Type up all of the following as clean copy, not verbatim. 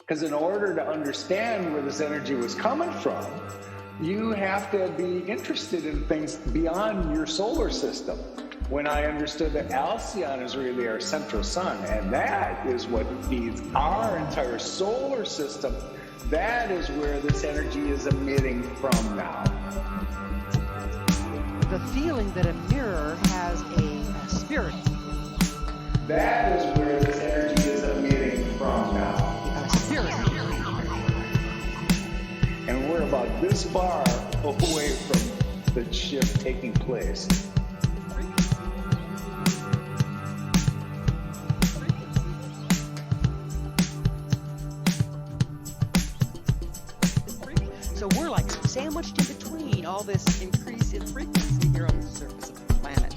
Because in order to understand where this energy was coming from, you have to be interested in things beyond your solar system. When I understood that Alcyon is really our central sun, and that is what feeds our entire solar system, that is where this energy is emitting from now. The feeling that a mirror has a spirit. That is where this energy is emitting from now. A spirit. And we're about this far away from the shift taking place. So we're like sandwiched in between all this increase in frequency here on the surface of the planet.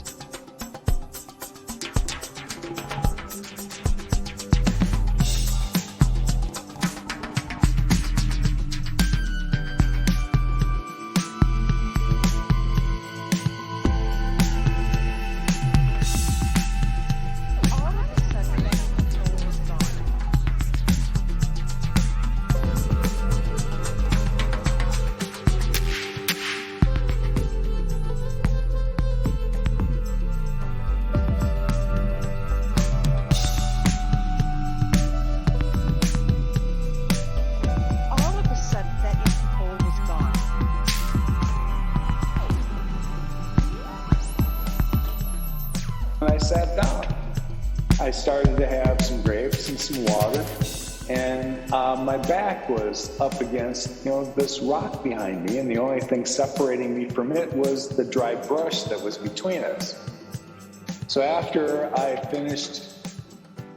When I sat down, I started to have some grapes and some water, and my back was up against, this rock behind me, and the only thing separating me from it was the dry brush that was between us. So after I finished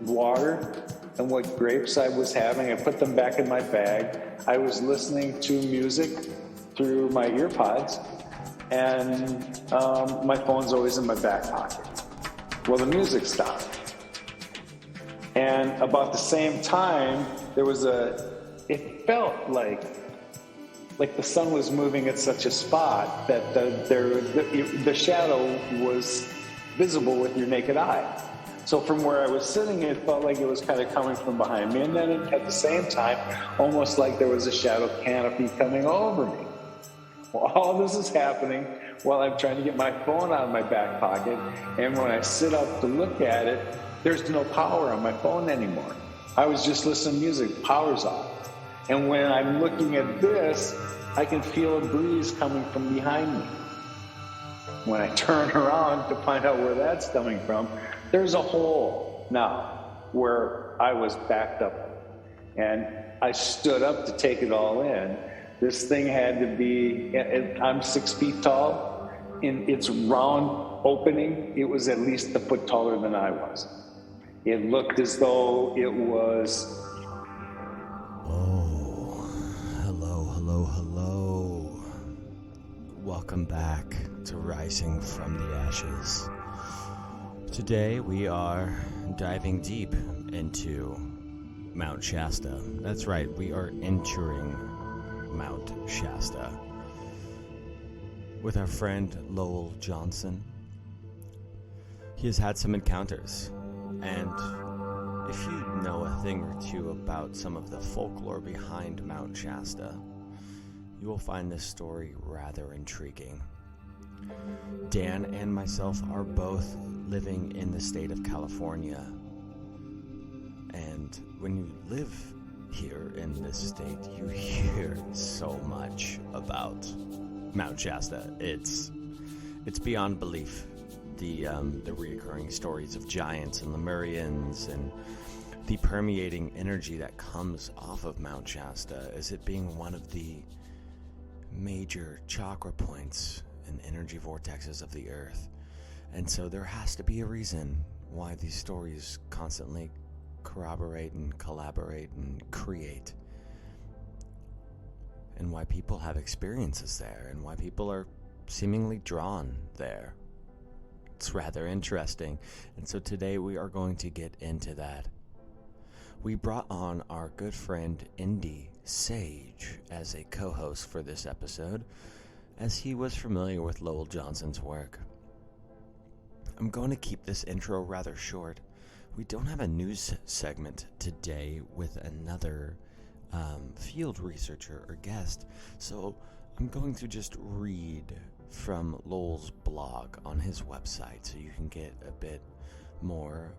water and what grapes I was having, I put them back in my bag. I was listening to music through my ear pods, and my phone's always in my back pocket. Well, the music stopped. And about the same time, it felt like the sun was moving at such a spot that the shadow was visible with your naked eye. So from where I was sitting, it felt like it was kind of coming from behind me. And then at the same time, almost like there was a shadow canopy coming over me. Well, all this is happening while I'm trying to get my phone out of my back pocket. And when I sit up to look at it, there's no power on my phone anymore. I was just listening to music, power's off. And when I'm looking at this, I can feel a breeze coming from behind me. When I turn around to find out where that's coming from, there's a hole now where I was backed up. And I stood up to take it all in. This thing had to be, I'm 6 feet tall. In its round opening, it was at least a foot taller than I was. It looked as though it was... Oh, hello. Welcome back to Rising from the Ashes. Today we are diving deep into Mount Shasta. That's right, we are entering Mount Shasta with our friend Lowell Johnson. He has had some encounters, and if you know a thing or two about some of the folklore behind Mount Shasta, you will find this story rather intriguing. Dan and myself are both living in the state of California, and when you live here in this state, you hear so much about Mount Shasta. It's beyond belief. The reoccurring stories of giants and Lemurians and the permeating energy that comes off of Mount Shasta as it being one of the major chakra points and energy vortexes of the earth. And so there has to be a reason why these stories constantly corroborate and collaborate and create, and why people have experiences there, and why people are seemingly drawn there. It's rather interesting, and so today we are going to get into that. We brought on our good friend Indy Sage as a co-host for this episode, as he was familiar with Lowell Johnson's work. I'm going to keep this intro rather short. We don't have a news segment today with another field researcher or guest. So I'm going to just read from Lowell's blog on his website so you can get a bit more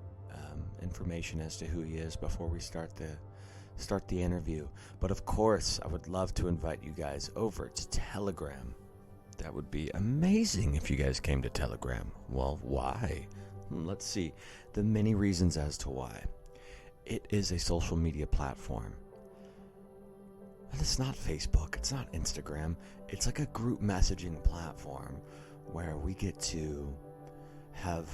information as to who he is before we start the interview. But of course, I would love to invite you guys over to Telegram. That would be amazing if you guys came to Telegram. Well, why? Let's see. The many reasons as to why. It is a social media platform. And it's not Facebook, it's not Instagram. It's like a group messaging platform where we get to have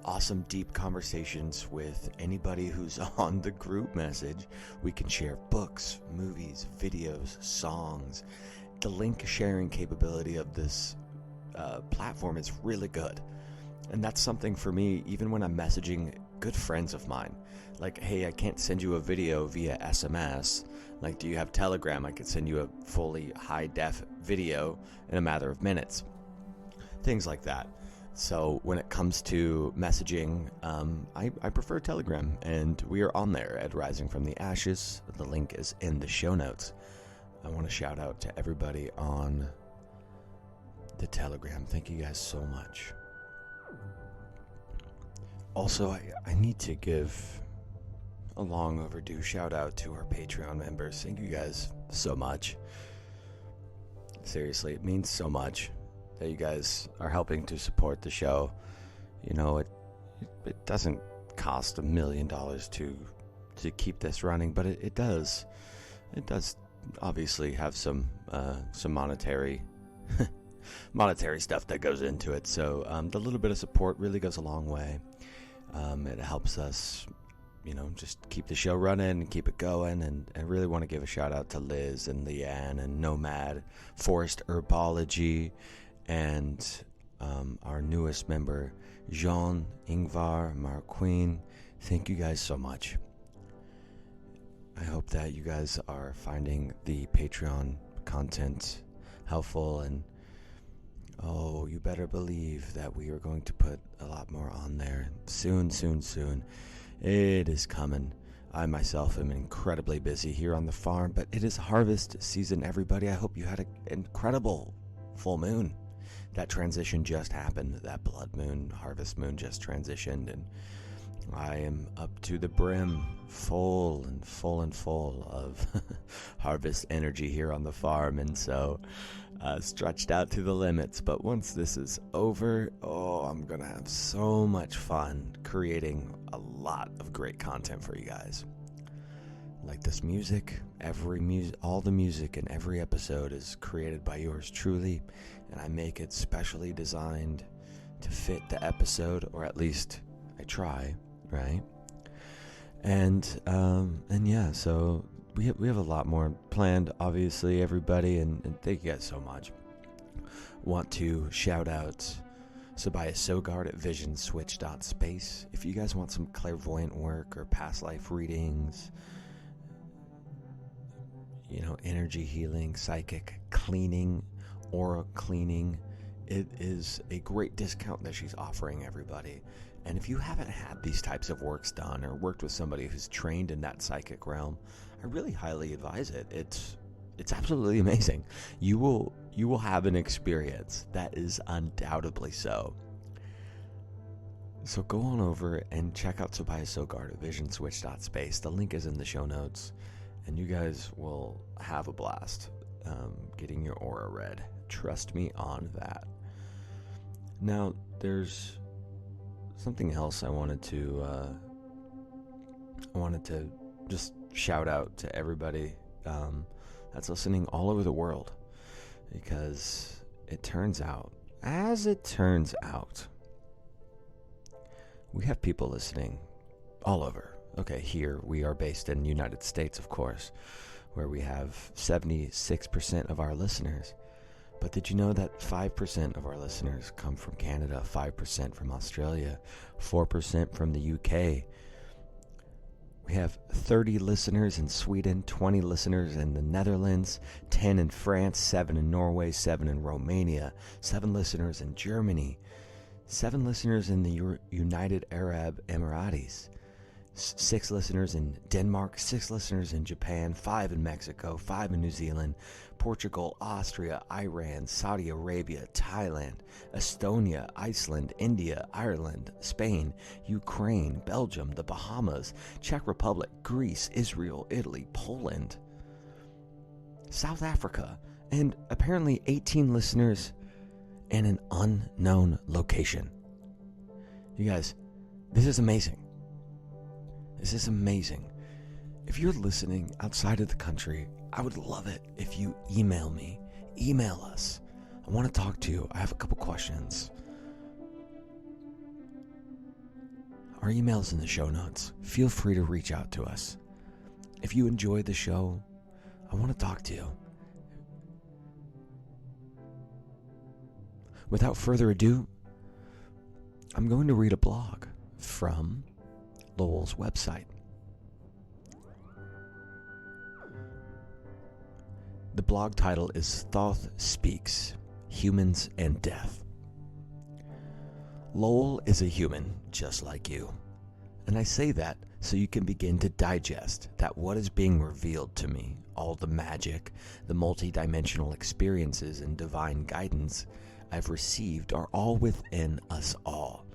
awesome deep conversations with anybody who's on the group message. We can share books, movies, videos, songs. The link sharing capability of this platform is really good. And that's something for me, even when I'm messaging good friends of mine. Like, hey, I can't send you a video via SMS. Like, do you have Telegram? I could send you a fully high-def video in a matter of minutes. Things like that. So when it comes to messaging, I prefer Telegram, and we are on there at Rising from the Ashes. The link is in the show notes. I want to shout out to everybody on the Telegram. Thank you guys so much. Also, I need to give a long overdue shout out to our Patreon members. Thank you guys so much. Seriously, it means so much that you guys are helping to support the show. You know, it doesn't cost $1 million to keep this running, but it does obviously have some monetary stuff that goes into it. So the little bit of support really goes a long way. It helps us, just keep the show running and keep it going. And I really want to give a shout out to Liz and Leanne and Nomad, Forest Herbology, and our newest member, Jean, Ingvar, Marquine. Thank you guys so much. I hope that you guys are finding the Patreon content helpful, and you better believe that we are going to put a lot more on there soon. It is coming. I myself am incredibly busy here on the farm, but it is harvest season, everybody. I hope you had an incredible full moon. That transition just happened. That blood moon, harvest moon just transitioned, and I am up to the brim, full of harvest energy here on the farm, and so stretched out to the limits. But once this is over, I'm gonna have so much fun creating a lot of great content for you guys. Like this music, all the music in every episode is created by yours truly, and I make it specially designed to fit the episode, or at least I try. Right, and yeah, so we have a lot more planned, obviously, everybody, and thank you guys so much. Want to shout out Sabiah Sogard at visionswitch.space. If you guys want some clairvoyant work or past life readings, energy healing, psychic cleaning, aura cleaning, it is a great discount that she's offering everybody. And if you haven't had these types of works done or worked with somebody who's trained in that psychic realm, I really highly advise it. It's absolutely amazing. You will have an experience that is undoubtedly so. So go on over and check out Sabiah Sogard at visionswitch.space. The link is in the show notes, and you guys will have a blast getting your aura read. Trust me on that. Now, there's something else I wanted to just shout out to everybody that's listening all over the world, because as it turns out, we have people listening all over. Okay, here we are based in the United States, of course, where we have 76% of our listeners. But did you know that 5% of our listeners come from Canada, 5% from Australia, 4% from the UK? We have 30 listeners in Sweden, 20 listeners in the Netherlands, 10 in France, 7 in Norway, 7 in Romania, 7 listeners in Germany, 7 listeners in the United Arab Emirates, 6 listeners in Denmark, 6 listeners in Japan, 5 in Mexico, 5 in New Zealand, Portugal, Austria, Iran, Saudi Arabia, Thailand, Estonia, Iceland, India, Ireland, Spain, Ukraine, Belgium, the Bahamas, Czech Republic, Greece, Israel, Italy, Poland, South Africa, and apparently 18 listeners in an unknown location. You guys, this is amazing. This is amazing. If you're listening outside of the country, I would love it if you email me. Email us. I want to talk to you. I have a couple questions. Our email's in the show notes. Feel free to reach out to us. If you enjoy the show, I want to talk to you. Without further ado, I'm going to read a blog from Lowell's website. The blog title is Thoth Speaks, Humans and Death. Lowell is a human just like you. And I say that so you can begin to digest that what is being revealed to me, all the magic, the multi-dimensional experiences and divine guidance I've received are all within us all.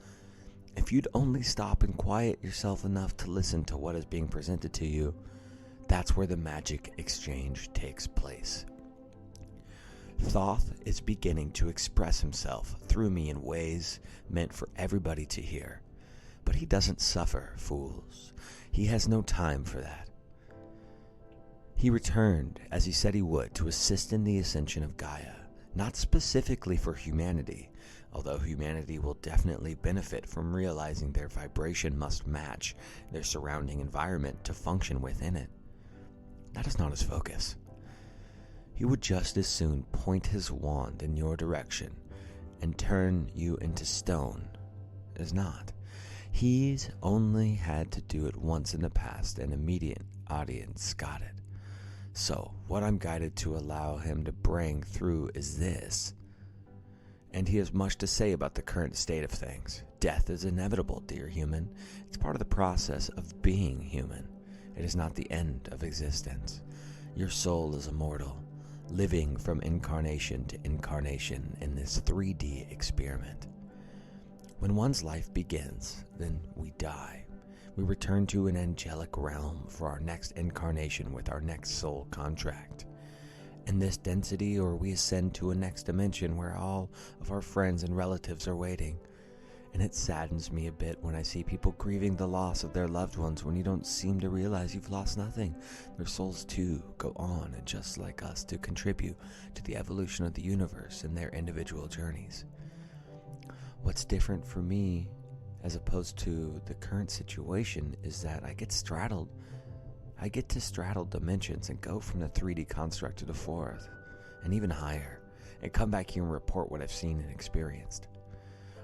If you'd only stop and quiet yourself enough to listen to what is being presented to you, that's where the magic exchange takes place. Thoth is beginning to express himself through me in ways meant for everybody to hear. But he doesn't suffer, fools. He has no time for that. He returned, as he said he would, to assist in the ascension of Gaia, not specifically for humanity, although humanity will definitely benefit from realizing their vibration must match their surrounding environment to function within it. That is not his focus. He would just as soon point his wand in your direction and turn you into stone as not. He's only had to do it once in the past, and immediate audience got it. So, what I'm guided to allow him to bring through is this. And he has much to say about the current state of things. Death is inevitable, dear human. It's part of the process of being human. It is not the end of existence. Your soul is immortal, living from incarnation to incarnation in this 3D experiment. When one's life begins, then we die. We return to an angelic realm for our next incarnation with our next soul contract. In this density, or we ascend to a next dimension where all of our friends and relatives are waiting. And it saddens me a bit when I see people grieving the loss of their loved ones when you don't seem to realize you've lost nothing. Their souls too go on, and just like us, to contribute to the evolution of the universe and their individual journeys. What's different for me, as opposed to the current situation, is that I get to straddle dimensions and go from the 3D construct to the 4th, and even higher, and come back here and report what I've seen and experienced.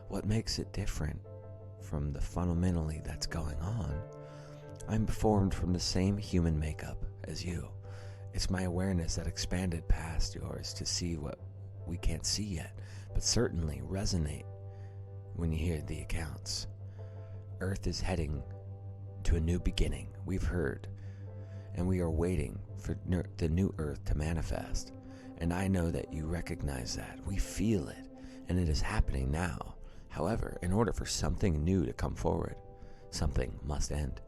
What makes it different from the fundamentally that's going on? I'm formed from the same human makeup as you. It's my awareness that expanded past yours to see what we can't see yet, but certainly resonate when you hear the accounts. Earth is heading to a new beginning, we've heard, and we are waiting for the new Earth to manifest. And I know that you recognize that. We feel it, and it is happening now. However, in order for something new to come forward, something must end.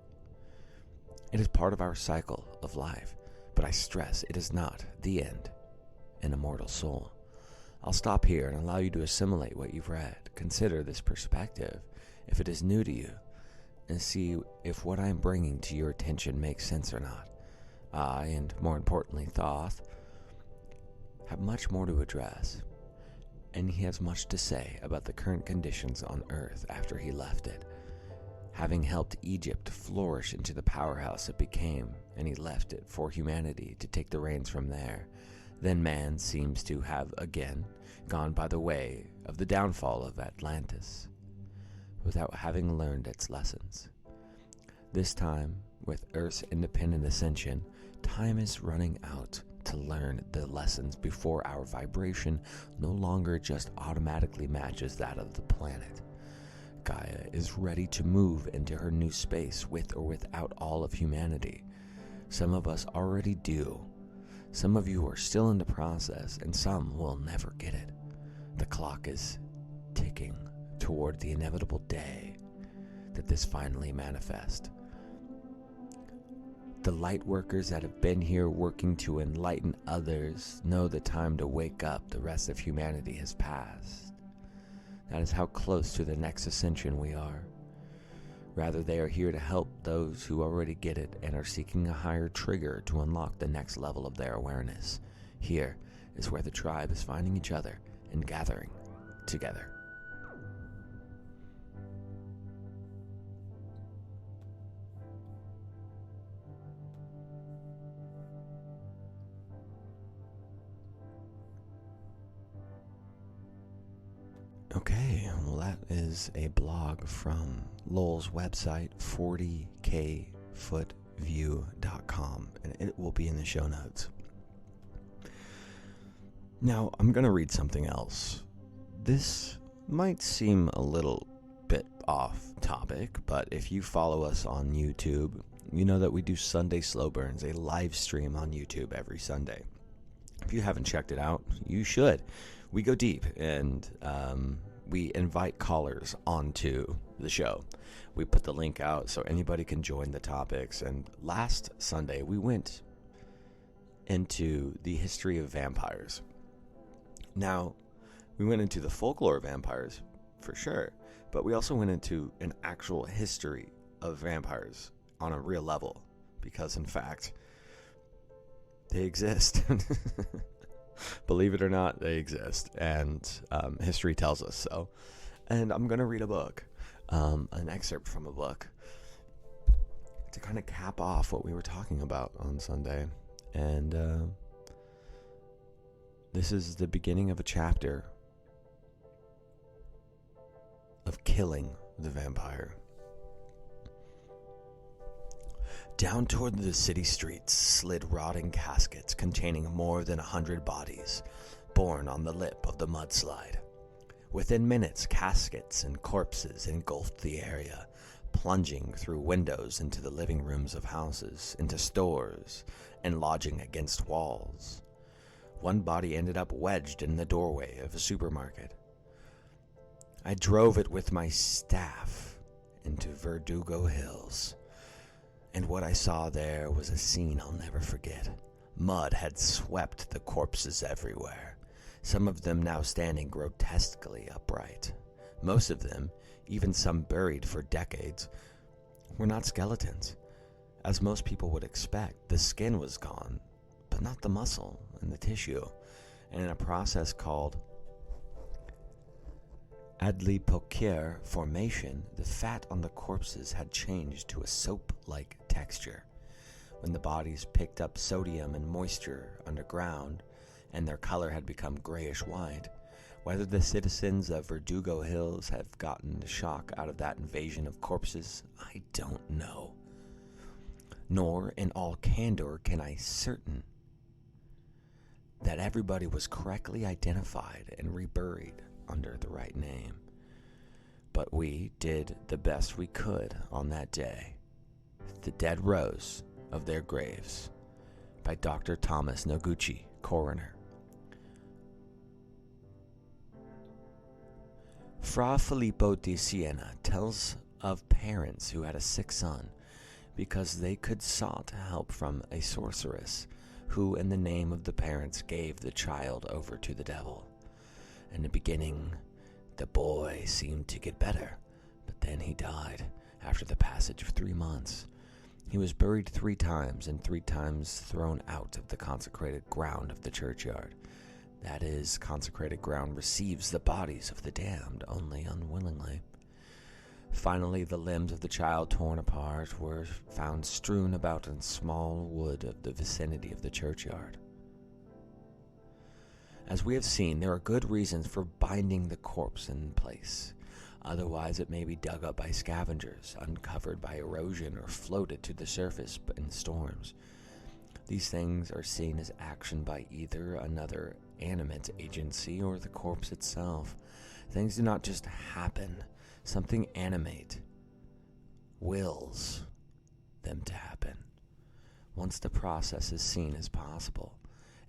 It is part of our cycle of life, but I stress it is not the end, an immortal soul. I'll stop here and allow you to assimilate what you've read. Consider this perspective, if it is new to you, and see if what I'm bringing to your attention makes sense or not. I, and more importantly, Thoth, have much more to address, and he has much to say about the current conditions on Earth after he left it, having helped Egypt flourish into the powerhouse it became, and he left it for humanity to take the reins from there. Then man seems to have again gone by the way of the downfall of Atlantis, without having learned its lessons. This time, with Earth's independent ascension, time is running out to learn the lessons before our vibration no longer just automatically matches that of the planet. Gaia is ready to move into her new space with or without all of humanity. Some of us already do. Some of you are still in the process, and some will never get it. The clock is ticking toward the inevitable day that this finally manifests. The light workers that have been here working to enlighten others know the time to wake up the rest of humanity has passed. That is how close to the next ascension we are. Rather, they are here to help those who already get it and are seeking a higher trigger to unlock the next level of their awareness. Here is where the tribe is finding each other and gathering together. Okay, well, that is a blog from Lowell's website, 40kfootView.com, and it will be in the show notes. Now, I'm going to read something else. This might seem a little bit off topic, but if you follow us on YouTube, you know that we do Sunday Slow Burns, a live stream on YouTube every Sunday. If you haven't checked it out, you should. We go deep, and we invite callers onto the show. We put the link out so anybody can join the topics. And last Sunday, we went into the history of vampires. Now, we went into the folklore of vampires, for sure, but we also went into an actual history of vampires on a real level, because, in fact, they exist. Believe it or not, they exist, and history tells us so. And I'm going to read a book, an excerpt from a book, to kind of cap off what we were talking about on Sunday. And this is the beginning of a chapter of killing the vampire. Down toward the city streets slid rotting caskets containing more than 100 bodies, born on the lip of the mudslide. Within minutes, caskets and corpses engulfed the area, plunging through windows into the living rooms of houses, into stores, and lodging against walls. One body ended up wedged in the doorway of a supermarket. I drove it with my staff into Verdugo Hills. And what I saw there was a scene I'll never forget. Mud had swept the corpses everywhere, some of them now standing grotesquely upright. Most of them, even some buried for decades, were not skeletons. As most people would expect, the skin was gone, but not the muscle and the tissue. And in a process called adipocere formation, the fat on the corpses had changed to a soap-like texture. When the bodies picked up sodium and moisture underground, and their color had become grayish-white, whether the citizens of Verdugo Hills have gotten the shock out of that invasion of corpses, I don't know. Nor, in all candor, can I certain that everybody was correctly identified and reburied under the right name. But we did the best we could on that day. The Dead Rose of Their Graves by Dr. Thomas Noguchi, coroner. Fra Filippo di Siena tells of parents who had a sick son because they could sought help from a sorceress who, in the name of the parents, gave the child over to the devil. In the beginning, the boy seemed to get better, but then he died after the passage of 3 months. He was buried 3 times and 3 times thrown out of the consecrated ground of the churchyard. That is, consecrated ground receives the bodies of the damned only unwillingly. Finally, the limbs of the child torn apart were found strewn about in small wood of the vicinity of the churchyard. As we have seen, there are good reasons for binding the corpse in place. Otherwise, it may be dug up by scavengers, uncovered by erosion, or floated to the surface in storms. These things are seen as action by either another animate agency or the corpse itself. Things do not just happen. something animate wills them to happen. Once the process is seen as possible,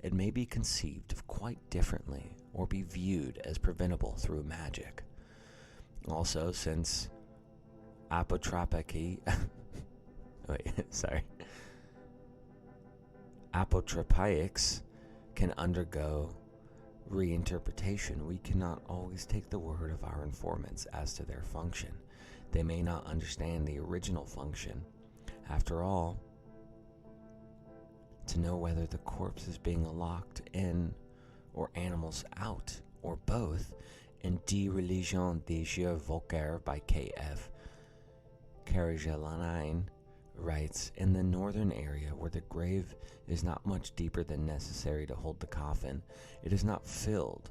it may be conceived of quite differently or be viewed as preventable through magic. Also, since apotropaics can undergo reinterpretation, we cannot always take the word of our informants as to their function. They may not understand the original function. After all, to know whether the corpse is being locked in or animals out, or both, in Die Religion des Jeux Voltaire by K.F. Karajalanain writes, in the northern area where the grave is not much deeper than necessary to hold the coffin, it is not filled,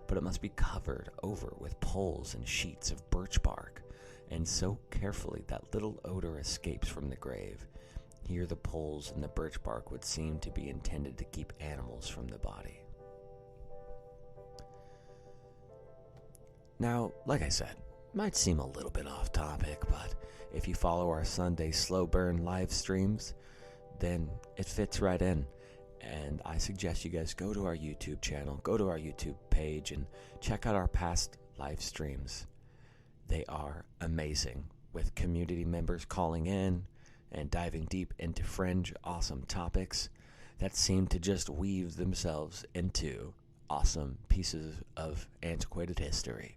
but it must be covered over with poles and sheets of birch bark, and so carefully that little odor escapes from the grave. Here the poles and the birch bark would seem to be intended to keep animals from the body. Now, like I said, might seem a little bit off topic, but if you follow our Sunday slow burn live streams, then it fits right in. And I suggest you guys go to our YouTube channel, go to our YouTube page, and check out our past live streams. They are amazing, with community members calling in and diving deep into fringe awesome topics that seem to just weave themselves into awesome pieces of antiquated history.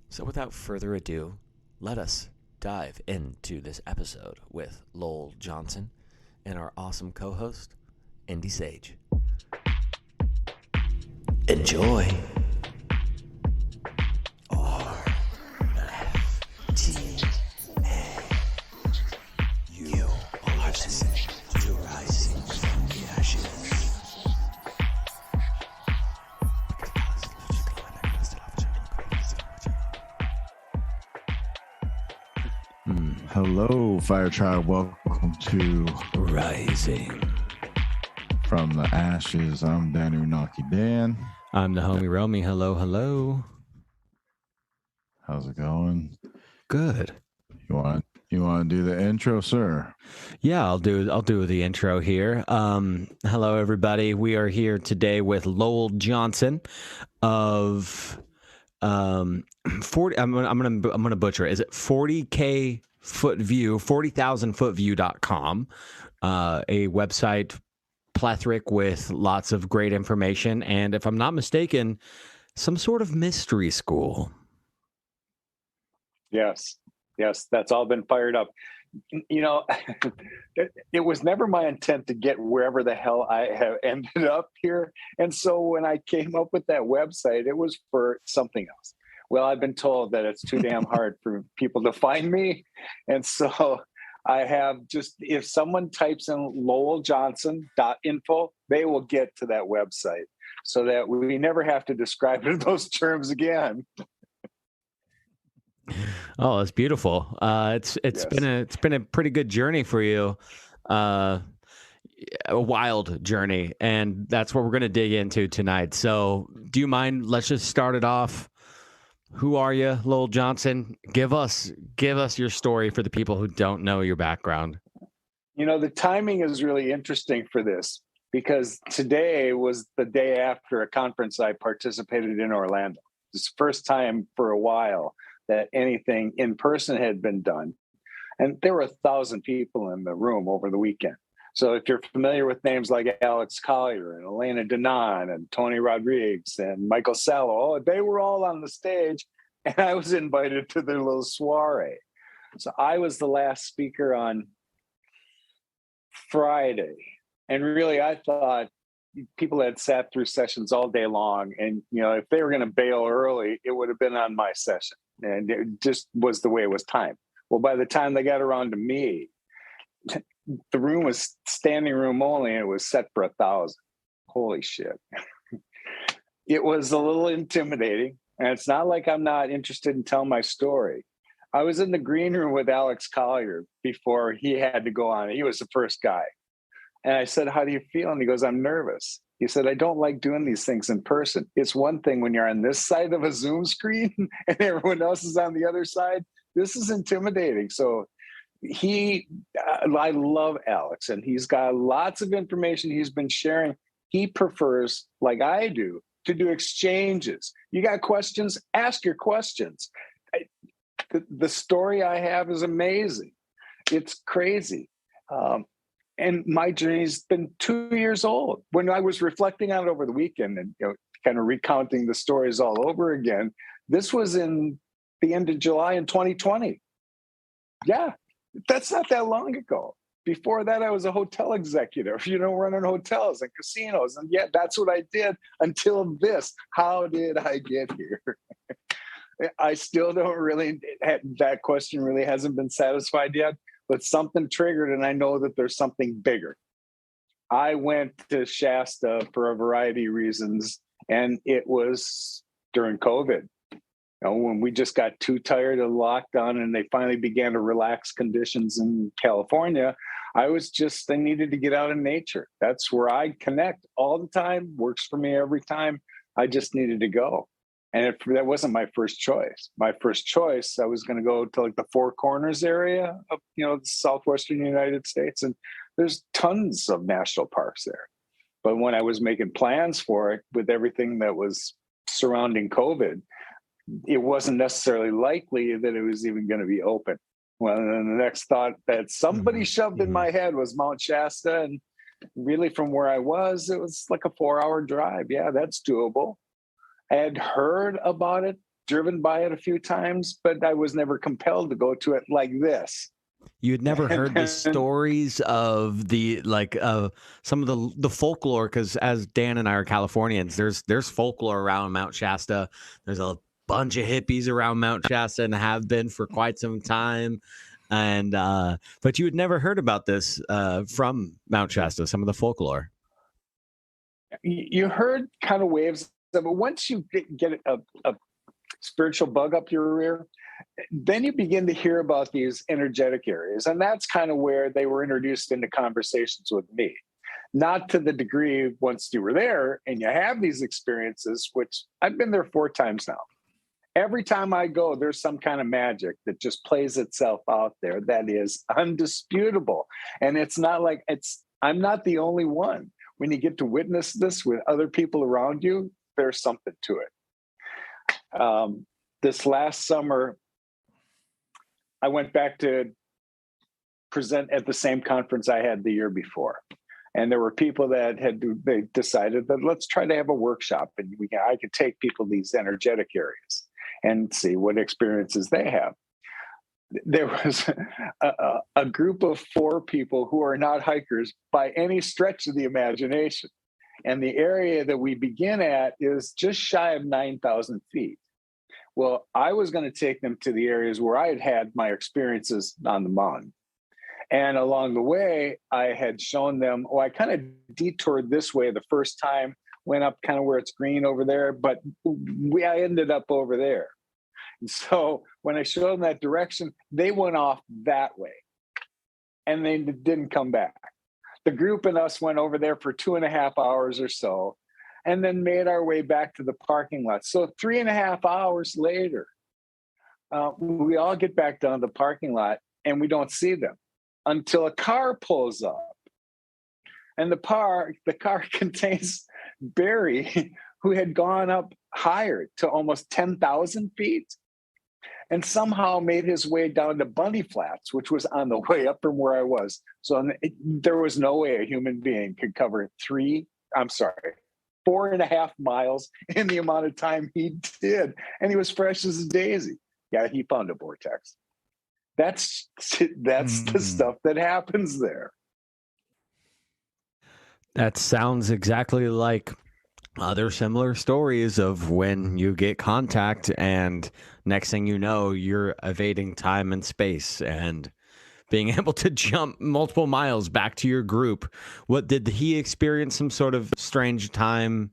So without further ado, let us dive into this episode with Lowell Johnson and our awesome co-host, Indy Sage. Enjoy. RFTA. You are listening to Rising from the Ashes. Hello, Fire Tribe. Welcome to Rising from the Ashes. I'm Danny Unaki Dan. I'm the homie Romy. Hello, hello. How's it going? Good. You want to do the intro, sir? Yeah, I'll do the intro here. Hello, everybody. We are here today with Lowell Johnson of 40. I'm gonna butcher it. Is it 40K foot view, 40,000footView.com, a website plethoric with lots of great information, and if I'm not mistaken, some sort of mystery school. Yes, that's all been fired up. You know, it was never my intent to get wherever the hell I have ended up here. And so when I came up with that website, it was for something else. Well, I've been told that it's too damn hard for people to find me. And so I have just, if someone types in lowelljohnson.info, they will get to that website so that we never have to describe it in those terms again. Oh, that's beautiful. It's yes. been a pretty good journey for you, a wild journey, and that's what we're going to dig into tonight. So, do you mind? Let's just start it off. Who are you, Lowell Johnson? Give us your story for the people who don't know your background. You know, the timing is really interesting for this because today was the day after a conference I participated in Orlando. It's the first time for a while that anything in person had been done. And there were 1,000 people in the room over the weekend. So if you're familiar with names like Alex Collier and Elena Denon and Tony Rodriguez and Michael Sallow, they were all on the stage and I was invited to their little soiree. So I was the last speaker on Friday. And really, I thought people had sat through sessions all day long. And, you know, if they were going to bail early, it would have been on my session. And it just was the way it was timed. Well, by the time they got around to me, the room was standing room only, and it was set for 1,000. Holy shit. It was a little intimidating. And it's not like I'm not interested in telling my story. I was in the green room with Alex Collier before he had to go on. He was the first guy. And I said, how do you feel? And he goes, I'm nervous. He said, I don't like doing these things in person. It's one thing when you're on this side of a Zoom screen and everyone else is on the other side. This is intimidating. So I love Alex, and he's got lots of information he's been sharing. He prefers, like I do, to do exchanges. You got questions? Ask your questions. The story I have is amazing. It's crazy. And my journey's been 2 years old. When I was reflecting on it over the weekend and kind of recounting the stories all over again, this was in the end of July in 2020. Yeah, that's not that long ago. Before that, I was a hotel executive, running hotels and casinos. And yeah, that's what I did until this. How did I get here? I still don't really, that question really hasn't been satisfied yet, but something triggered, and I know that there's something bigger. I went to Shasta for a variety of reasons, and it was during COVID. When we just got too tired of lockdown and they finally began to relax conditions in California, I needed to get out in nature. That's where I connect all the time, works for me every time. I just needed to go. And that wasn't my first choice. My first choice, I was going to go to like the Four Corners area of, the southwestern United States. And there's tons of national parks there. But when I was making plans for it with everything that was surrounding COVID, it wasn't necessarily likely that it was even going to be open. Well, and then the next thought that somebody shoved in my head was Mount Shasta. And really from where I was, it was like a 4-hour drive. Yeah, that's doable. I had heard about it, driven by it a few times, but I was never compelled to go to it like this. You had never heard the stories of some of the folklore, because as Dan and I are Californians, there's folklore around Mount Shasta. There's a bunch of hippies around Mount Shasta and have been for quite some time. And but you had never heard about this from Mount Shasta, some of the folklore. You heard kind of waves of it. Once you get a spiritual bug up your rear, then you begin to hear about these energetic areas. And that's kind of where they were introduced into conversations with me. Not to the degree once you were there and you have these experiences, which I've been there 4 times now. Every time I go, there's some kind of magic that just plays itself out there that is undisputable. And it's not like I'm not the only one. When you get to witness this with other people around you, there's something to it. This last summer, I went back to present at the same conference I had the year before. And there were people that they decided that let's try to have a workshop and I could take people to these energetic areas and see what experiences they have. There was a group of 4 people who are not hikers by any stretch of the imagination. And the area that we begin at is just shy of 9,000 feet. Well, I was going to take them to the areas where I had my experiences on the mountain. And along the way, I had shown them, I kind of detoured this way the first time, went up kind of where it's green over there, but I ended up over there. And so when I showed them that direction, they went off that way and they didn't come back. The group and us went over there for 2.5 hours or so, and then made our way back to the parking lot. So 3.5 hours later, we all get back down to the parking lot and we don't see them until a car pulls up. And the car contains Barry, who had gone up higher to almost 10,000 feet and somehow made his way down to Bunny Flats, which was on the way up from where I was. So there was no way a human being could cover 4.5 miles in the amount of time he did. And he was fresh as a daisy. Yeah, he found a vortex. That's the stuff that happens there. That sounds exactly like other similar stories of when you get contact and next thing you know, you're evading time and space and being able to jump multiple miles back to your group. What did he experience? Some sort of strange time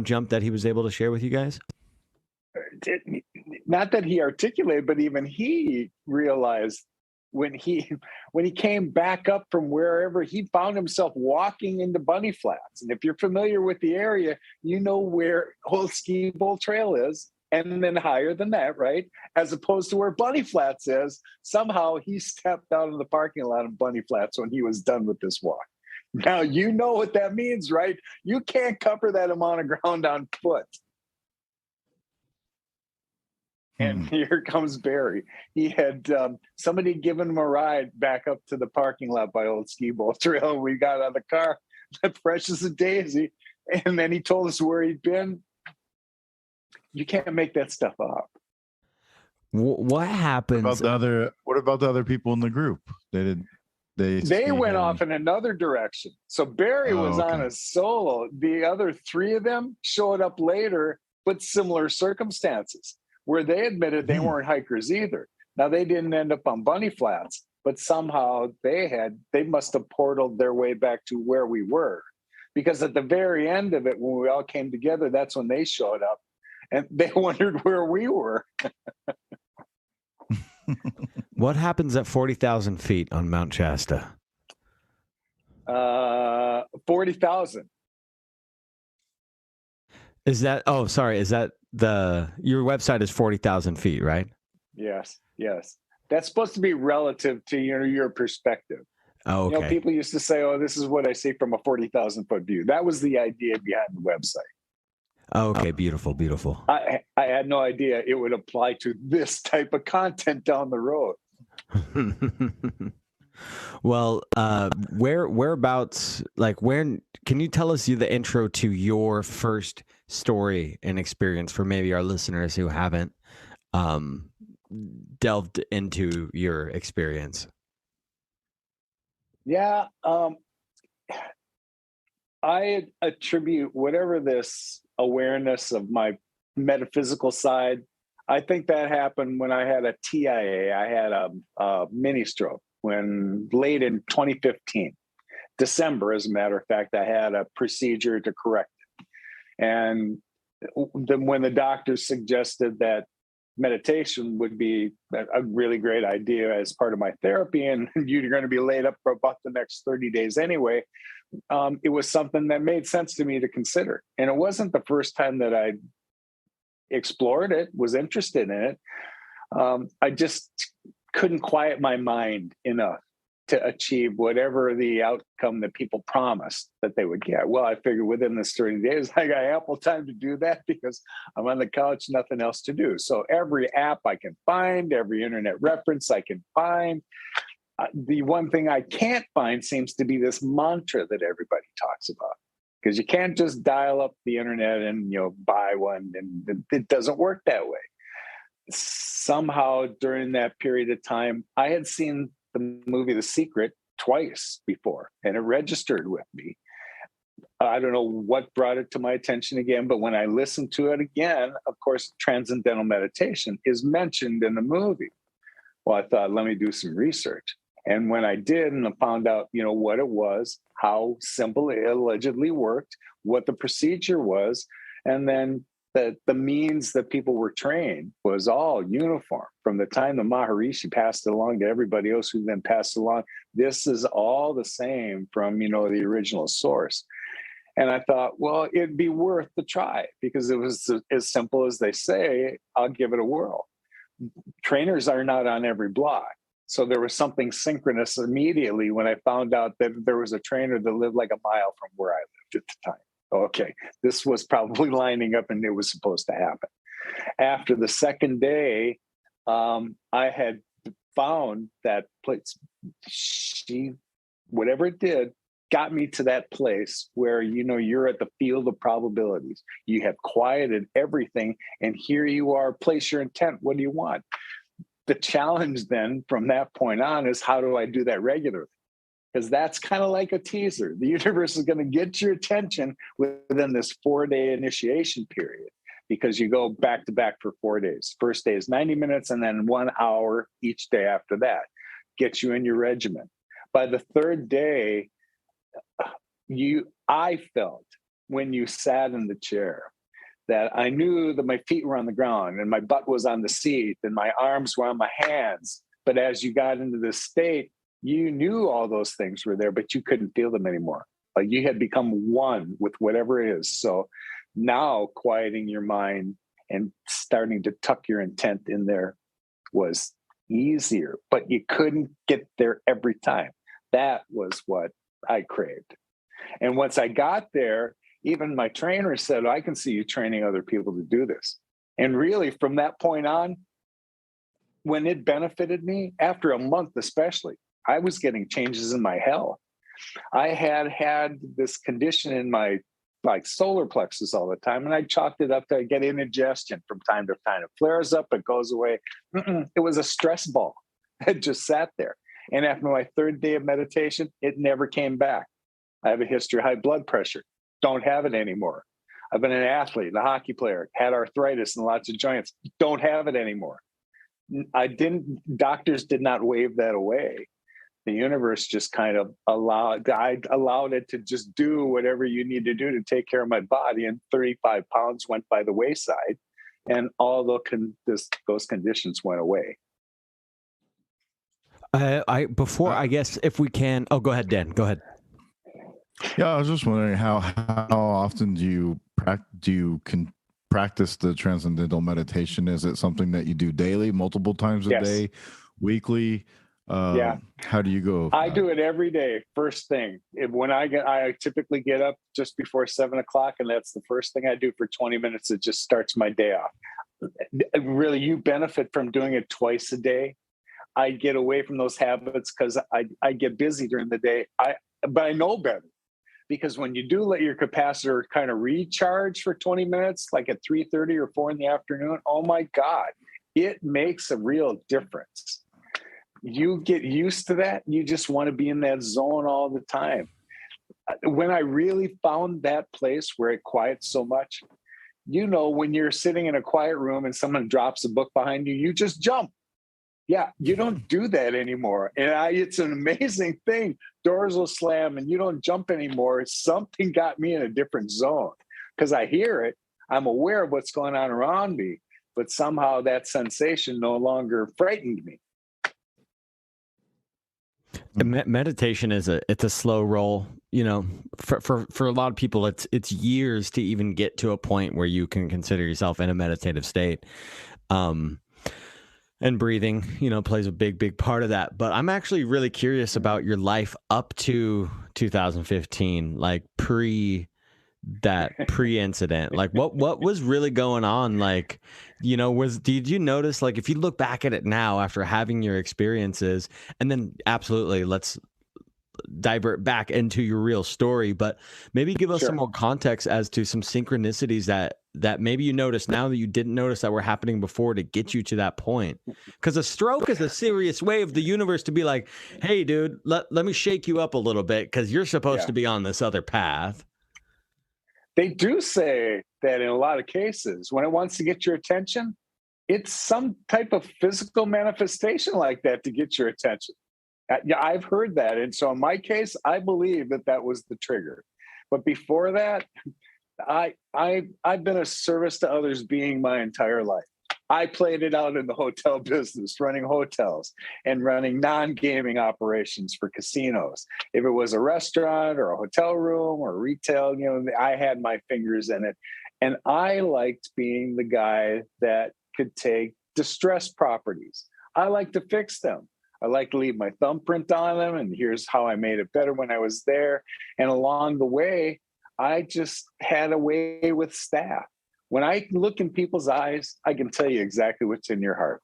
jump that he was able to share with you guys? Not that he articulated, but even he realized when he came back up from wherever, he found himself walking into Bunny Flats. And if you're familiar with the area, you know where Old Ski Bowl Trail is, and then higher than that, right? As opposed to where Bunny Flats is. Somehow he stepped out of the parking lot of Bunny Flats when he was done with this walk. Now, you know what that means, right? You can't cover that amount of ground on foot. And here comes Barry. He had somebody given him a ride back up to the parking lot by Old Ski Bowl Trail. We got out of the car, fresh as a daisy. And then he told us where he'd been. You can't make that stuff up. What happens? What about the other people in the group? They went off in another direction. So Barry was on a solo. The other three of them showed up later, but similar circumstances, where they admitted they weren't hikers either. Now, they didn't end up on Bunny Flats, but somehow they must have portaled their way back to where we were. Because at the very end of it, when we all came together, that's when they showed up. And they wondered where we were. What happens at 40,000 feet on Mount Shasta? 40,000. Is that, your website is 40,000 feet, right? Yes. That's supposed to be relative to your perspective. Oh, okay. People used to say, this is what I see from a 40,000 foot view. That was the idea behind the website. Oh, okay, beautiful, beautiful. I had no idea it would apply to this type of content down the road. Well, whereabouts, can you tell us the intro to your first story and experience for maybe our listeners who haven't delved into your experience? Yeah, I attribute whatever this awareness of my metaphysical side, I think that happened when I had a TIA. I had a mini stroke late in 2015, December, as a matter of fact. I had a procedure to correct it. And then when the doctor suggested that meditation would be a really great idea as part of my therapy, and you're going to be laid up for about the next 30 days anyway, it was something that made sense to me to consider. And it wasn't the first time that I explored it, was interested in it. I just couldn't quiet my mind enough to achieve whatever the outcome that people promised that they would get. Well, I figured within this 30 days, I got ample time to do that because I'm on the couch, nothing else to do. So every app I can find, every internet reference I can find. The one thing I can't find seems to be this mantra that everybody talks about, because you can't just dial up the internet and buy one, and it doesn't work that way. Somehow during that period of time, I had seen the movie The Secret twice before, and it registered with me. I don't know what brought it to my attention again, but when I listened to it again, of course, transcendental meditation is mentioned in the movie. Well, I thought, let me do some research. And when I did, and I found out, what it was, how simple it allegedly worked, what the procedure was, and then the means that people were trained was all uniform. From the time the Maharishi passed it along to everybody else who then passed it along, this is all the same from, the original source. And I thought, well, it'd be worth the try because it was as simple as they say. I'll give it a whirl. Trainers are not on every block. So there was something synchronous immediately when I found out that there was a trainer that lived like a mile from where I lived at the time. Okay, this was probably lining up and it was supposed to happen. After the second day, I had found that place. Whatever it did, got me to that place where, you're at the field of probabilities. You have quieted everything, and here you are, place your intent. What do you want? The challenge then from that point on is, how do I do that regularly? Because that's kind of like a teaser. The universe is going to get your attention within this 4-day initiation period, because you go back to back for 4 days. First day is 90 minutes, and then 1 hour each day after that. Gets you in your regimen. By the third day, I felt when you sat in the chair that I knew that my feet were on the ground and my butt was on the seat and my arms were on my hands. But as you got into this state, you knew all those things were there, but you couldn't feel them anymore. Like you had become one with whatever it is. So now quieting your mind and starting to tuck your intent in there was easier, but you couldn't get there every time. That was what I craved. And once I got there, even my trainer said, I can see you training other people to do this. And really, from that point on, when it benefited me, after a month especially, I was getting changes in my health. I had this condition in my solar plexus all the time, and I chalked it up to I get indigestion from time to time. It flares up, it goes away. It was a stress ball. It just sat there. And after my third day of meditation, it never came back. I have a history of high blood pressure. Don't have it anymore. I've been an athlete, a hockey player, had arthritis in lots of joints. Don't have it anymore. Doctors did not wave that away. The universe just kind of allowed it to just do whatever you need to do to take care of my body. And 35 pounds went by the wayside, and all those conditions went away. I guess if we can, go ahead, Dan, go ahead. Yeah, I was just wondering how often do you practice the transcendental meditation? Is it something that you do daily, multiple times a day, weekly? How do you go? I do it every day. First thing, I typically get up just before 7:00, and that's the first thing I do for 20 minutes. It just starts my day off. Really, you benefit from doing it twice a day. I get away from those habits because I get busy during the day. But I know better, because when you do let your capacitor kind of recharge for 20 minutes, like at 3:30 or 4 in the afternoon, oh my God, it makes a real difference. You get used to that. You just want to be in that zone all the time. When I really found that place where it quiets so much, when you're sitting in a quiet room and someone drops a book behind you, you just jump. Yeah, you don't do that anymore. And it's an amazing thing. Doors will slam and you don't jump anymore. Something got me in a different zone because I hear it. I'm aware of what's going on around me, but somehow that sensation no longer frightened me. Meditation it's a slow roll. For a lot of people, it's years to even get to a point where you can consider yourself in a meditative state. And breathing, plays a big part of that. But I'm actually really curious about your life up to 2015, like pre-incident. Like what was really going on? Like, did you notice, like, if you look back at it now after having your experiences, and then absolutely let's divert back into your real story, but maybe give us some more context as to some synchronicities that maybe you notice now that you didn't notice that were happening before to get you to that point. Because a stroke is a serious way of the universe to be like, hey, dude, let me shake you up a little bit because you're supposed to be on this other path. They do say that in a lot of cases, when it wants to get your attention, it's some type of physical manifestation like that to get your attention. Yeah, I've heard that. And so in my case, I believe that was the trigger. But before that, I've been a service to others being my entire life. I played it out in the hotel business, running hotels and running non-gaming operations for casinos. If it was a restaurant or a hotel room or retail, I had my fingers in it. And I liked being the guy that could take distressed properties. I like to fix them. I like to leave my thumbprint on them, and here's how I made it better when I was there. And along the way, I just had a way with staff. When I look in people's eyes, I can tell you exactly what's in your heart.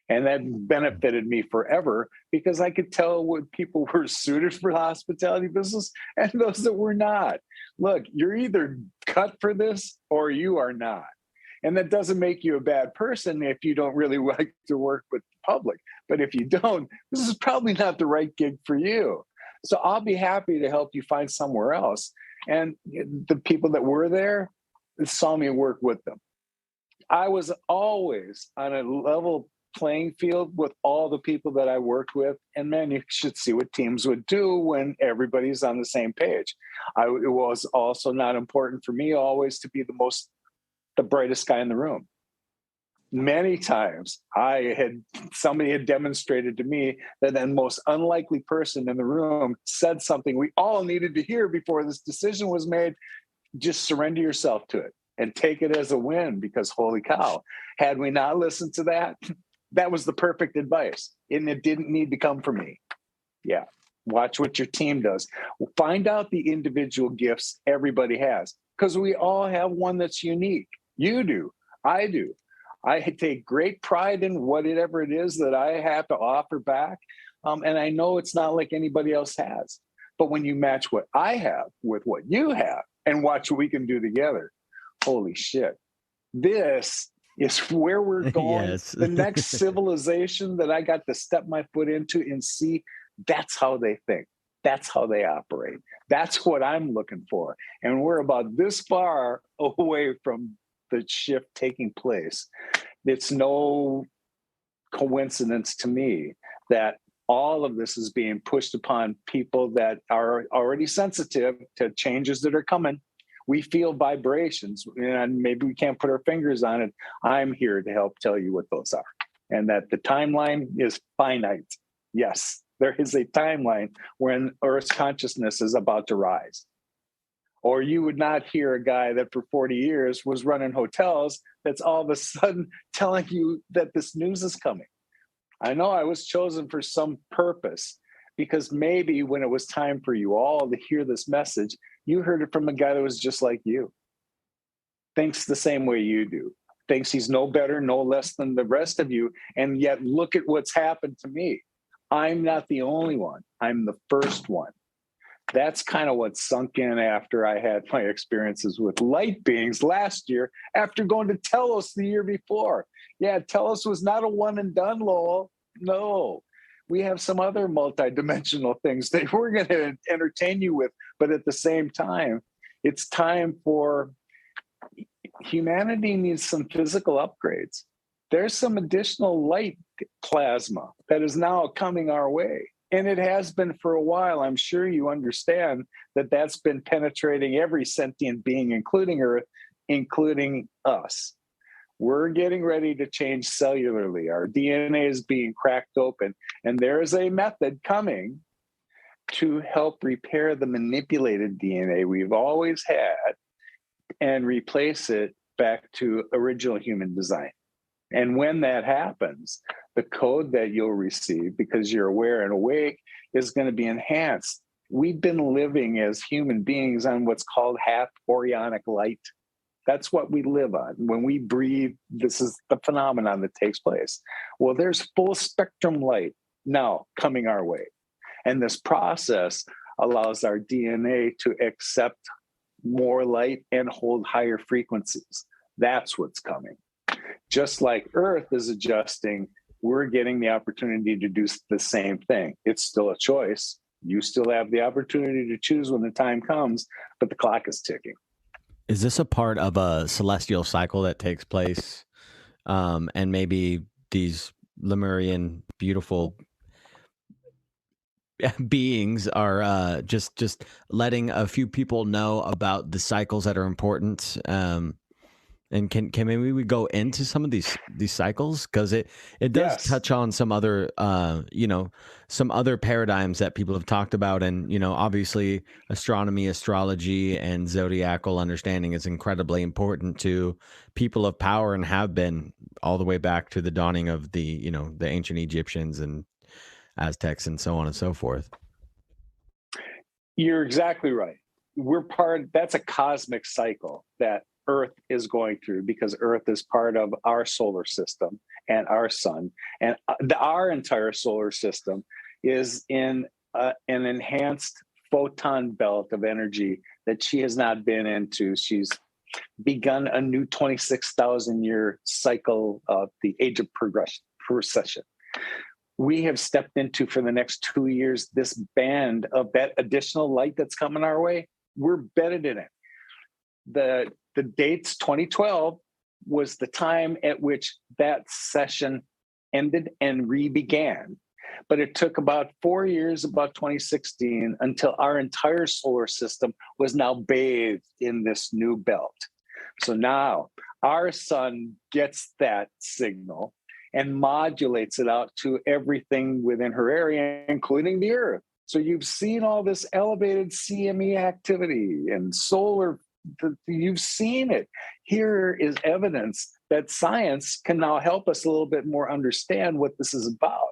And that benefited me forever because I could tell what people were suited for the hospitality business and those that were not. Look, you're either cut for this or you are not. And that doesn't make you a bad person if you don't really like to work with the public. But if you don't, this is probably not the right gig for you. So I'll be happy to help you find somewhere else. And the people that were there saw me work with them. I was always on a level playing field with all the people that I worked with. And man, you should see what teams would do when everybody's on the same page. It was also not important for me always to be the brightest guy in the room. Many times somebody had demonstrated to me that the most unlikely person in the room said something we all needed to hear before this decision was made. Just surrender yourself to it and take it as a win, because holy cow, had we not listened to that, that was the perfect advice. And it didn't need to come from me. Yeah. Watch what your team does. Find out the individual gifts everybody has, because we all have one that's unique. You do. I do. I take great pride in whatever it is that I have to offer back. And I know it's not like anybody else has. But when you match what I have with what you have and watch what we can do together, holy shit. This is where we're going. Yes. The next civilization that I got to step my foot into and see, that's how they think. That's how they operate. That's what I'm looking for. And we're about this far away from the shift taking place. It's no coincidence to me that all of this is being pushed upon people that are already sensitive to changes that are coming. We feel vibrations, and maybe we can't put our fingers on it. I'm here to help tell you what those are, and that the timeline is finite. Yes, there is a timeline when Earth's consciousness is about to rise. Or you would not hear a guy that for 40 years was running hotels that's all of a sudden telling you that this news is coming. I know I was chosen for some purpose, because maybe when it was time for you all to hear this message, you heard it from a guy that was just like you. Thinks the same way you do. Thinks he's no better, no less than the rest of you. And yet look at what's happened to me. I'm not the only one. I'm the first one. That's kind of what sunk in after I had my experiences with light beings last year, after going to TELOS the year before. Yeah, TELOS was not a one and done, Lowell. No, we have some other multidimensional things that we're going to entertain you with. But at the same time, it's time for humanity needs some physical upgrades. There's some additional light plasma that is now coming our way. And it has been for a while. I'm sure you understand that that's been penetrating every sentient being, including Earth, including us. We're getting ready to change cellularly. Our DNA is being cracked open. And there is a method coming to help repair the manipulated DNA we've always had and replace it back to original human design. And when that happens, the code that you'll receive, because you're aware and awake, is going to be enhanced. We've been living as human beings on what's called half orionic light. That's what we live on. When we breathe, this is the phenomenon that takes place. Well, there's full spectrum light now coming our way. And this process allows our DNA to accept more light and hold higher frequencies. That's what's coming. Just like Earth is adjusting, we're getting the opportunity to do the same thing. It's still a choice. You still have the opportunity to choose when the time comes, but the clock is ticking. Is this a part of a celestial cycle that takes place? And maybe these Lemurian beautiful beings are just letting a few people know about the cycles that are important. And can maybe we go into some of these cycles, because it does touch on some other some other paradigms that people have talked about, and obviously astronomy, astrology, and zodiacal understanding is incredibly important to people of power, and have been all the way back to the dawning of the the ancient Egyptians and Aztecs and so on and so forth. You're exactly right. That's a cosmic cycle that Earth is going through, because Earth is part of our solar system and our sun, and our entire solar system is in an enhanced photon belt of energy that she has not been into. She's begun a new 26,000 year cycle of the age of procession. We have stepped into, for the next 2 years, this band of that additional light that's coming our way. We're bedded in it. The dates 2012 was the time at which that session ended and re-began. But it took about 4 years, about 2016, until our entire solar system was now bathed in this new belt. So now Our sun gets that signal and modulates it out to everything within her area, including the Earth. So you've seen all this elevated CME activity and solar, you've seen it. Here is evidence that science can now help us a little bit more understand what this is about.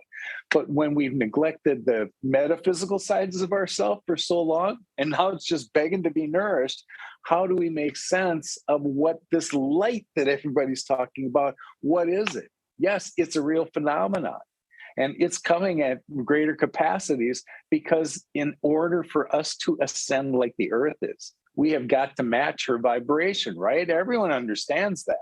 But when we've neglected the metaphysical sides of ourselves for so long, and now it's just begging to be nourished, how do we make sense of what this light that everybody's talking about, what is it? Yes, it's a real phenomenon. And it's coming at greater capacities because in order for us to ascend like the Earth is, we have got to match her vibration, right? Everyone understands that.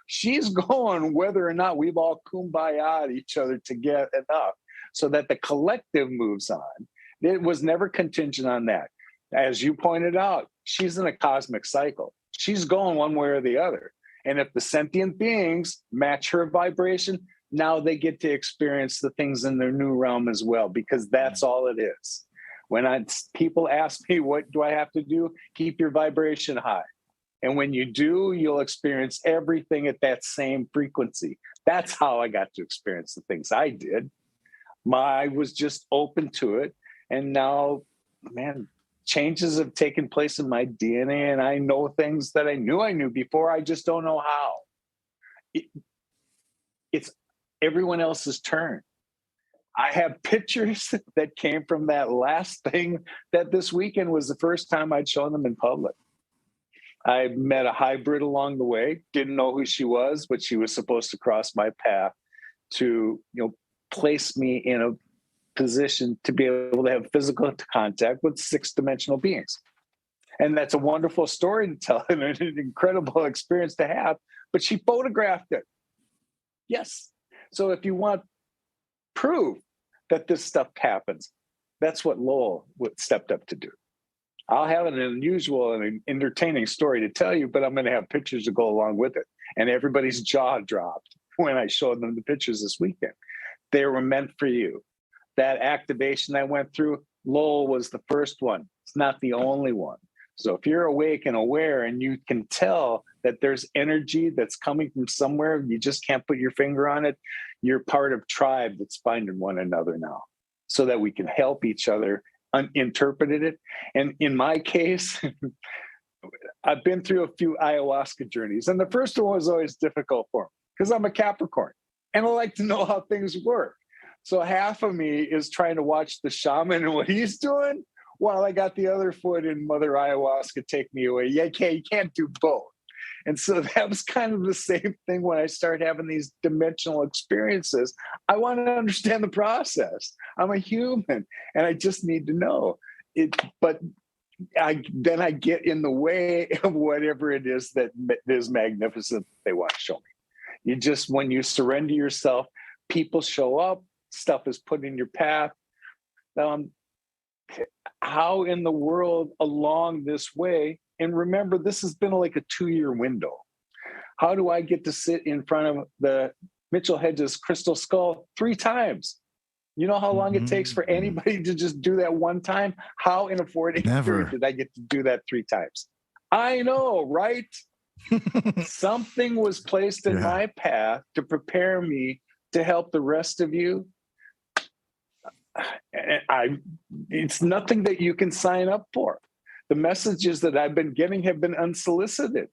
She's going whether or not we've all kumbaya'd each other to get enough so that the collective moves on. It was never contingent on that. As you pointed out, she's in a cosmic cycle. She's going one way or the other. And if the sentient beings match her vibration, now they get to experience the things in their new realm as well, because that's all it is. When people ask me, what do I have to do? Keep your vibration high. And when you do, you'll experience everything at that same frequency. That's how I got to experience the things I did. I was just open to it. And now, man, changes have taken place in my DNA, and I know things that I knew before. I just don't know how. It's everyone else's turn. I have pictures that came from that last thing that this weekend was the first time I'd shown them in public. I met a hybrid along the way, didn't know who she was, but she was supposed to cross my path to, place me in a position to be able to have physical contact with 6-dimensional beings. And that's a wonderful story to tell and an incredible experience to have, but she photographed it. Yes. So if you want proof that this stuff happens, that's what Lowell stepped up to do. I'll have an unusual and entertaining story to tell you, but I'm going to have pictures to go along with it. And everybody's jaw dropped when I showed them the pictures this weekend. They were meant for you. That activation I went through, Lowell was the first one. It's not the only one. So if you're awake and aware and you can tell that there's energy that's coming from somewhere, you just can't put your finger on it, you're part of tribe that's finding one another now so that we can help each other interpret it. And in my case, I've been through a few ayahuasca journeys, and the first one was always difficult for me because I'm a Capricorn and I like to know how things work. So half of me is trying to watch the shaman and what he's doing, while I got the other foot in Mother Ayahuasca take me away. You can't do both. And so that was kind of the same thing when I started having these dimensional experiences. I want to understand the process. I'm a human and I just need to know it. But then I get in the way of whatever it is that is magnificent they want to show me. When you surrender yourself, people show up, stuff is put in your path. How in the world along this way, and remember, this has been like a 2-year window. How do I get to sit in front of the Mitchell Hedges crystal skull 3 times? You know how long it takes for anybody to just do that one time? How in a 4-day period did I get to do that 3 times? I know, right? Something was placed in my path to prepare me to help the rest of you. It's nothing that you can sign up for. The messages that I've been getting have been unsolicited.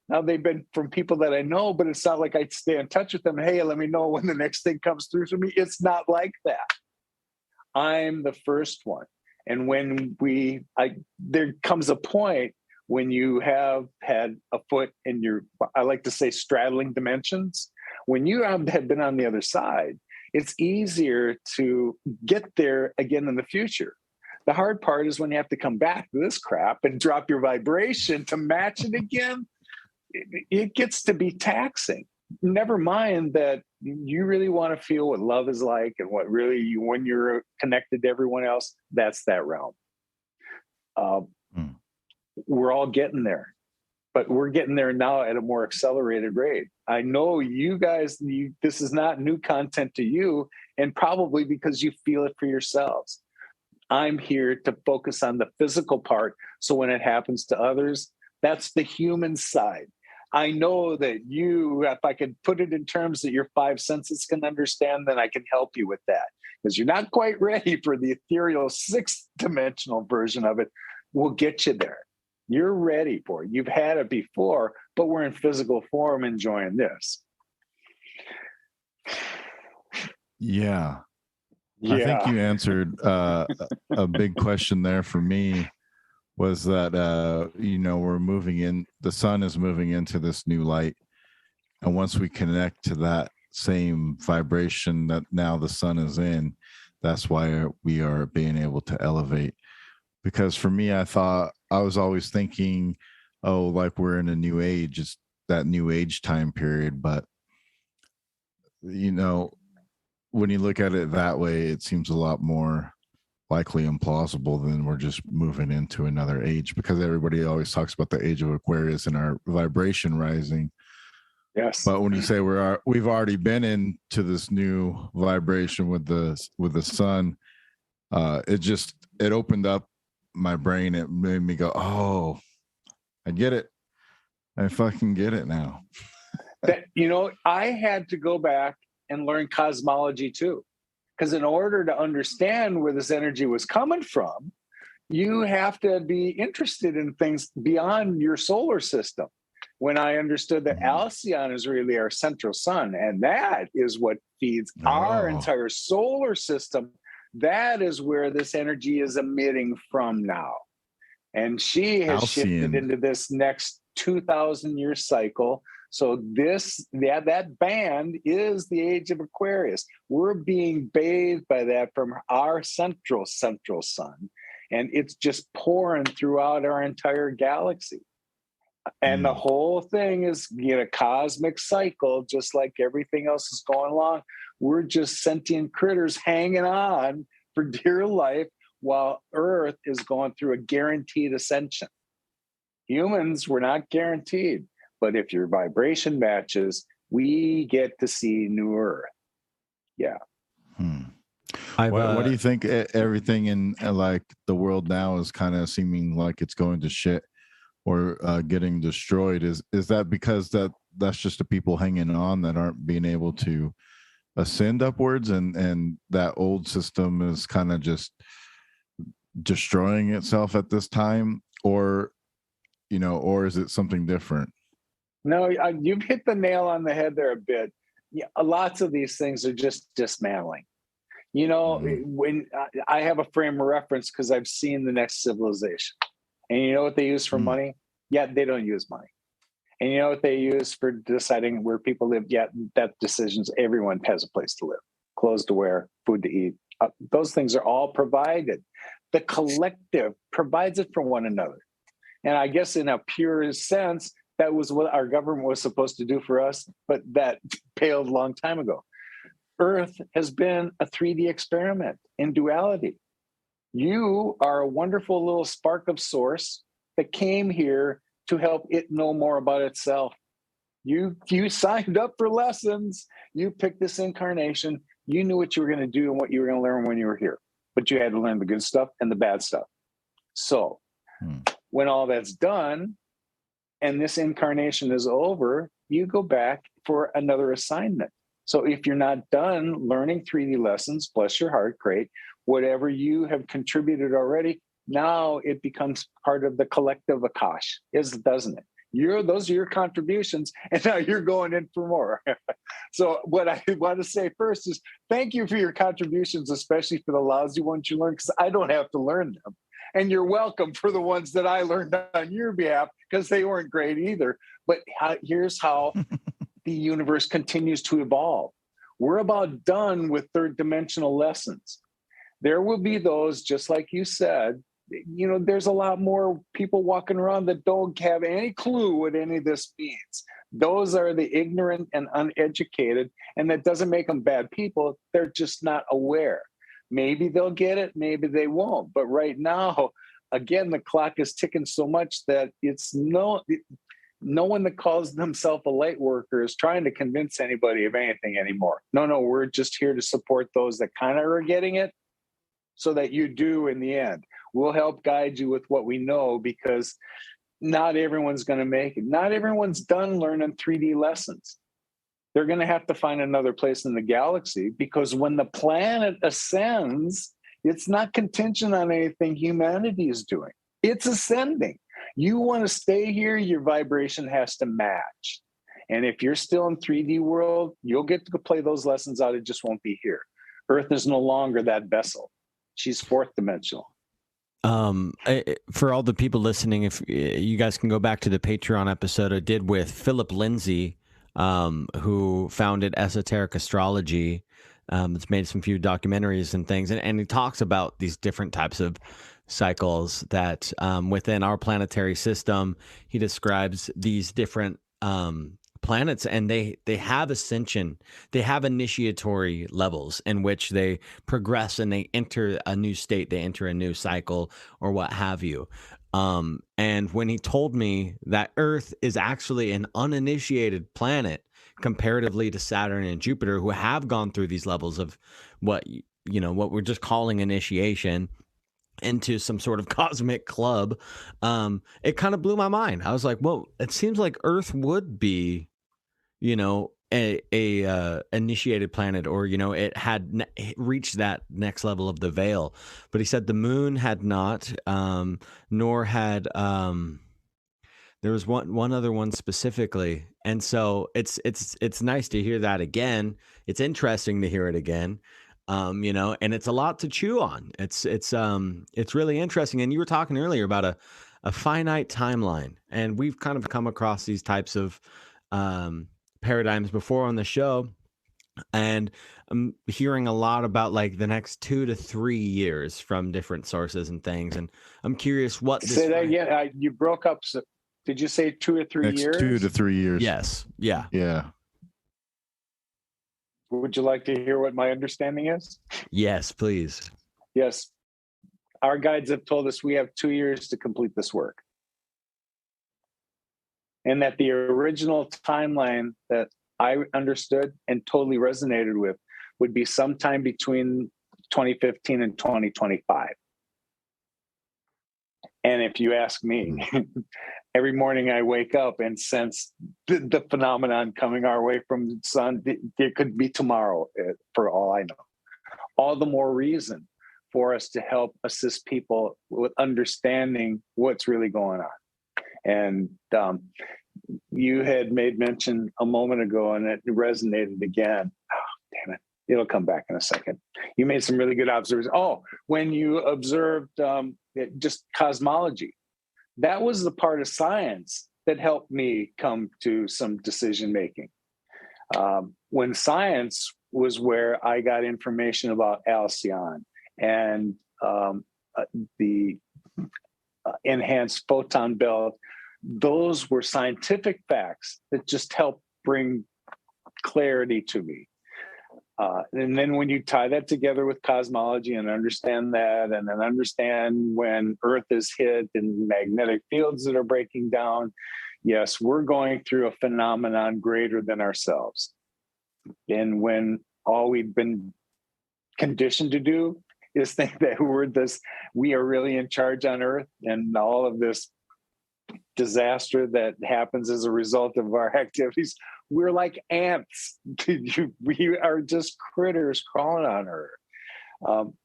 Now they've been from people that I know, but it's not like I stay in touch with them. Hey, let me know when the next thing comes through for me. It's not like that. I'm the first one. And when there comes a point when you have had a foot in I like to say straddling dimensions, when you have been on the other side, it's easier to get there again in the future. The hard part is when you have to come back to this crap and drop your vibration to match it again. It gets to be taxing. Never mind that you really want to feel what love is like and what really, when you're connected to everyone else, that's that realm. We're all getting there, but we're getting there now at a more accelerated rate. I know you guys, this is not new content to you, and probably because you feel it for yourselves. I'm here to focus on the physical part. So when it happens to others, that's the human side. I know that you, if I could put it in terms that your five senses can understand, then I can help you with that. Because you're not quite ready for the ethereal sixth dimensional version of it. We'll get you there. You're ready for it. You've had it before, but we're in physical form enjoying this. Yeah. I think you answered a big question there for me, was that, we're moving in, the sun is moving into this new light. And once we connect to that same vibration that now the sun is in, that's why we are being able to elevate. Because for me, I was always thinking, oh, like we're in a new age, it's that new age time period. But, when you look at it that way, it seems a lot more likely and plausible than we're just moving into another age, because everybody always talks about the age of Aquarius and our vibration rising. Yes. But when you say we've already been into this new vibration with the sun, it opened up my brain. It made me go, oh, I get it. I fucking get it now. I had to go back and learn cosmology too. Because in order to understand where this energy was coming from, you have to be interested in things beyond your solar system. When I understood that Alcyon is really our central sun, and that is what feeds our entire solar system, that is where this energy is emitting from now. And she has shifted into this next 2,000-year cycle. So that band is the age of Aquarius. We're being bathed by that from our central sun. And it's just pouring throughout our entire galaxy. And the whole thing is a cosmic cycle, just like everything else is going along. We're just sentient critters hanging on for dear life while Earth is going through a guaranteed ascension. Humans, we're not guaranteed. But if your vibration matches, we get to see new Earth. Yeah. What do you think? Everything in like the world now is kind of seeming like it's going to shit or getting destroyed. Is that because that's just the people hanging on that aren't being able to ascend upwards, and that old system is kind of just destroying itself at this time, or is it something different? No, you've hit the nail on the head there a bit. Yeah, lots of these things are just dismantling. When I have a frame of reference because I've seen the next civilization. And you know what they use for money? Yeah, they don't use money. And you know what they use for deciding where people live? Yeah, that decisions, everyone has a place to live, clothes to wear, food to eat. Those things are all provided. The collective provides it for one another. And I guess in a pure sense, that was what our government was supposed to do for us, but that paled a long time ago. Earth has been a 3D experiment in duality. You are a wonderful little spark of source that came here to help it know more about itself. You signed up for lessons. You picked this incarnation. You knew what you were going to do and what you were going to learn when you were here, but you had to learn the good stuff and the bad stuff. So when all that's done, and this incarnation is over, you go back for another assignment. So if you're not done learning 3D lessons, bless your heart, great. Whatever you have contributed already, now it becomes part of the collective Akash, doesn't it? Those are your contributions, and now you're going in for more. So what I want to say first is thank you for your contributions, especially for the lousy ones you learned, because I don't have to learn them. And you're welcome for the ones that I learned on your behalf, because they weren't great either. But here's how the universe continues to evolve. We're about done with third dimensional lessons. There will be those, just like you said, there's a lot more people walking around that don't have any clue what any of this means. Those are the ignorant and uneducated, and that doesn't make them bad people. They're just not aware. Maybe they'll get it, maybe they won't. But right now, again, the clock is ticking so much that it's no one that calls themselves a light worker is trying to convince anybody of anything anymore. No, we're just here to support those that kind of are getting it so that you do in the end. We'll help guide you with what we know, because not everyone's going to make it. Not everyone's done learning 3D lessons. They're going to have to find another place in the galaxy, because when the planet ascends, it's not contingent on anything humanity is doing. It's ascending. You want to stay here, your vibration has to match. And if you're still in 3D world, you'll get to play those lessons out. It just won't be here. Earth is no longer that vessel. She's fourth dimensional. For all the people listening, if you guys can go back to the Patreon episode I did with Philip Lindsay, who founded Esoteric Astrology. It's made some few documentaries and things, and he talks about these different types of cycles that within our planetary system. He describes these different planets, and they have ascension, they have initiatory levels in which they progress and they enter a new state, they enter a new cycle or what have you. And when he told me that Earth is actually an uninitiated planet comparatively to Saturn and Jupiter, who have gone through these levels of what we're just calling initiation into some sort of cosmic club, it kind of blew my mind. I was like, well, it seems like Earth would be, a initiated planet, or it had reached that next level of the veil. But he said the moon had not, nor had there was one other one specifically. And so it's nice to hear that again. It's interesting to hear it again. And it's a lot to chew on. It's really interesting. And you were talking earlier about a finite timeline, and we've kind of come across these types of paradigms before on the show, and I'm hearing a lot about like the next 2 to 3 years from different sources and things. And I'm curious what this. Say that again. You broke up. So did you say 2 or 3 next years? 2 to 3 years. Yes. Yeah. Yeah. Would you like to hear what my understanding is? Yes, please. Yes. Our guides have told us we have 2 years to complete this work. And that the original timeline that I understood and totally resonated with would be sometime between 2015 and 2025. And if you ask me, every morning I wake up and sense the phenomenon coming our way from the sun. It could be tomorrow, for all I know. All the more reason for us to help assist people with understanding what's really going on. And you had made mention a moment ago, and it resonated again. Oh, damn it. It'll come back in a second. You made some really good observations. Oh, when you observed just cosmology, that was the part of science that helped me come to some decision making. When science was where I got information about Alcyon and the enhanced photon belt, those were scientific facts that just helped bring clarity to me. And then when you tie that together with cosmology and understand that, and then understand when Earth is hit and magnetic fields that are breaking down, yes, we're going through a phenomenon greater than ourselves. And when all we've been conditioned to do is think that we are really in charge on Earth, and all of this disaster that happens as a result of our activities, we're like ants. We are just critters crawling on her.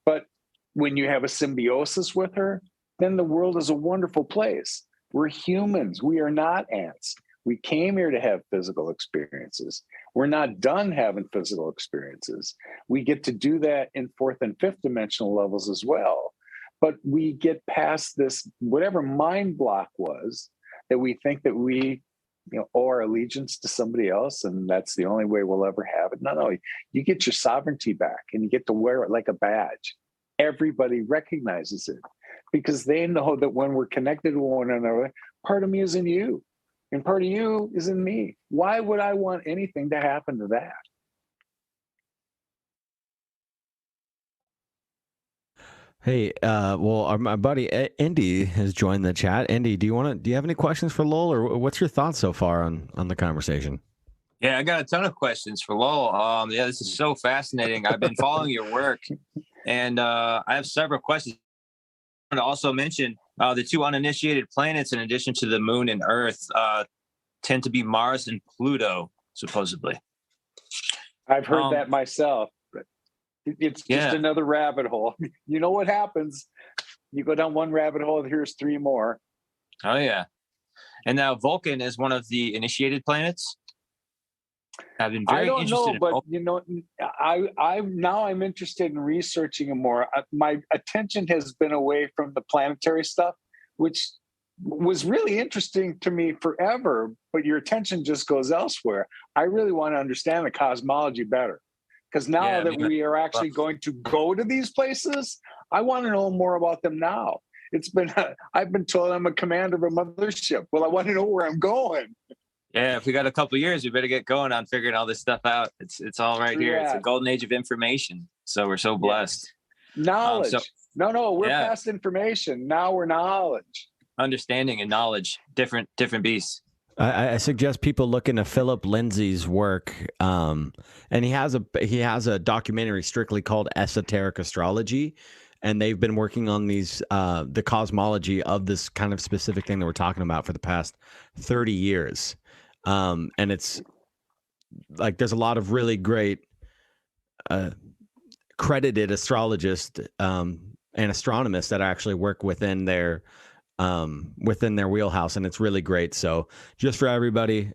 But when you have a symbiosis with her, then the world is a wonderful place. We're humans. We are not ants. We came here to have physical experiences. We're not done having physical experiences. We get to do that in fourth and fifth dimensional levels as well. But we get past this, whatever mind block was, that we think that we owe our allegiance to somebody else, and that's the only way we'll ever have it. No, you get your sovereignty back, and you get to wear it like a badge. Everybody recognizes it because they know that when we're connected to one another, part of me is in you, and part of you is in me. Why would I want anything to happen to that? Hey, well, my buddy Indy has joined the chat. Indy, do you have any questions for Lowell, or what's your thoughts so far on the conversation? Yeah, I got a ton of questions for Lowell. Yeah, this is so fascinating. I've been following your work, and I have several questions. I want to also mention The two uninitiated planets, in addition to the moon and Earth, tend to be Mars and Pluto, supposedly. I've heard that myself, but it's just another rabbit hole. You know what happens? You go down one rabbit hole, and here's three more. Oh, yeah. And now Vulcan is one of the initiated planets. I've been very interested. But you know, I'm interested in researching it more. My attention has been away from the planetary stuff, which was really interesting to me forever. But your attention just goes elsewhere. I really want to understand the cosmology better, because now that we are actually going to go to these places, I want to know more about them now. I've been told I'm a commander of a mothership. Well, I want to know where I'm going. Yeah, if we got a couple of years, we better get going on figuring all this stuff out. It's all right here. It's a golden age of information. So we're so blessed. Knowledge. We're past information. Now we're knowledge. Understanding and knowledge, different beasts. I suggest people look into Philip Lindsay's work, and he has a documentary strictly called Esoteric Astrology, and they've been working on these the cosmology of this kind of specific thing that we're talking about for the past 30 years. And it's like there's a lot of really great credited astrologists and astronomers that actually work within their wheelhouse, and it's really great. So just for everybody,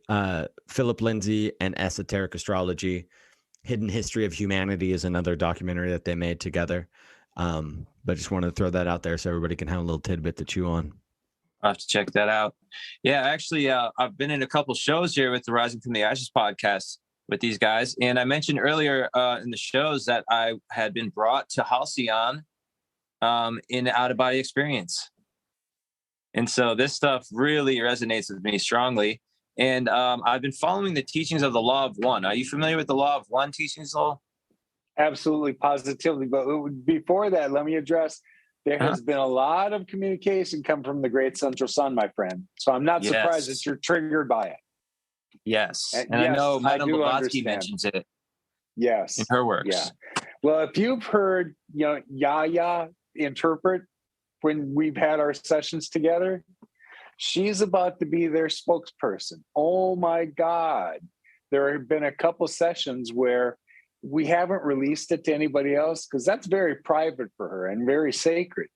Philip Lindsay and Esoteric Astrology, Hidden History of Humanity is another documentary that they made together. But just wanted to throw that out there so everybody can have a little tidbit to chew on. I'll have to check that out. Yeah, actually, I've been in a couple shows here with the Rising from the Ashes podcast with these guys. And I mentioned earlier in the shows that I had been brought to Halcyon in an out-of-body experience. And so this stuff really resonates with me strongly. And I've been following the teachings of the Law of One. Are you familiar with the Law of One teachings, Lowell? Absolutely, positively. But before that, let me address, there has been a lot of communication come from the great central sun, my friend. So I'm not surprised that you're triggered by it. Yes. And I know Madame Blavatsky mentions it. Yes. In her works. Yeah. Well, if you've heard, Yaya interpret when we've had our sessions together, she's about to be their spokesperson. Oh my God. There have been a couple sessions where we haven't released it to anybody else because that's very private for her and very sacred.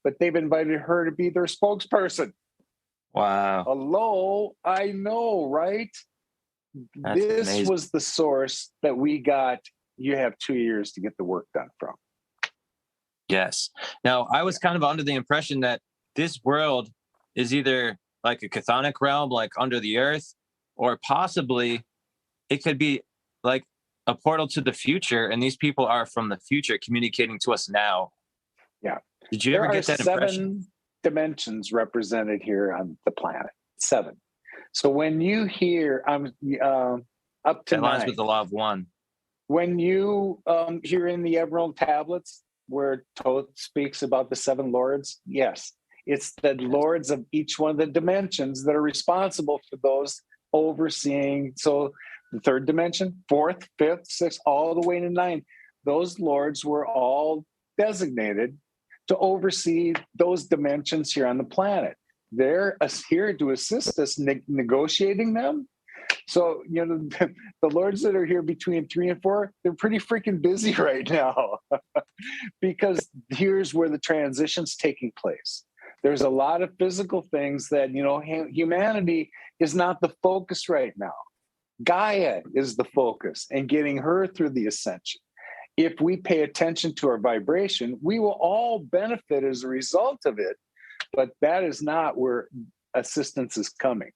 But they've invited her to be their spokesperson. Wow. Hello, I know, right? This amazing. Was the source that we got. You have 2 years to get the work done from. Yes. Now, I was kind of under the impression that this world is either like a chthonic realm, like under the earth, or possibly it could be like a portal to the future, and these people are from the future communicating to us now. Yeah. Did you ever get that impression? 7 dimensions represented here on the planet. 7. So when you hear up to 9, lines with the Law of One. When you hear in the Emerald Tablets where Thoth speaks about the 7 lords, yes, it's the lords of each one of the dimensions that are responsible for those overseeing. So the 3rd dimension, 4th, 5th, 6th, all the way to 9. Those lords were all designated to oversee those dimensions here on the planet. They're here to assist us negotiating them. So, the lords that are here between 3 and 4, they're pretty freaking busy right now because here's where the transition's taking place. There's a lot of physical things that, humanity is not the focus right now. Gaia is the focus, and getting her through the ascension. If we pay attention to our vibration, we will all benefit as a result of it, but that is not where assistance is coming.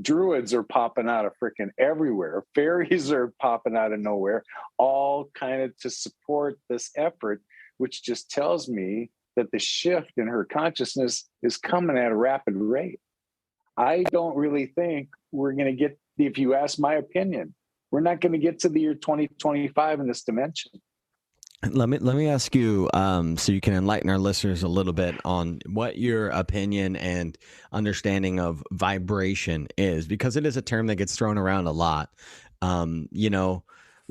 Druids are popping out of freaking everywhere. Fairies are popping out of nowhere, all kind of to support this effort, which just tells me that the shift in her consciousness is coming at a rapid rate. I don't really think we're going to get, if you ask my opinion, we're not going to get to the year 2025 in this dimension. Let me ask you, so you can enlighten our listeners a little bit on what your opinion and understanding of vibration is, because it is a term that gets thrown around a lot.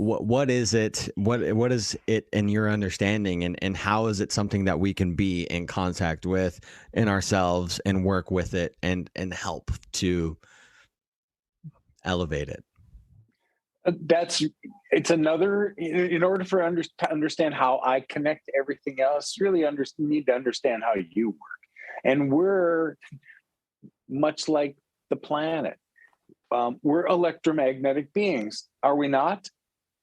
what is it? What is it in your understanding, and how is it something that we can be in contact with in ourselves and work with it and help to elevate it? It's another, in order to understand how I connect everything else, really need to understand how you work. And we're much like the planet. We're electromagnetic beings, are we not?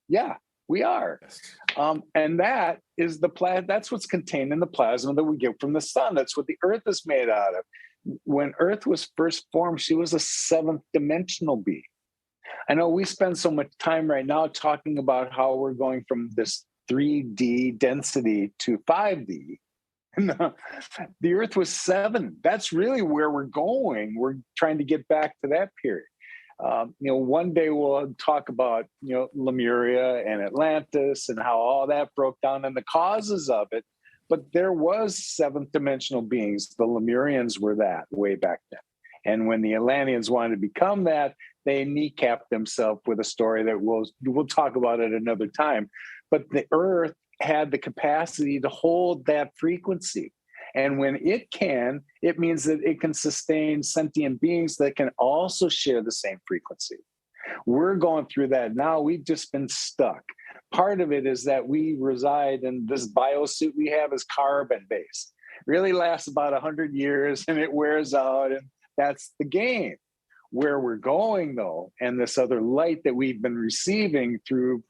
Yeah, we are. And that is that's what's contained in the plasma that we get from the sun. That's what the earth is made out of. When earth was first formed, she was a 7th dimensional being. I know we spend so much time right now talking about how we're going from this 3D density to 5D. The earth was 7. That's really where we're going. We're trying to get back to that period. One day we'll talk about, Lemuria and Atlantis and how all that broke down and the causes of it. But there was 7th dimensional beings. The Lemurians were that way back then. And when the Atlanteans wanted to become that, they kneecapped themselves with a story that we'll talk about at another time. But the earth had the capacity to hold that frequency. And when it can, it means that it can sustain sentient beings that can also share the same frequency. We're going through that now. We've just been stuck. Part of it is that we reside in this biosuit we have is carbon-based. Really lasts about 100 years and it wears out, and that's the game. Where we're going, though, and this other light that we've been receiving through,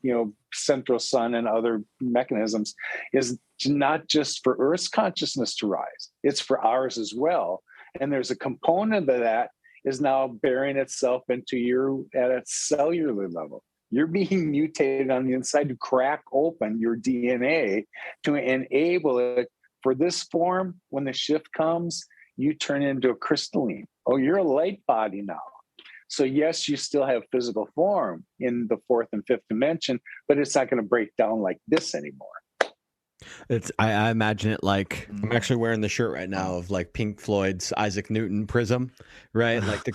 central sun and other mechanisms, is not just for Earth's consciousness to rise. It's for ours as well. And there's a component of that is now bearing itself into you at a cellular level. You're being mutated on the inside to crack open your DNA to enable it for this form. When the shift comes, you turn into a crystalline. Oh, you're a light body now. So yes, you still have physical form in the 4th and 5th dimension, but it's not going to break down like this anymore. I imagine it like, I'm actually wearing the shirt right now of like Pink Floyd's Isaac Newton prism, right? Like the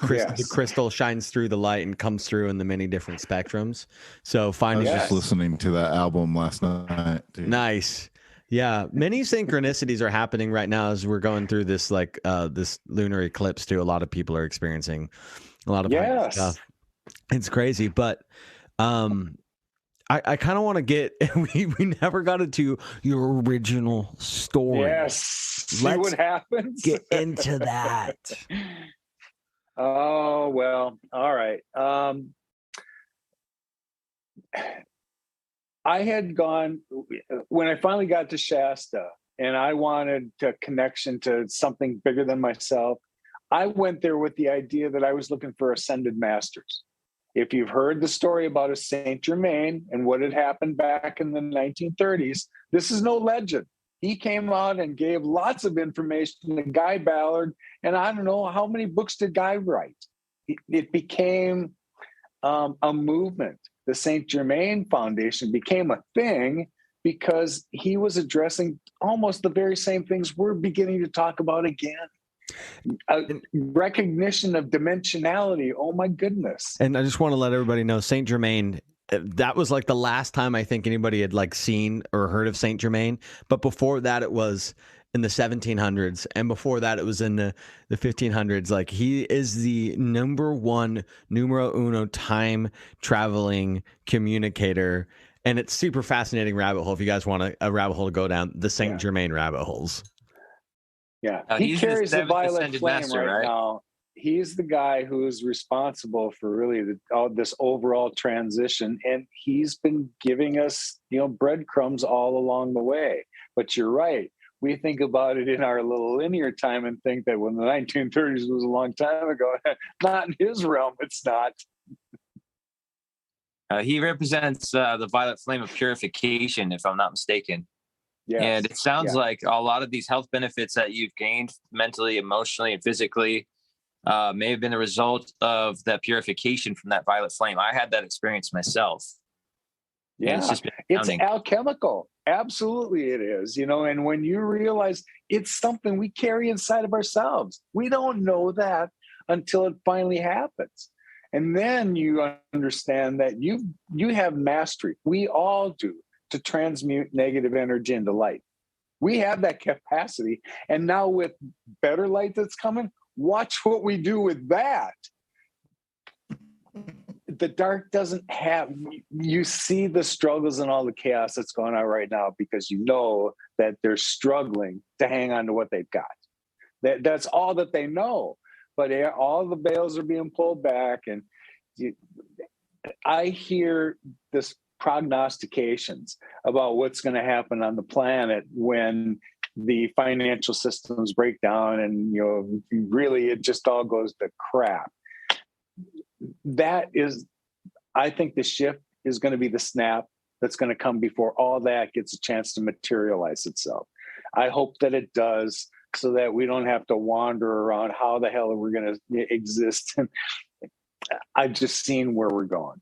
crystal shines through the light and comes through in the many different spectrums. So finding I was just listening to that album last night, dude. Nice. Yeah, many synchronicities are happening right now as we're going through this this lunar eclipse too. A lot of people are experiencing a lot of stuff. It's crazy, but I kind of want to get we never got into your original story. Yes, see what happens. Get into that. Oh well, all right. I had gone when I finally got to Shasta and I wanted a connection to something bigger than myself. I went there with the idea that I was looking for ascended masters. If you've heard the story about a Saint Germain and what had happened back in the 1930s, this is no legend. He came out and gave lots of information to Guy Ballard. And I don't know, how many books did Guy write? It became a movement. The Saint Germain Foundation became a thing because he was addressing almost the very same things we're beginning to talk about again. Recognition of dimensionality. Oh my goodness. And I just want to let everybody know Saint Germain, that was like the last time I think anybody had like seen or heard of Saint Germain. But before that, it was in the 1700s, and before that it was in the 1500s. Like, he is the #1 numero uno time traveling communicator, and it's super fascinating rabbit hole if you guys want a rabbit hole to go down, the Saint Germain rabbit holes. Yeah, he carries the violet flame right now. He's the guy who is responsible for really all this overall transition, and he's been giving us, breadcrumbs all along the way. But you're right. We think about it in our little linear time and think that when the 1930s was a long time ago. Not in his realm, it's not. He represents the violet flame of purification, if I'm not mistaken. Yes. And it sounds like a lot of these health benefits that you've gained mentally, emotionally, and physically may have been the result of that purification from that violet flame. I had that experience myself. Yeah, it's alchemical. Absolutely it is, and when you realize it's something we carry inside of ourselves, we don't know that until it finally happens. And then you understand that you have mastery. We all do, to transmute negative energy into light. We have that capacity. And now with better light that's coming, watch what we do with that. The dark doesn't have, you see the struggles and all the chaos that's going on right now because you know that they're struggling to hang on to what they've got. That's all that they know. But all the veils are being pulled back. And I hear this prognostications about what's going to happen on the planet when the financial systems break down and, really it just all goes to crap. That is, I think the shift is going to be the snap that's going to come before all that gets a chance to materialize itself. I hope that it does, so that we don't have to wander around how the hell are we going to exist. I've just seen where we're going.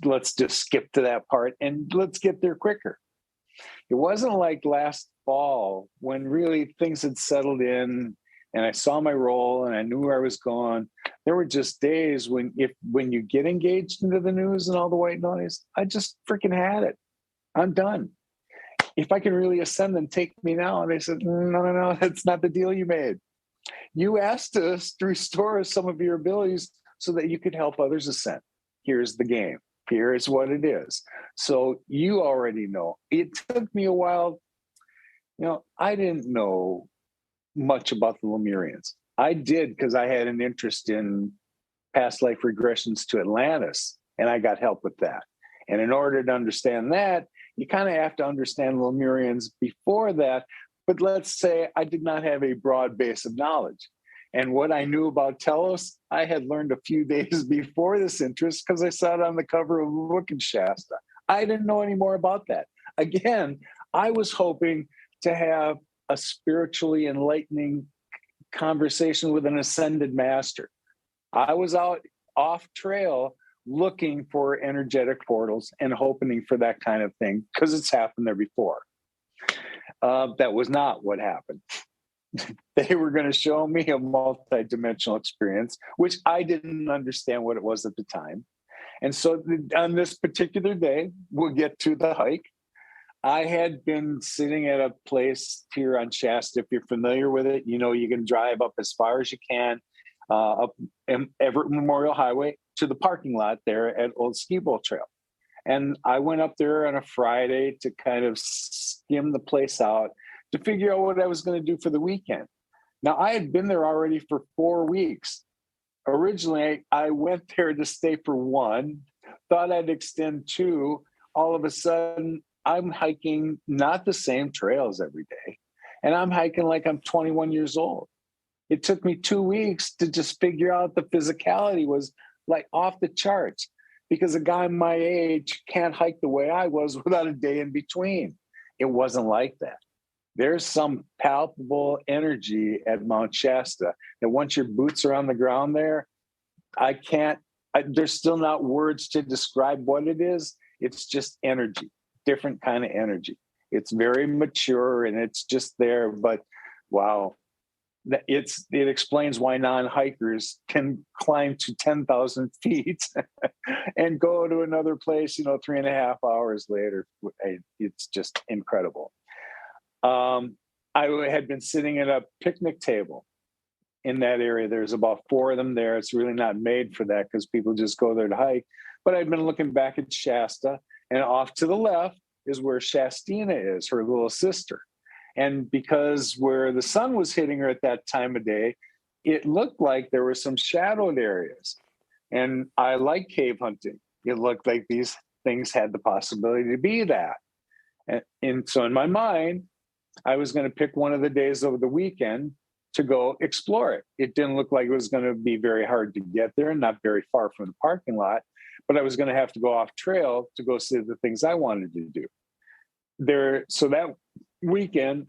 Let's just skip to that part and let's get there quicker. It wasn't like last fall when really things had settled in and I saw my role and I knew where I was going. There were just days when you get engaged into the news and all the white noise, I just freaking had it. I'm done. If I can really ascend, then take me now. And they said, no, that's not the deal you made. You asked us to restore some of your abilities so that you could help others ascend. Here's the game. Here is what it is. So you already know. It took me a while. I didn't know much about the Lemurians. I did because I had an interest in past life regressions to Atlantis, and I got help with that. And in order to understand that, you kind of have to understand Lemurians before that. But let's say I did not have a broad base of knowledge. And what I knew about TELOS, I had learned a few days before this interest because I saw it on the cover of a book in Shasta. I didn't know any more about that. Again, I was hoping to have a spiritually enlightening conversation with an ascended master. I was out off trail looking for energetic portals and hoping for that kind of thing because it's happened there before. That was not what happened. They were going to show me a multi-dimensional experience, which I didn't understand what it was at the time. And so on this particular day, we'll get to the hike. I had been sitting at a place here on Shasta. If you're familiar with it, you can drive up as far as you can up Everett Memorial Highway to the parking lot there at Old Ski Bowl Trail. And I went up there on a Friday to kind of skim the place out to figure out what I was going to do for the weekend. Now, I had been there already for 4 weeks. Originally, I went there to stay for 1, thought I'd extend 2. All of a sudden, I'm hiking not the same trails every day. And I'm hiking like I'm 21 years old. It took me 2 weeks to just figure out the physicality was like off the charts because a guy my age can't hike the way I was without a day in between. It wasn't like that. There's some palpable energy at Mount Shasta that once your boots are on the ground there, there's still not words to describe what it is. It's just energy, different kind of energy. It's very mature and it's just there, but wow. It explains why non-hikers can climb to 10,000 feet and go to another place, 3.5 hours later. It's just incredible. I had been sitting at a picnic table in that area. There's about 4 of them there. It's really not made for that because people just go there to hike. But I'd been looking back at Shasta, and off to the left is where Shastina is, her little sister. And because where the sun was hitting her at that time of day, it looked like there were some shadowed areas. And I like cave hunting. It looked like these things had the possibility to be that. And so in my mind, I was going to pick one of the days over the weekend to go explore it. It didn't look like it was going to be very hard to get there, not very far from the parking lot, but I was going to have to go off trail to go see the things I wanted to do. So that weekend,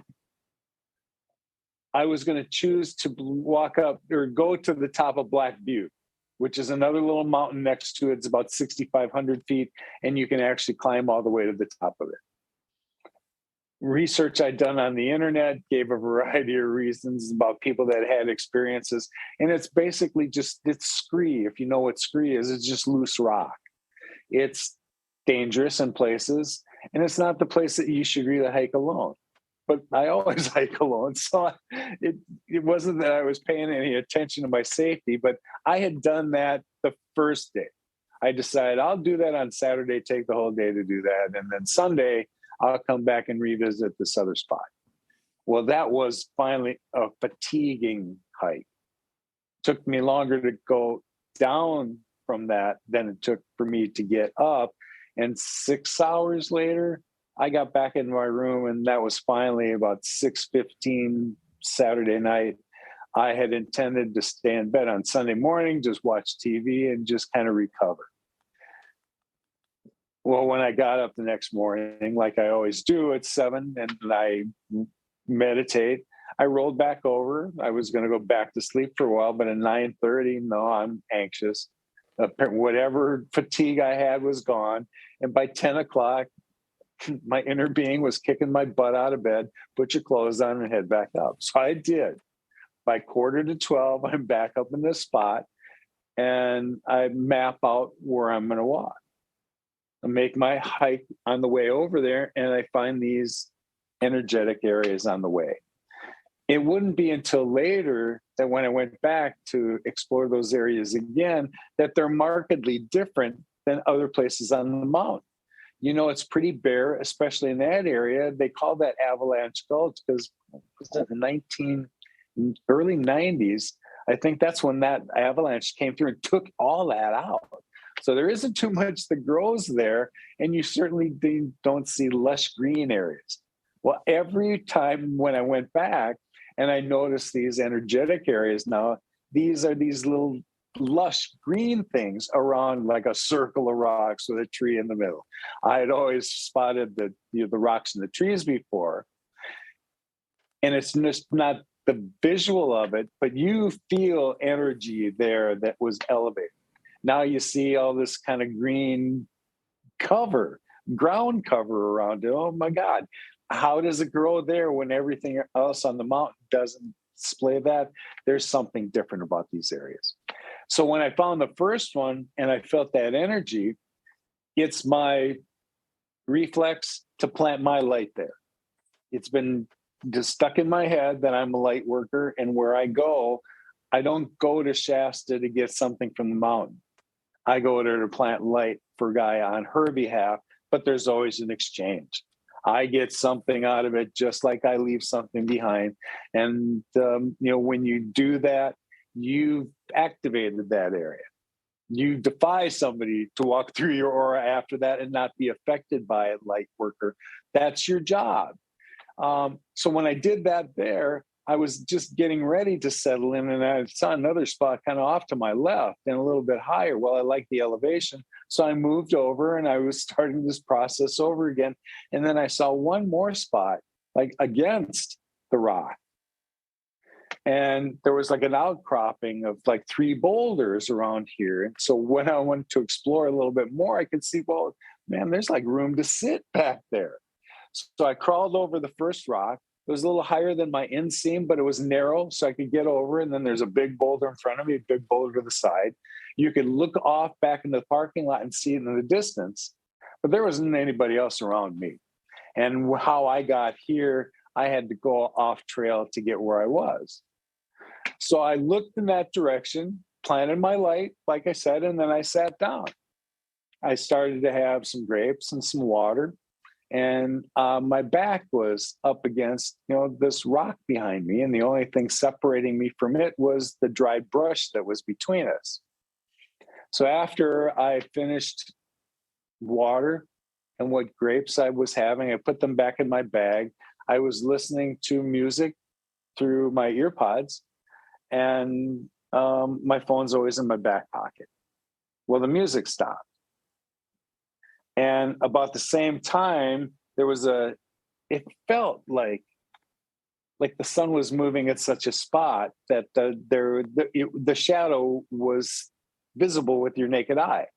I was going to choose to walk up or go to the top of Black Butte, which is another little mountain next to it. It's about 6,500 feet, and you can actually climb all the way to the top of it. research I'd done on the internet gave a variety of reasons about people that had experiences. And it's basically just, it's scree. If you know what scree is, it's just loose rock. It's dangerous in places, and it's not the place that you should really hike alone. But I always hike alone. So it wasn't that I was paying any attention to my safety, but I had done that the first day. I decided I'll do that on Saturday, take the whole day to do that. And then Sunday, I'll come back and revisit this other spot. Well, that was finally a fatiguing hike. Took me longer to go down from that than it took for me to get up. And 6 hours later, I got back in my room, and that was finally about 6:15 Saturday night. I had intended to stay in bed on Sunday morning, just watch TV and just kind of recover. Well, when I got up the next morning, like I always do at 7, and I meditate, I rolled back over. I was going to go back to sleep for a while, but at 9:30, no, I'm anxious. Whatever fatigue I had was gone. And by 10 o'clock, my inner being was kicking my butt out of bed, put your clothes on and head back up. So I did. By 11:45, I'm back up in this spot, and I map out where I'm going to walk. I make my hike on the way over there, and I find these energetic areas on the way. It wouldn't be until later that when I went back to explore those areas again, that they're markedly different than other places on the mountain. You know, it's pretty bare, especially in that area. They call that Avalanche Gulch because in the early 90s, I think that's when that avalanche came through and took all that out. So there isn't too much that grows there, and you certainly don't see lush green areas. Well, every time when I went back and I noticed these energetic areas now, these are these little lush green things around like a circle of rocks with a tree in the middle. I had always spotted the rocks and the trees before, and it's just not the visual of it, but you feel energy there that was elevated. Now you see all this kind of green ground cover around it. Oh my God. How does it grow there when everything else on the mountain doesn't display that? There's something different about these areas. So when I found the first one and I felt that energy, it's my reflex to plant my light there. It's been just stuck in my head that I'm a light worker, and where I go, I don't go to Shasta to get something from the mountain. I go there to plant light for Gaia on her behalf, but there's always an exchange. I get something out of it just like I leave something behind. And, when you do that, you've activated that area. You defy somebody to walk through your aura after that and not be affected by it, light worker. That's your job. So when I did that there, I was just getting ready to settle in, and I saw another spot kind of off to my left and a little bit higher. Well, I liked the elevation. So I moved over and I was starting this process over again. And then I saw one more spot, like against the rock. And there was like an outcropping of like 3 boulders around here. And so when I wanted to explore a little bit more, I could see, well, man, there's like room to sit back there. So I crawled over the first rock. It was a little higher than my inseam, but it was narrow, so I could get over. And then there's a big boulder in front of me, a big boulder to the side. You could look off back into the parking lot and see it in the distance, but there wasn't anybody else around me. And how I got here, I had to go off trail to get where I was. So I looked in that direction, planted my light, like I said, and then I sat down. I started to have some grapes and some water. And my back was up against, this rock behind me. And the only thing separating me from it was the dry brush that was between us. So after I finished water and what grapes I was having, I put them back in my bag. I was listening to music through my ear pods, and my phone's always in my back pocket. Well, the music stopped. And about the same time, it felt like the sun was moving at such a spot that the shadow was visible with your naked eye.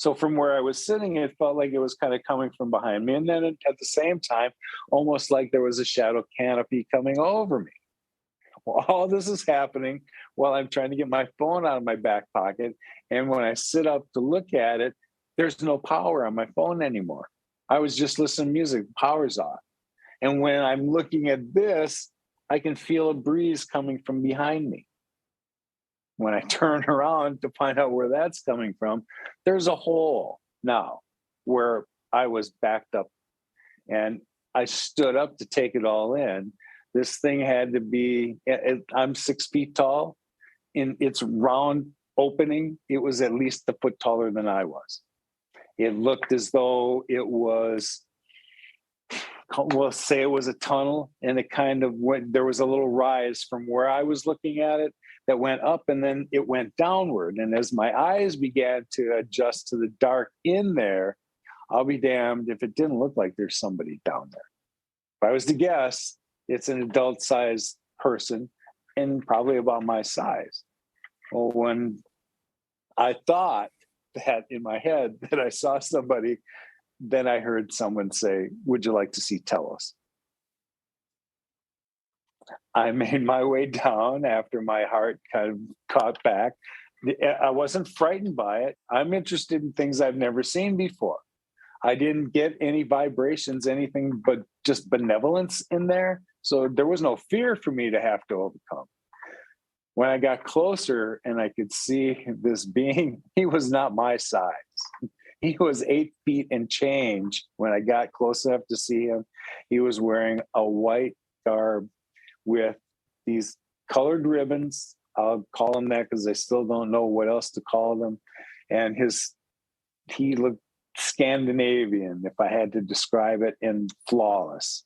So from where I was sitting, it felt like it was kind of coming from behind me. And then at the same time, almost like there was a shadow canopy coming over me. Well, all this is happening while I'm trying to get my phone out of my back pocket. And when I sit up to look at it, there's no power on my phone anymore. I was just listening to music, power's off. And when I'm looking at this, I can feel a breeze coming from behind me. When I turn around to find out where that's coming from, there's a hole now where I was backed up. And I stood up to take it all in. This thing had to be, I'm 6 feet tall. In its round opening, it was at least a foot taller than I was. It looked as though it was, we'll say it was a tunnel, and it kind of went, there was a little rise from where I was looking at it that went up, and then it went downward. And as my eyes began to adjust to the dark in there, I'll be damned if it didn't look like there's somebody down there. If I was to guess, it's an adult-sized person and probably about my size. Well, when I thought that in my head that I saw somebody, then I heard someone say, "Would you like to see TELOS?" I made my way down after my heart kind of caught back. I wasn't frightened by it. I'm interested in things I've never seen before. I didn't get any vibrations, anything but just benevolence in there. So there was no fear for me to have to overcome. When I got closer and I could see this being, he was not my size. He was 8 feet and change. When I got close enough to see him, he was wearing a white garb with these colored ribbons. I'll call them that because I still don't know what else to call them. And he looked Scandinavian, if I had to describe it, and flawless.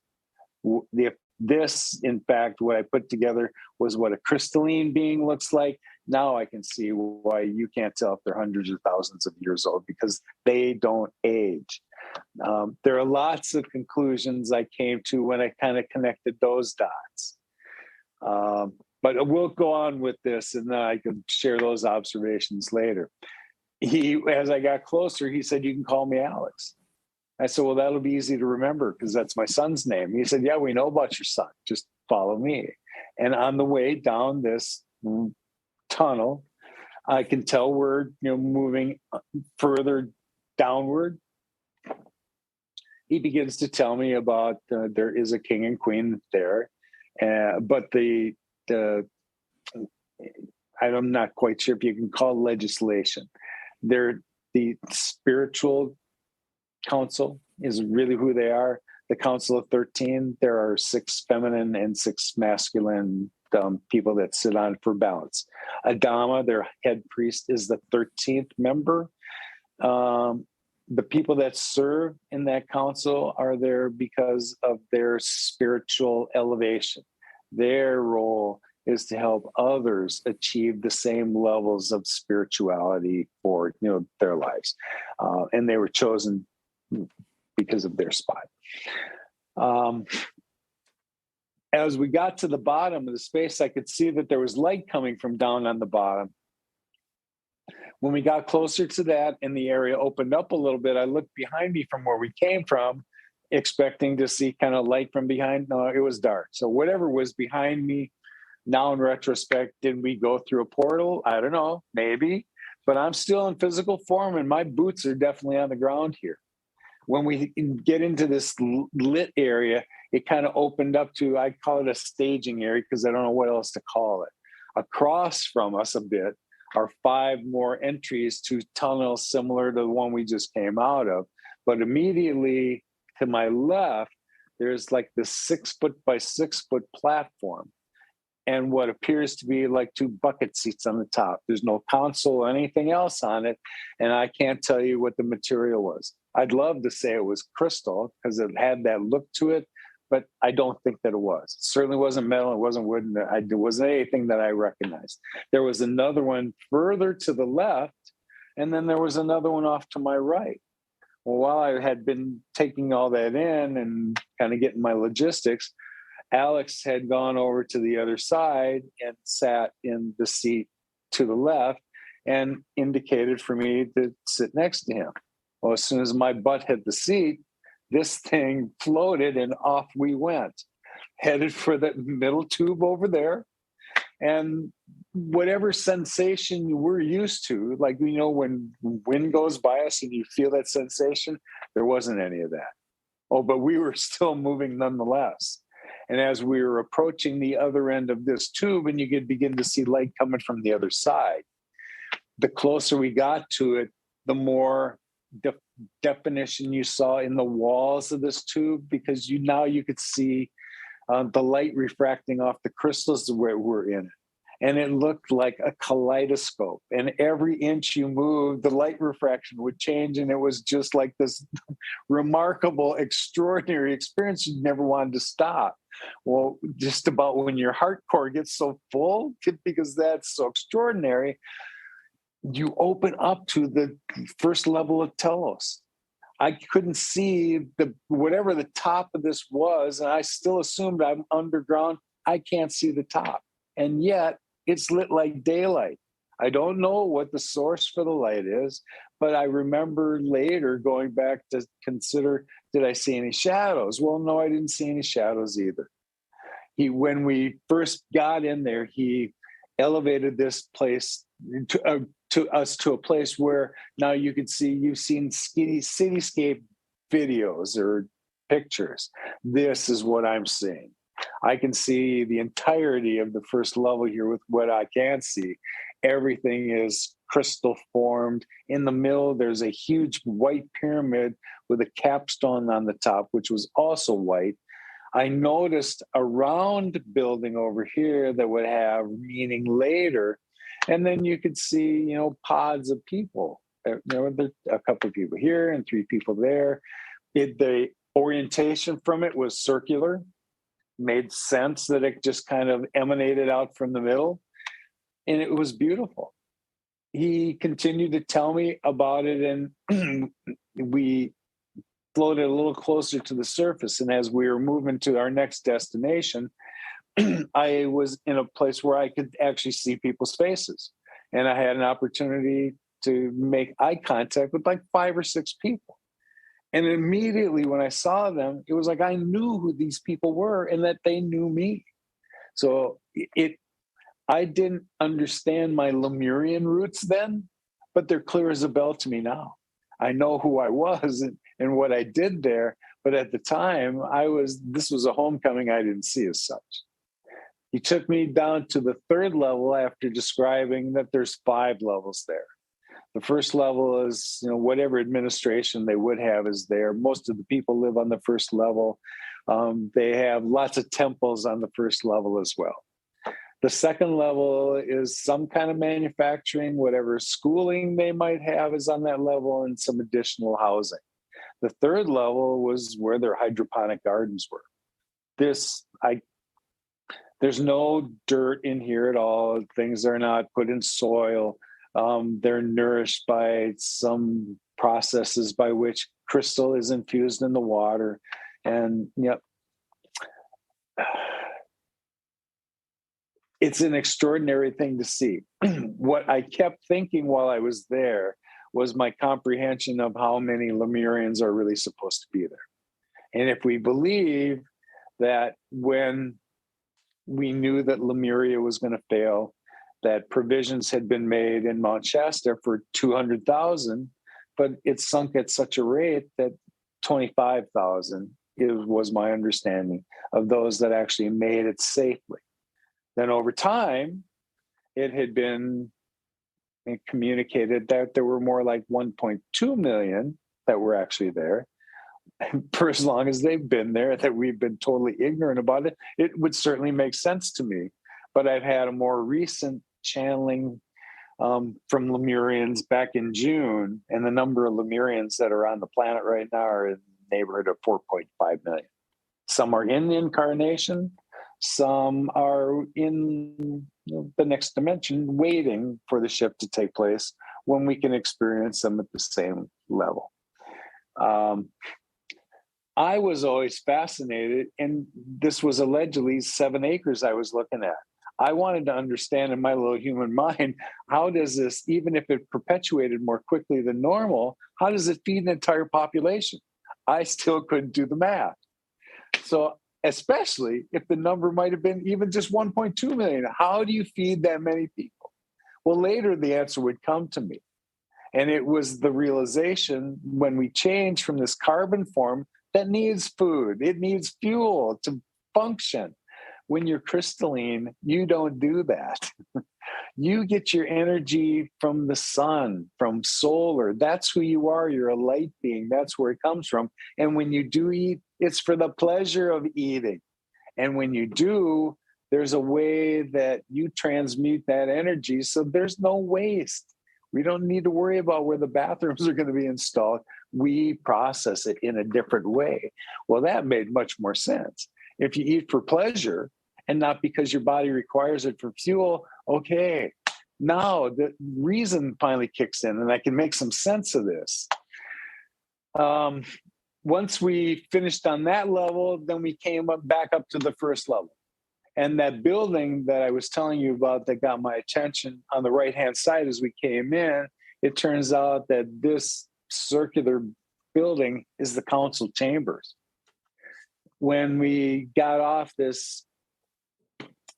This, in fact, what I put together was what a crystalline being looks like. Now I can see why you can't tell if they're hundreds of thousands of years old, because they don't age. There are lots of conclusions I came to when I kind of connected those dots. But we'll go on with this, and then I can share those observations later. As I got closer, he said, "You can call me Alex." I said, "Well, that'll be easy to remember because that's my son's name." He said, "Yeah, we know about your son. Just follow me." And on the way down this tunnel, I can tell we're moving further downward. He begins to tell me about there is a king and queen there, but I'm not quite sure if you can call legislation. The spiritual council is really who they are. The Council of 13, there are 6 feminine and 6 masculine people that sit on for balance. Adama, their head priest, is the 13th member. The people that serve in that council are there because of their spiritual elevation. Their role is to help others achieve the same levels of spirituality for their lives, and they were chosen because of their spot. As we got to the bottom of the space, I could see that there was light coming from down on the bottom. When we got closer to that and the area opened up a little bit, I looked behind me from where we came from, expecting to see kind of light from behind. No, it was dark. So whatever was behind me, now in retrospect, did we go through a portal? I don't know, maybe. But I'm still in physical form, and my boots are definitely on the ground here. When we get into this lit area, it kind of opened up to, I call it a staging area because I don't know what else to call it. Across from us a bit are 5 more entries to tunnels similar to the one we just came out of. But immediately to my left, there's like this 6 foot by 6 foot platform and what appears to be like 2 bucket seats on the top. There's no console or anything else on it. And I can't tell you what the material was. I'd love to say it was crystal because it had that look to it, but I don't think that it was. It certainly wasn't metal. It wasn't wood. And it wasn't anything that I recognized. There was another one further to the left, and then there was another one off to my right. Well, while I had been taking all that in and kind of getting my logistics, Alex had gone over to the other side and sat in the seat to the left. and indicated for me to sit next to him. Well, as soon as my butt hit the seat, this thing floated and off we went, headed for the middle tube over there. And whatever sensation we're used to, like, you know, when wind goes by us and you feel that sensation, there wasn't any of that. Oh, but we were still moving nonetheless. And as we were approaching the other end of this tube, and you could begin to see light coming from the other side, the closer we got to it, the more definition you saw in the walls of this tube, because you could see the light refracting off the crystals where we're in it. And it looked like a kaleidoscope. And every inch you moved, the light refraction would change. And it was just like this remarkable, extraordinary experience you never wanted to stop. Well, just about when your heart core gets so full, because that's so extraordinary, you open up to the first level of TELOS. I couldn't see whatever the top of this was, and I still assumed I'm underground. I can't see the top. And yet it's lit like daylight. I don't know what the source for the light is, but I remember later going back to consider, did I see any shadows? Well, no, I didn't see any shadows either. When we first got in there, he elevated this place to us to a place where now you could see, you've seen cityscape videos or pictures. This is what I'm seeing. I can see the entirety of the first level here with what I can see. Everything is crystal formed. In the middle, there's a huge white pyramid with a capstone on the top, which was also white. I noticed a round building over here that would have meaning later. And then you could see, pods of people. A couple of people here and 3 people there. The orientation from it was circular. Made sense that it just kind of emanated out from the middle. And it was beautiful. He continued to tell me about it, and we floated a little closer to the surface. And as we were moving to our next destination, I was in a place where I could actually see people's faces. And I had an opportunity to make eye contact with like 5 or 6 people. And immediately when I saw them, it was like I knew who these people were and that they knew me. So I didn't understand my Lemurian roots then, but they're clear as a bell to me now. I know who I was and what I did there. But at the time, this was a homecoming I didn't see as such. He took me down to the 3rd level after describing that there's 5 levels there. The first level is, whatever administration they would have is there. Most of the people live on the 1st level. They have lots of temples on the 1st level as well. The 2nd level is some kind of manufacturing, whatever schooling they might have is on that level, and some additional housing. The 3rd level was where their hydroponic gardens were. There's no dirt in here at all. Things are not put in soil. They're nourished by some processes by which crystal is infused in the water. And it's an extraordinary thing to see. What I kept thinking while I was there was my comprehension of how many Lemurians are really supposed to be there. And if we believe that when we knew that Lemuria was going to fail, that provisions had been made in Mount Shasta for 200,000, but it sunk at such a rate that 25,000 was my understanding of those that actually made it safely. Then over time, it had been communicated that there were more like 1.2 million that were actually there. And for as long as they've been there, that we've been totally ignorant about it, it would certainly make sense to me. But I've had a more recent channeling from Lemurians back in June, and the number of Lemurians that are on the planet right now are in the neighborhood of 4.5 million. Some are in the incarnation, some are in the next dimension, waiting for the shift to take place when we can experience them at the same level. I was always fascinated, and this was allegedly 7 acres I was looking at. I wanted to understand in my little human mind, how does this, even if it perpetuated more quickly than normal, how does it feed an entire population? I still couldn't do the math. So especially if the number might have been even just 1.2 million, how do you feed that many people? Well, later the answer would come to me. And it was the realization when we change from this carbon form that needs food, it needs fuel to function. When you're crystalline, you don't do that. You get your energy from the sun, from solar. That's who you are. You're a light being. That's where it comes from. And when you do eat, it's for the pleasure of eating. And when you do, there's a way that you transmute that energy so there's no waste. We don't need to worry about where the bathrooms are going to be installed. We process it in a different way. Well, that made much more sense. If you eat for pleasure and not because your body requires it for fuel, okay, now the reason finally kicks in and I can make some sense of this. Once we finished on that level, then we came back up to the first level. And that building that I was telling you about that got my attention on the right-hand side as we came in, it turns out that this circular building is the council chambers. When we got off this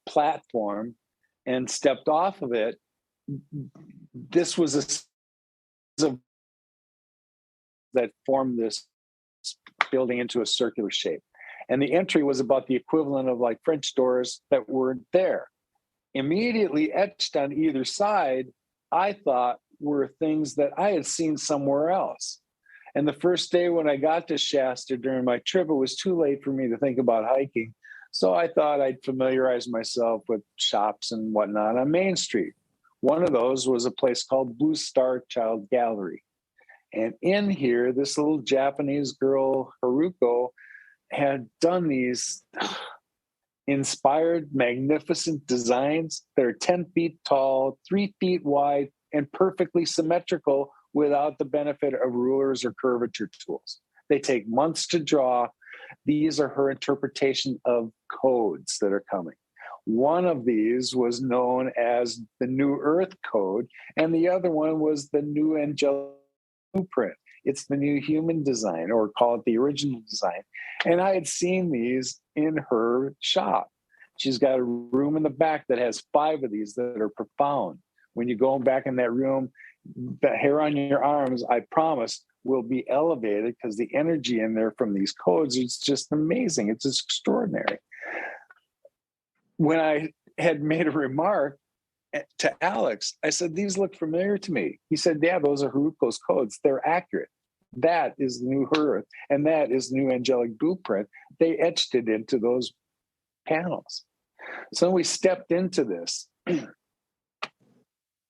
platform and stepped off of it, this was that formed this building into a circular shape. And the entry was about the equivalent of like French doors that weren't there. Immediately etched on either side, I thought were things that I had seen somewhere else. And the first day when I got to Shasta during my trip, it was too late for me to think about hiking. So I thought I'd familiarize myself with shops and whatnot on Main Street. One of those was a place called Blue Star Child Gallery. And in here, this little Japanese girl, Haruko, had done these inspired, magnificent designs that are 10 feet tall, 3 feet wide, and perfectly symmetrical without the benefit of rulers or curvature tools. They take months to draw. These are her interpretation of codes that are coming. One of these was known as the New Earth Code, and the other one was the New Angelic Blueprint. It's the new human design, or call it the original design. And I had seen these in her shop. She's got a room in the back that has 5 of these that are profound. When you go back in that room, the hair on your arms, I promise, will be elevated because the energy in there from these codes is just amazing. It's just extraordinary. When I had made a remark to Alex, I said, these look familiar to me. He said, yeah, those are Haruko's codes. They're accurate. That is the New Earth, and that is the New Angelic Blueprint. They etched it into those panels. So we stepped into this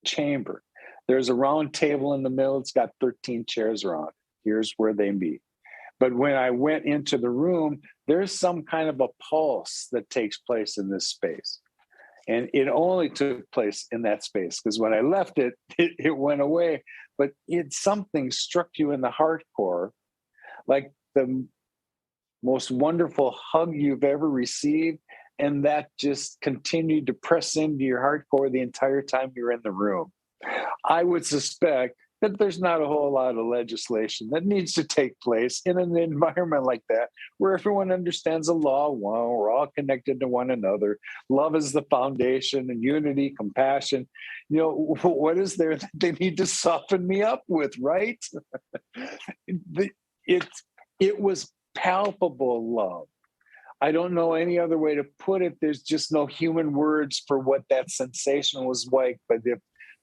chamber. There's a round table in the middle. It's got 13 chairs around. Here's where they meet. But when I went into the room, there's some kind of a pulse that takes place in this space. And it only took place in that space because when I left it, it went away. But something struck you in the heart core, like the most wonderful hug you've ever received. And that just continued to press into your heart core the entire time you're in the room. I would suspect that there's not a whole lot of legislation that needs to take place in an environment like that, where everyone understands the law. Well, we're all connected to one another. Love is the foundation, and unity, compassion. You know, what is there that they need to soften me up with, right? It was palpable love. I don't know any other way to put it. There's just no human words for what that sensation was like. But if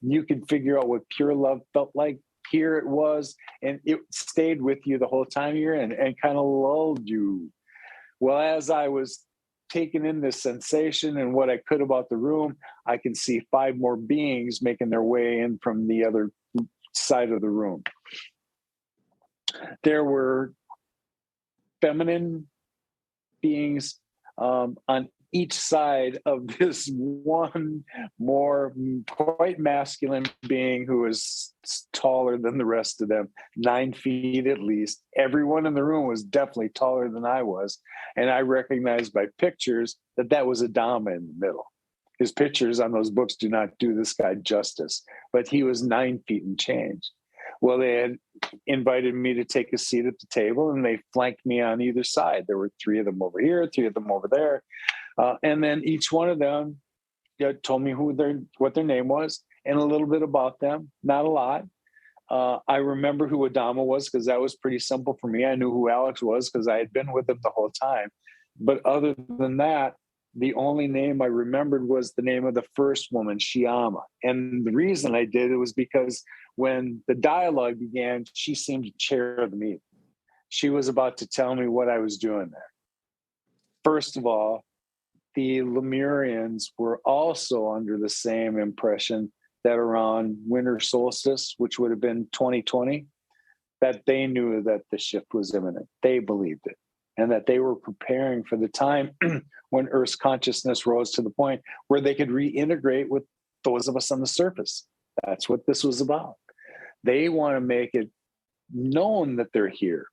you can figure out what pure love felt like, here it was, and it stayed with you the whole time you're in and kind of lulled you. Well, as I was taking in this sensation and what I could about the room, I can see 5 more beings making their way in from the other side of the room. There were feminine beings on each side of this one more quite masculine being who was taller than the rest of them, 9 feet at least. Everyone in the room was definitely taller than I was. And I recognized by pictures that that was a Dhamma in the middle. His pictures on those books do not do this guy justice, but he was 9 feet and change. Well, they had invited me to take a seat at the table, and they flanked me on either side. There were 3 of them over here, 3 of them over there. And then each one of them told me what their name was and a little bit about them, not a lot. I remember who Adama was because that was pretty simple for me. I knew who Alex was because I had been with him the whole time. But other than that, the only name I remembered was the name of the first woman, Shyama. And the reason I did it was because when the dialogue began, she seemed to chair the meeting. She was about to tell me what I was doing there. First of all, the Lemurians were also under the same impression that around winter solstice, which would have been 2020, that they knew that the shift was imminent. They believed it, and that they were preparing for the time when Earth's consciousness rose to the point where they could reintegrate with those of us on the surface. That's what this was about. They want to make it known that they're here,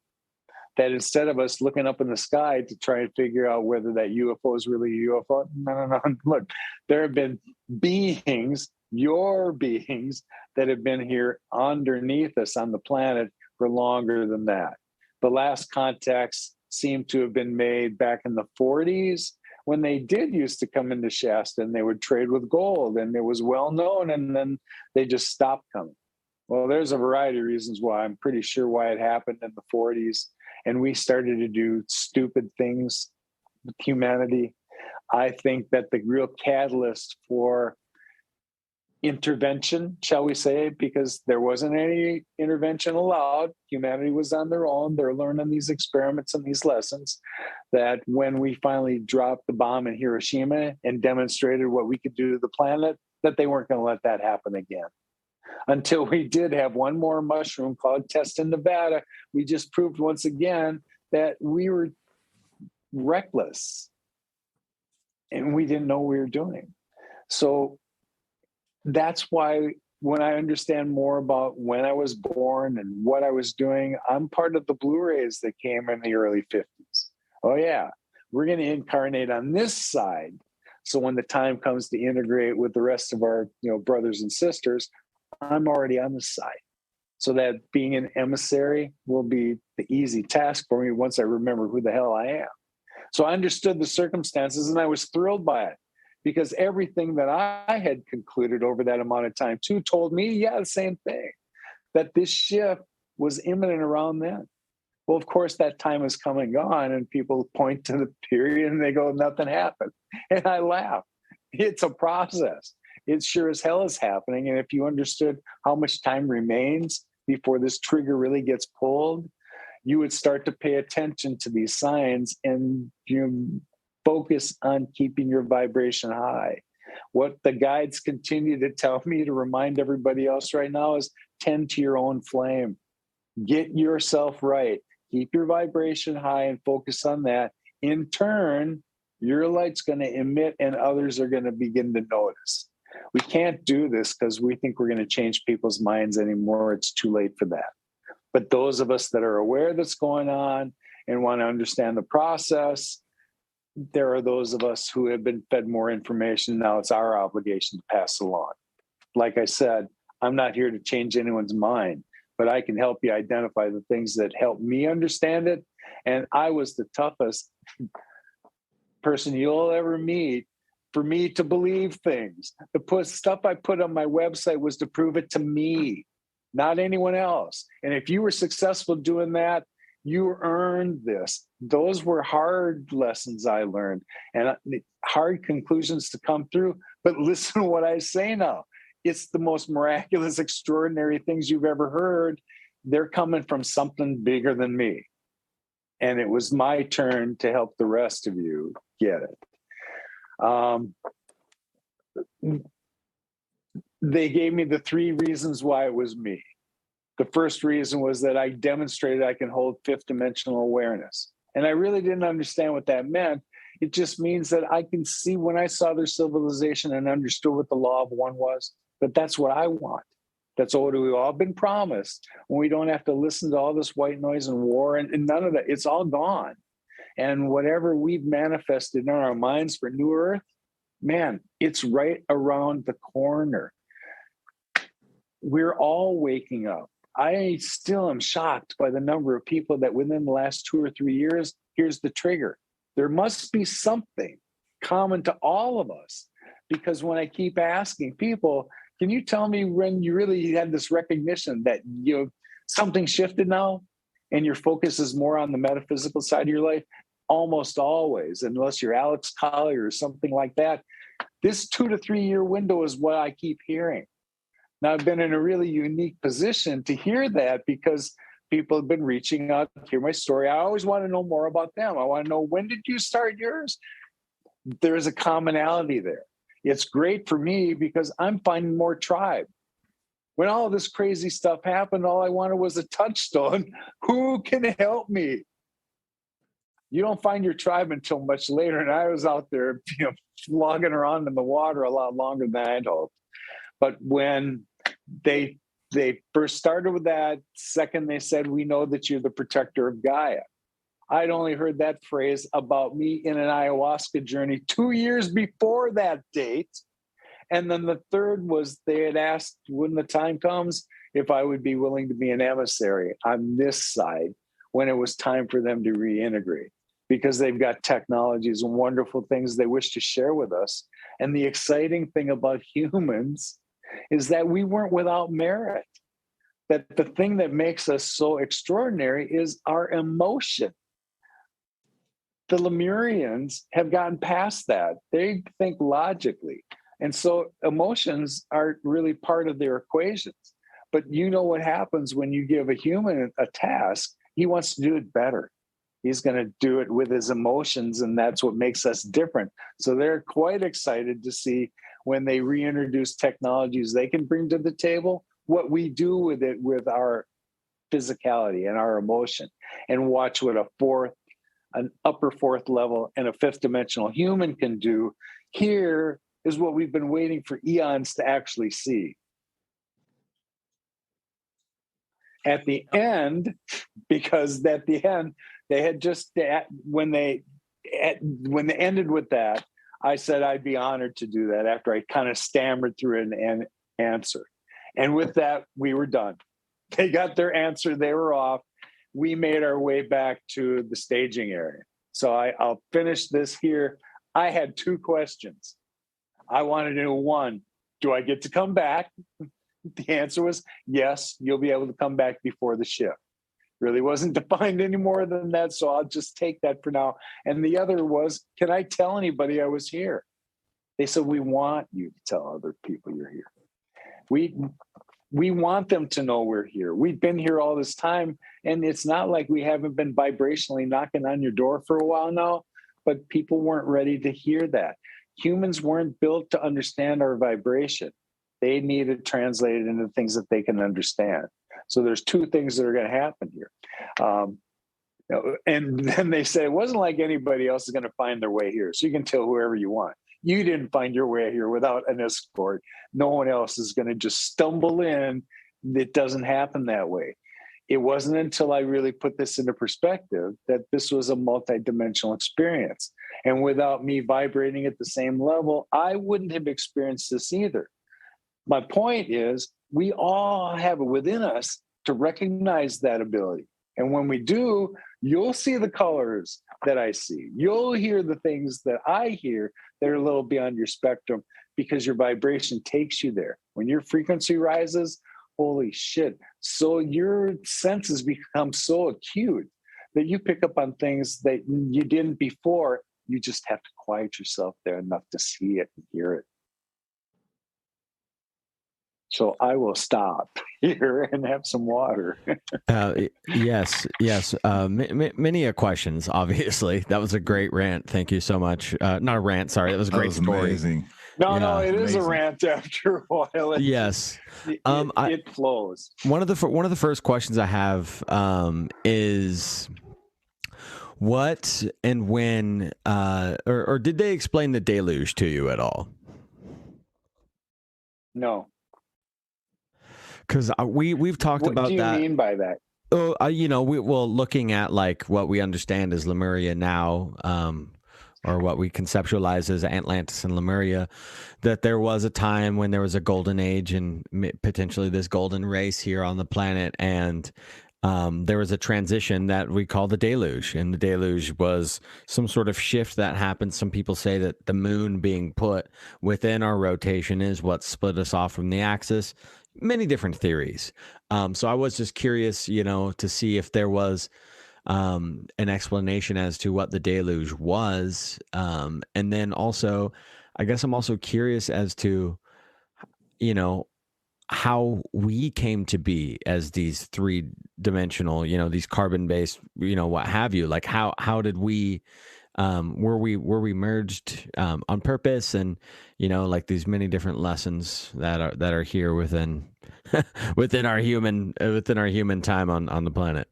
that instead of us looking up in the sky to try and figure out whether that UFO is really a UFO, no. Look, there have been beings, your beings, that have been here underneath us on the planet for longer than that. The last contacts seem to have been made back in the 40s when they did used to come into Shasta and they would trade with gold, and it was well known, and then they just stopped coming. Well, there's a variety of reasons why. I'm pretty sure why it happened in the 40s. And we started to do stupid things with humanity. I think that the real catalyst for intervention, shall we say, because there wasn't any intervention allowed. Humanity was on their own. They're learning these experiments and these lessons, that when we finally dropped the bomb in Hiroshima and demonstrated what we could do to the planet, that they weren't going to let that happen again. Until we did have one more mushroom called Test in Nevada, we just proved once again that we were reckless and we didn't know what we were doing. So that's why when I understand more about when I was born and what I was doing, I'm part of the Blu-rays that came in the early 50s. Oh yeah, we're going to incarnate on this side. So when the time comes to integrate with the rest of our brothers and sisters, I'm already on the side. So that being an emissary will be the easy task for me once I remember who the hell I am. So I understood the circumstances and I was thrilled by it, because everything that I had concluded over that amount of time too told me, the same thing, that this shift was imminent around then. Well, of course, that time has come and gone, and people point to the period and they go, nothing happened. And I laugh. It's a process. It sure as hell is happening. And if you understood how much time remains before this trigger really gets pulled, you would start to pay attention to these signs and focus on keeping your vibration high. What the guides continue to tell me to remind everybody else right now is tend to your own flame. Get yourself right. Keep your vibration high and focus on that. In turn, your light's going to emit and others are going to begin to notice. We can't do this because we think we're going to change people's minds anymore. It's too late for that. But those of us that are aware that's going on and want to understand the process, there are those of us who have been fed more information. Now it's our obligation to pass along. Like I said, I'm not here to change anyone's mind, but I can help you identify the things that help me understand it. And I was the toughest person you'll ever meet for me to believe things. The stuff I put on my website was to prove it to me, not anyone else. And if you were successful doing that, you earned this. Those were hard lessons I learned and hard conclusions to come through. But listen to what I say now. It's the most miraculous, extraordinary things you've ever heard. They're coming from something bigger than me. And it was my turn to help the rest of you get it. They gave me the 3 reasons why it was me. The first reason was that I demonstrated I can hold 5th dimensional awareness. And I really didn't understand what that meant. It just means that I can see when I saw their civilization and understood what the law of one was, that that's what I want. That's what we've all been promised. When we don't have to listen to all this white noise and war and none of that, it's all gone. And whatever we've manifested in our minds for New Earth, man, it's right around the corner. We're all waking up. I still am shocked by the number of people that within the last 2 or 3 years, here's the trigger. There must be something common to all of us, because when I keep asking people, can you tell me when you really had this recognition that something shifted now and your focus is more on the metaphysical side of your life? Almost always, unless you're Alex Collier or something like that, this 2 to 3 year window is what I keep hearing. Now, I've been in a really unique position to hear that because people have been reaching out to hear my story. I always want to know more about them. I want to know, when did you start yours? There's a commonality there. It's great for me because I'm finding more tribe. When all this crazy stuff happened, all I wanted was a touchstone. Who can help me? You don't find your tribe until much later. And I was out there, flogging around in the water a lot longer than I'd hoped. But when they first started with that, second, they said, we know that you're the protector of Gaia. I'd only heard that phrase about me in an ayahuasca journey 2 years before that date. And then the third was they had asked when the time comes if I would be willing to be an emissary on this side when it was time for them to reintegrate, because they've got technologies and wonderful things they wish to share with us. And the exciting thing about humans is that we weren't without merit, that the thing that makes us so extraordinary is our emotion. The Lemurians have gotten past that. They think logically. And so emotions are really part of their equations. But you know what happens when you give a human a task? He wants to do it better. He's going to do it with his emotions, and that's what makes us different. So they're quite excited to see when they reintroduce technologies they can bring to the table, what we do with it with our physicality and our emotion, and watch what an upper fourth level and a fifth dimensional human can do. Here is what we've been waiting for eons to actually see. At the end, because at the end, they had just, when they ended with that, I said I'd be honored to do that after I kind of stammered through an answer. And with that, we were done. They got their answer. They were off. We made our way back to the staging area. So I'll finish this here. I had 2 questions. I wanted to know, 1, do I get to come back? The answer was yes, you'll be able to come back before the shift. Really wasn't defined any more than that, so I'll just take that for now. And the other was, can I tell anybody I was here? They said, we want you to tell other people you're here. We want them to know we're here. We've been here all this time, and it's not like we haven't been vibrationally knocking on your door for a while now, but people weren't ready to hear that. Humans weren't built to understand our vibration. They need it translated into things that they can understand. So there's 2 things that are going to happen here. And then they said, it wasn't like anybody else is going to find their way here. So you can tell whoever you want. You didn't find your way here without an escort. No one else is going to just stumble in. It doesn't happen that way. It wasn't until I really put this into perspective that this was a multidimensional experience. And without me vibrating at the same level, I wouldn't have experienced this either. My point is, we all have it within us to recognize that ability. And when we do, you'll see the colors that I see. You'll hear the things that I hear that are a little beyond your spectrum, because your vibration takes you there. When your frequency rises, holy shit. So your senses become so acute that you pick up on things that you didn't before. You just have to quiet yourself there enough to see it and hear it. So I will stop here and have some water. Yes. Many questions, obviously. That was a great rant. Thank you so much. Not a rant, sorry. That was a great story. Amazing. No, it is a rant after a while. Yes. It flows. One of the first questions I have is what and when, or did they explain the deluge to you at all? No. Because we've talked about that. What do you mean by that? Oh, looking at like what we understand as Lemuria now, or what we conceptualize as Atlantis and Lemuria, that there was a time when there was a golden age and potentially this golden race here on the planet, and there was a transition that we call the deluge, and the deluge was some sort of shift that happened. Some people say that the moon being put within our rotation is what split us off from the axis. Many different theories. So I was just curious, to see if there was an explanation as to what the deluge was. And then also, I guess I'm also curious as to, how we came to be as these three-dimensional, these carbon-based, what have you. Like how did we, were we merged on purpose, and like these many different lessons that are here within within our human time on the planet.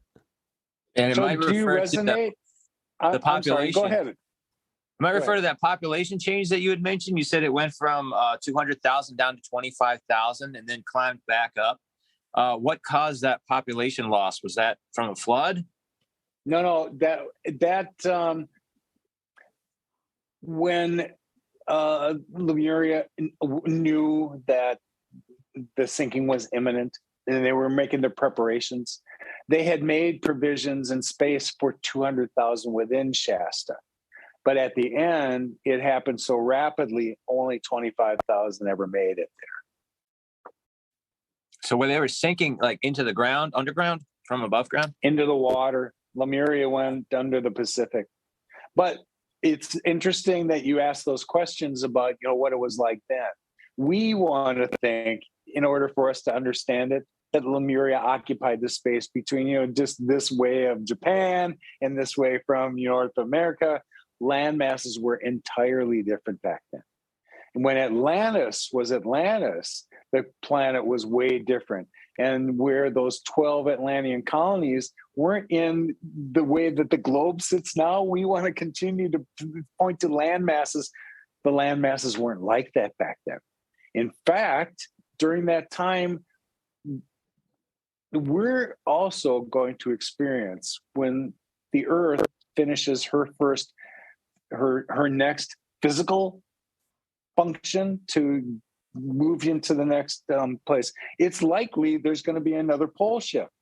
And it So might do you refer to resonate? the population. I'm sorry, go ahead. It might refer to that population change that you had mentioned. You said it went from 200,000 down to 25,000 and then climbed back up. What caused that population loss? Was that from a flood? No, that when Lemuria knew that the sinking was imminent and they were making their preparations, they had made provisions in space for 200,000 within Shasta. But at the end, it happened so rapidly, only 25,000 ever made it there. So when they were sinking like into the ground, underground, from above ground? Into the water. Lemuria went under the Pacific. But it's interesting that you asked those questions about, what it was like then. We want to think, in order for us to understand it, that Lemuria occupied the space between, just this way of Japan and this way from North America. Land masses were entirely different back then. And when Atlantis was Atlantis, the planet was way different. And where those 12 Atlantean colonies weren't in the way that the globe sits now, we want to continue to point to land masses. The land masses weren't like that back then. In fact, during that time, we're also going to experience when the Earth finishes her next physical function to move into the next place. It's likely there's going to be another pole shift.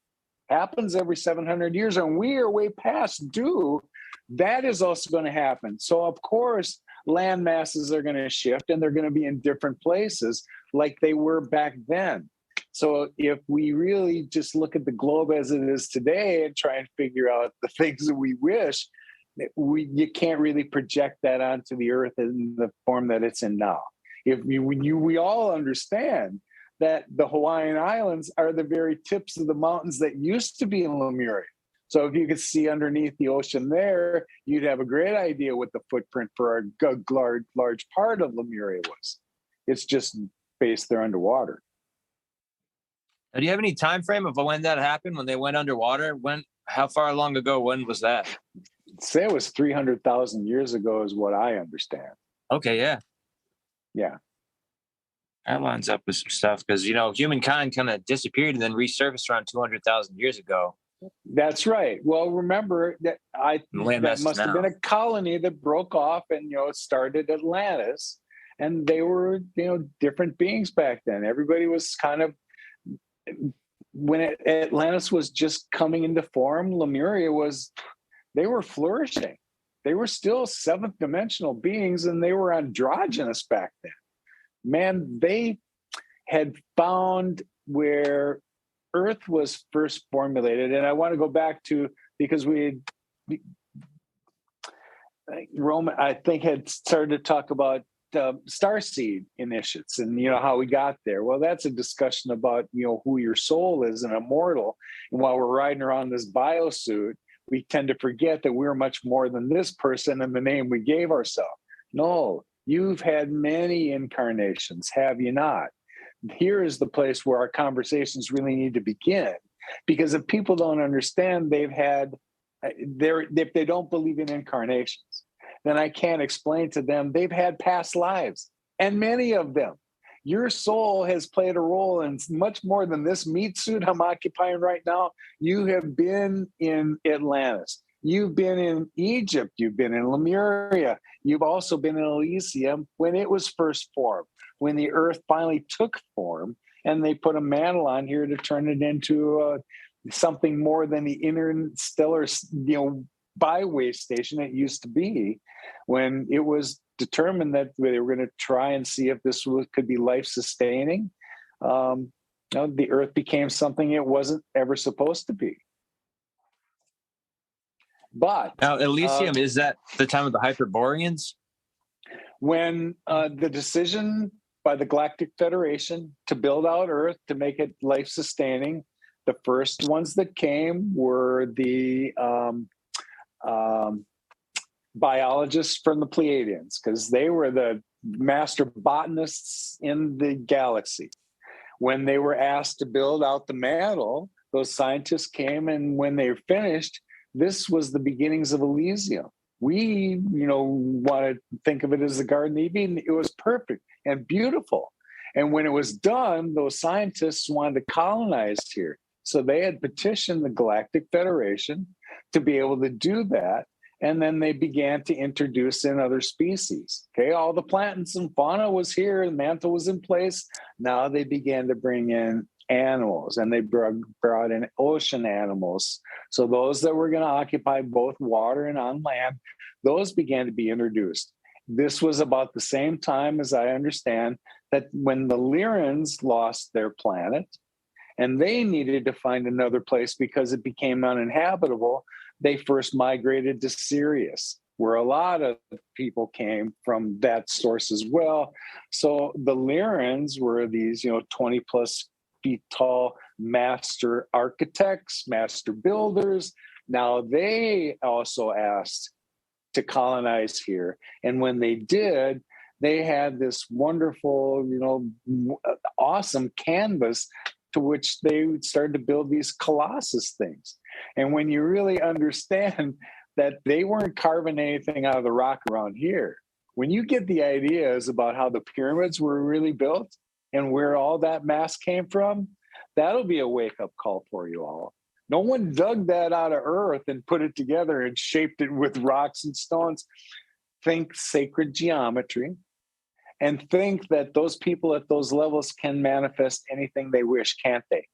Happens every 700 years, and we are way past due. That is also going to happen. So, of course, land masses are going to shift, and they're going to be in different places like they were back then. So if we really just look at the globe as it is today and try and figure out the things that we wish, you can't really project that onto the Earth in the form that it's in now. We all understand that the Hawaiian Islands are the very tips of the mountains that used to be in Lemuria. So if you could see underneath the ocean there, you'd have a great idea what the footprint for a large part of Lemuria was. It's just based there underwater. Do you have any time frame of when that happened, when they went underwater? How far long ago? When was that? Say it was 300,000 years ago is what I understand. Okay, yeah. Yeah. That lines up with some stuff because, humankind kind of disappeared and then resurfaced around 200,000 years ago. That's right. Well, remember that that must have been a colony that broke off and, started Atlantis. And they were, different beings back then. Everybody was kind of, when Atlantis was just coming into form, Lemuria they were flourishing. They were still seventh dimensional beings, and they were androgynous back then. Man, they had found where Earth was first formulated. And I want to go back to, because Roman, I think, had started to talk about starseed initiates and how we got there. Well, that's a discussion about who your soul is and immortal. And while we're riding around this biosuit, we tend to forget that we're much more than this person and the name we gave ourselves. No, you've had many incarnations, have you not? Here is the place where our conversations really need to begin, because if people don't understand if they don't believe in incarnations, then I can't explain to them they've had past lives, and many of them. Your soul has played a role in much more than this meat suit I'm occupying right now. You have been in Atlantis. You've been in Egypt. You've been in Lemuria. You've also been in Elysium when it was first formed, when the Earth finally took form, and they put a mantle on here to turn it into something more than the interstellar, byway station it used to be, when it was determined that they were going to try and see if this could be life-sustaining. The Earth became something it wasn't ever supposed to be. But now, Elysium, is that the time of the Hyperboreans? When the decision by the Galactic Federation to build out Earth to make it life-sustaining, the first ones that came were the biologists from the Pleiadians, because they were the master botanists in the galaxy. When they were asked to build out the mantle, those scientists came, and when they were finished, this was the beginnings of Elysium. We, want to think of it as the Garden of Eden. It was perfect and beautiful. And when it was done, those scientists wanted to colonize here. So they had petitioned the Galactic Federation to be able to do that. And then they began to introduce in other species. Okay, all the plants and fauna was here, the mantle was in place. Now they began to bring in animals, and they brought in ocean animals. So those that were going to occupy both water and on land, those began to be introduced. This was about the same time, as I understand, that when the Lowurians lost their planet and they needed to find another place because it became uninhabitable, they first migrated to Sirius, where a lot of people came from that source as well. So the Lowurians were these, 20 plus feet tall master architects, master builders. Now they also asked to colonize here. And when they did, they had this wonderful, awesome canvas to which they started to build these colossus things. And when you really understand that they weren't carving anything out of the rock around here, when you get the ideas about how the pyramids were really built and where all that mass came from, that'll be a wake-up call for you all. No one dug that out of earth and put it together and shaped it with rocks and stones. Think sacred geometry, and think that those people at those levels can manifest anything they wish, can't they?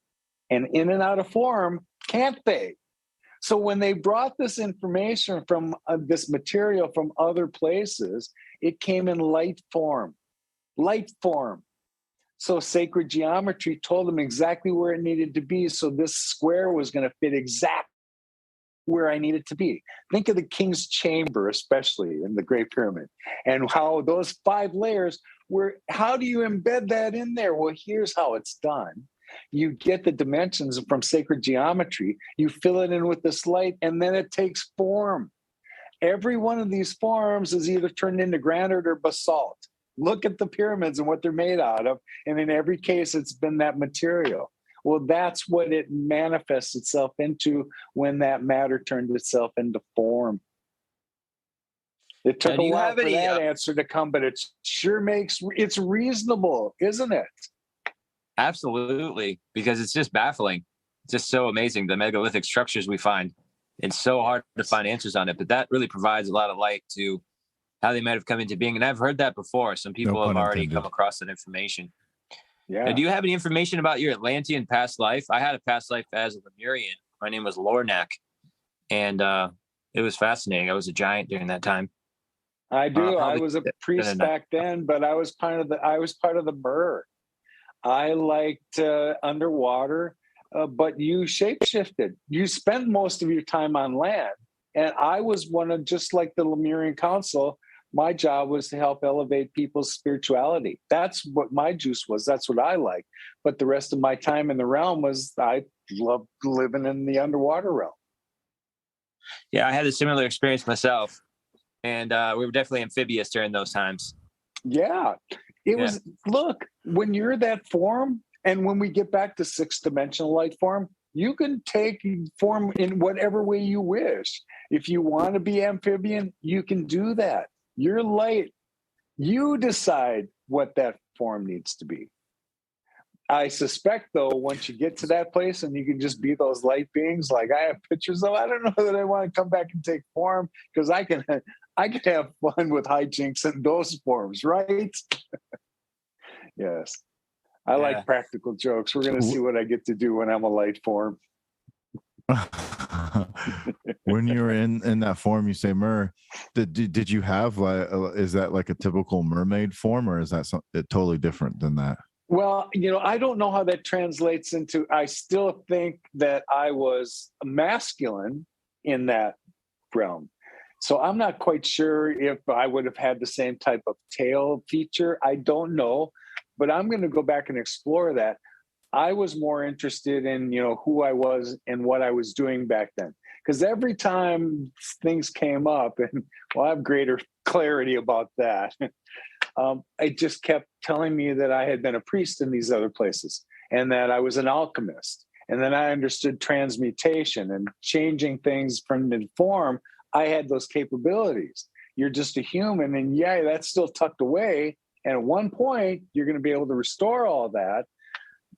And in and out of form, can't they? So when they brought this information from this material from other places, it came in light form. Light form. So sacred geometry told them exactly where it needed to be. So this square was going to fit exactly where I needed to be. Think of the king's chamber, especially in the Great Pyramid, and how those 5 layers were. How do you embed that in there? Well, here's how it's done. You get the dimensions from sacred geometry, you fill it in with this light, and then it takes form. Every one of these forms is either turned into granite or basalt. Look at the pyramids and what they're made out of. And in every case, it's been that material. Well, that's what it manifests itself into when that matter turned itself into form. It took a while for that answer to come, but it sure it's reasonable, isn't it? Absolutely, because it's just baffling. It's just so amazing, the megalithic structures we find. It's so hard to find answers on it, but that really provides a lot of light to how they might have come into being. And I've heard that before. Some people have already come across that information. Yeah. Now, do you have any information about your Atlantean past life? I had a past life as a Lemurian. My name was Lornak, and it was fascinating. I was a giant during that time. I do. I was a priest back then, but I was part of the Myrrh. I liked underwater, but you shapeshifted. You spent most of your time on land, and I was one of, just like the Lemurian Council, my job was to help elevate people's spirituality. That's what my juice was. That's what I liked. But the rest of my time in the realm was, I loved living in the underwater realm. Yeah, I had a similar experience myself. And we were definitely amphibious during those times. Yeah. It was, look, when you're that form, and when we get back to 6-dimensional light form, you can take form in whatever way you wish. If you want to be amphibian, you can do that. You're light. You decide what that form needs to be. I suspect, though, once you get to that place and you can just be those light beings, like I have pictures of, I don't know that I want to come back and take form, because I can have fun with hijinks in those forms, right? Yes. I like practical jokes. We're going to see what I get to do when I'm a light form. When you were in that form, you say mer, did you have like, is that like a typical mermaid form, or is that totally different than that? Well, I don't know how that translates into, I still think that I was masculine in that realm. So I'm not quite sure if I would have had the same type of tail feature. I don't know, but I'm going to go back and explore that. I was more interested in, who I was and what I was doing back then. Because every time things came up, and I have greater clarity about that, it just kept telling me that I had been a priest in these other places, and that I was an alchemist. And then I understood transmutation and changing things from the form. I had those capabilities. You're just a human, and that's still tucked away. And at one point, you're going to be able to restore all that.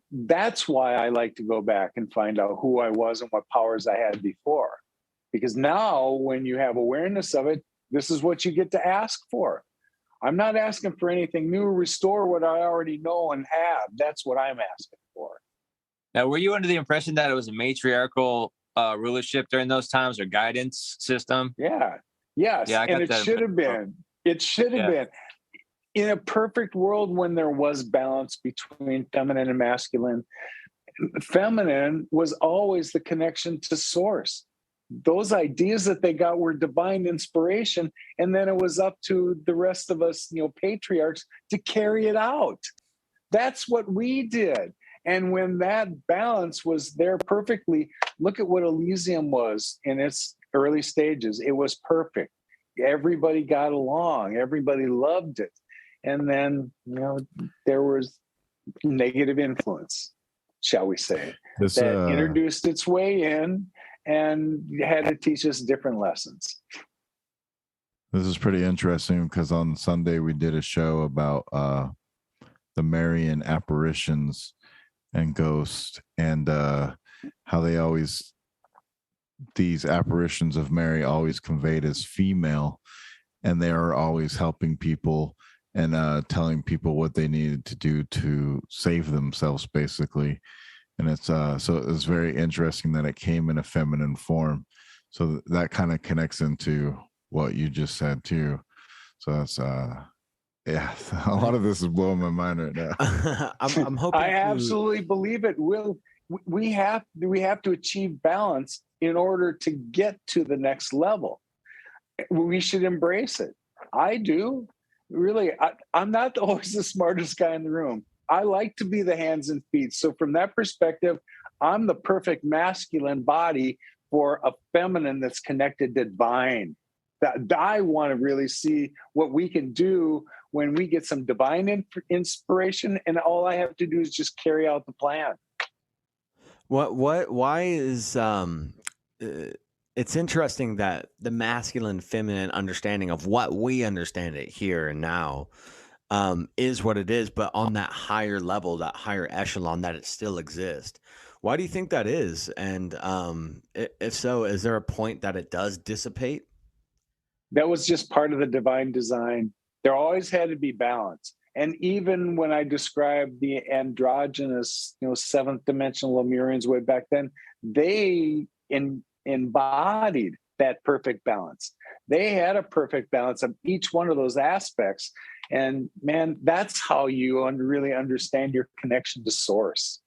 That's why I like to go back and find out who I was and what powers I had before. Because now when you have awareness of it, this is what you get to ask for. I'm not asking for anything new. Restore what I already know and have. That's what I'm asking for. Now, were you under the impression that it was a matriarchal rulership during those times, or guidance system? Yeah. Yes. Yeah, and it should have been. It should have been. In a perfect world, when there was balance between feminine and masculine, feminine was always the connection to source. Those ideas that they got were divine inspiration, and then it was up to the rest of us, patriarchs, to carry it out. That's what we did. And when that balance was there perfectly, look at what Elysium was in its early stages. It was perfect. Everybody got along. Everybody loved it. And then, there was negative influence, shall we say, that introduced its way in and had to teach us different lessons. This is pretty interesting, because on Sunday we did a show about the Marian apparitions and ghosts, and how these apparitions of Mary always conveyed as female, and they are always helping people and telling people what they needed to do to save themselves, basically. And it's so it's very interesting that it came in a feminine form. So that kind of connects into what you just said too. So that's a lot of this is blowing my mind right now. I'm hoping I absolutely believe it. We have to achieve balance in order to get to the next level. We should embrace it. I do. Really, I'm not always the smartest guy in the room. I like to be the hands and feet. So from that perspective, I'm the perfect masculine body for a feminine that's connected to divine. I want to really see what we can do when we get some divine inspiration, and all I have to do is just carry out the plan. Why is it's interesting that the masculine feminine understanding of what we understand it here and now is what it is, but on that higher level, that higher echelon, that it still exists. Why do you think that is? And if so, is there a point that it does dissipate? That was just part of the divine design. There always had to be balance. And even when I described the androgynous, seventh dimensional Lemurians way back then, they embodied that perfect balance. They had a perfect balance of each one of those aspects. And man, that's how you really understand your connection to source.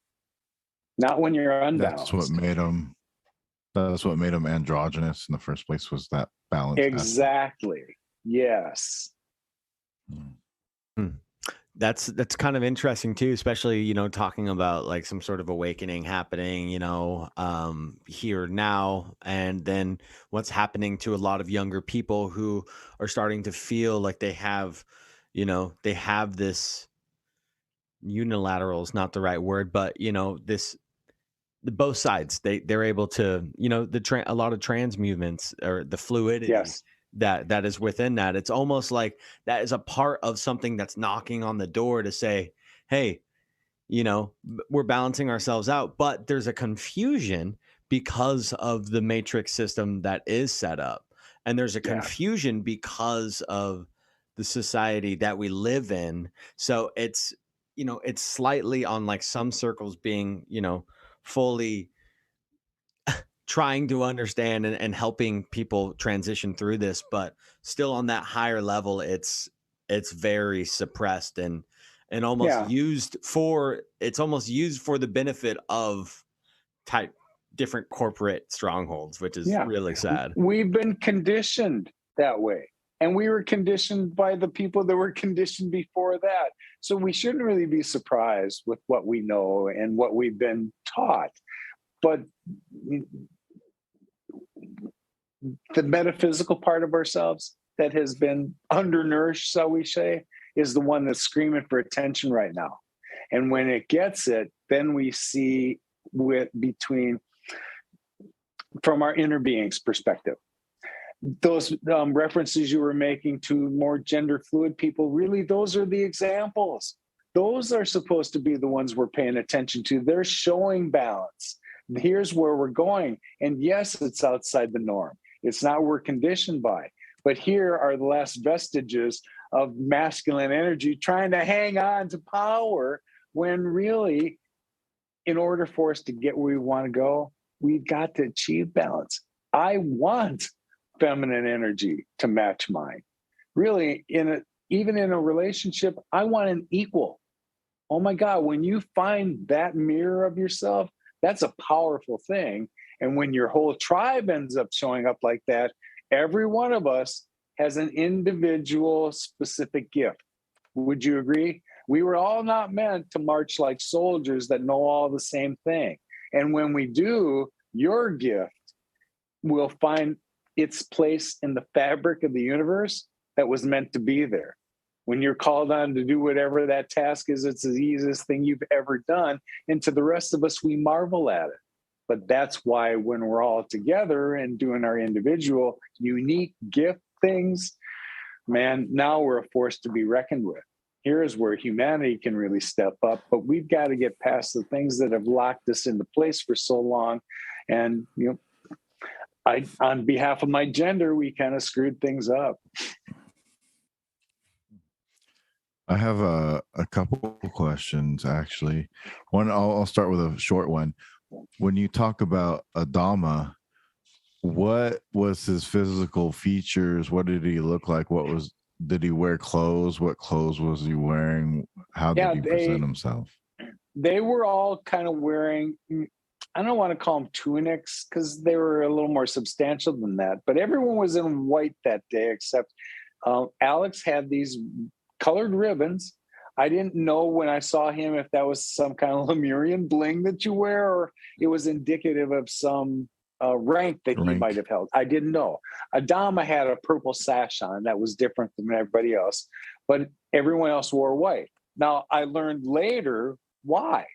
Not when you're unbalanced. That's what made them androgynous in the first place, was that balance. Exactly. Aspect. Yes. That's kind of interesting too, especially, talking about like some sort of awakening happening, here now, and then what's happening to a lot of younger people who are starting to feel like they have this unilateral is not the right word, but both sides, they're able to, a lot of trans movements, or the fluidity. Yes. That is within that. It's almost like that is a part of something that's knocking on the door to say, hey, we're balancing ourselves out, but there's a confusion because of the matrix system that is set up. And there's a confusion because of the society that we live in. So it's, it's slightly on like some circles being, fully trying to understand and helping people transition through this, but still on that higher level, it's very suppressed and almost used for the benefit of type different corporate strongholds, which is really sad. We've been conditioned that way. And we were conditioned by the people that were conditioned before that. So we shouldn't really be surprised with what we know and what we've been taught. But the metaphysical part of ourselves that has been undernourished, shall we say, is the one that's screaming for attention right now. And when it gets it, then we see from our inner being's perspective. Those references you were making to more gender fluid people, really, those are the examples. Those are supposed to be the ones we're paying attention to. They're showing balance. Here's where we're going. And yes, it's outside the norm. It's not what we're conditioned by. But here are the last vestiges of masculine energy trying to hang on to power when really, in order for us to get where we want to go, we've got to achieve balance. I want feminine energy to match mine. Really, even in a relationship, I want an equal. Oh my God, when you find that mirror of yourself, that's a powerful thing. And when your whole tribe ends up showing up like that, every one of us has an individual specific gift. Would you agree? We were all not meant to march like soldiers that know all the same thing. And when we do, your gift will find its place in the fabric of the universe that was meant to be there. When you're called on to do whatever that task is, it's the easiest thing you've ever done. And to the rest of us, we marvel at it. But that's why when we're all together and doing our individual, unique gift things, man, now we're a force to be reckoned with. Here's where humanity can really step up, but we've got to get past the things that have locked us into place for so long. And, on behalf of my gender, we kind of screwed things up. I have a couple of questions, actually. One, I'll start with a short one. When you talk about Adama, what was his physical features? What did he look like? Did he wear clothes? What clothes was he wearing? How did he present himself? They were all kind of wearing, I don't want to call them tunics because they were a little more substantial than that, but everyone was in white that day except Alex had these colored ribbons. I didn't know when I saw him if that was some kind of Lemurian bling that you wear or it was indicative of some rank that he might have held. I didn't know. Adama had a purple sash on that was different from everybody else, but everyone else wore white. Now, I learned later why.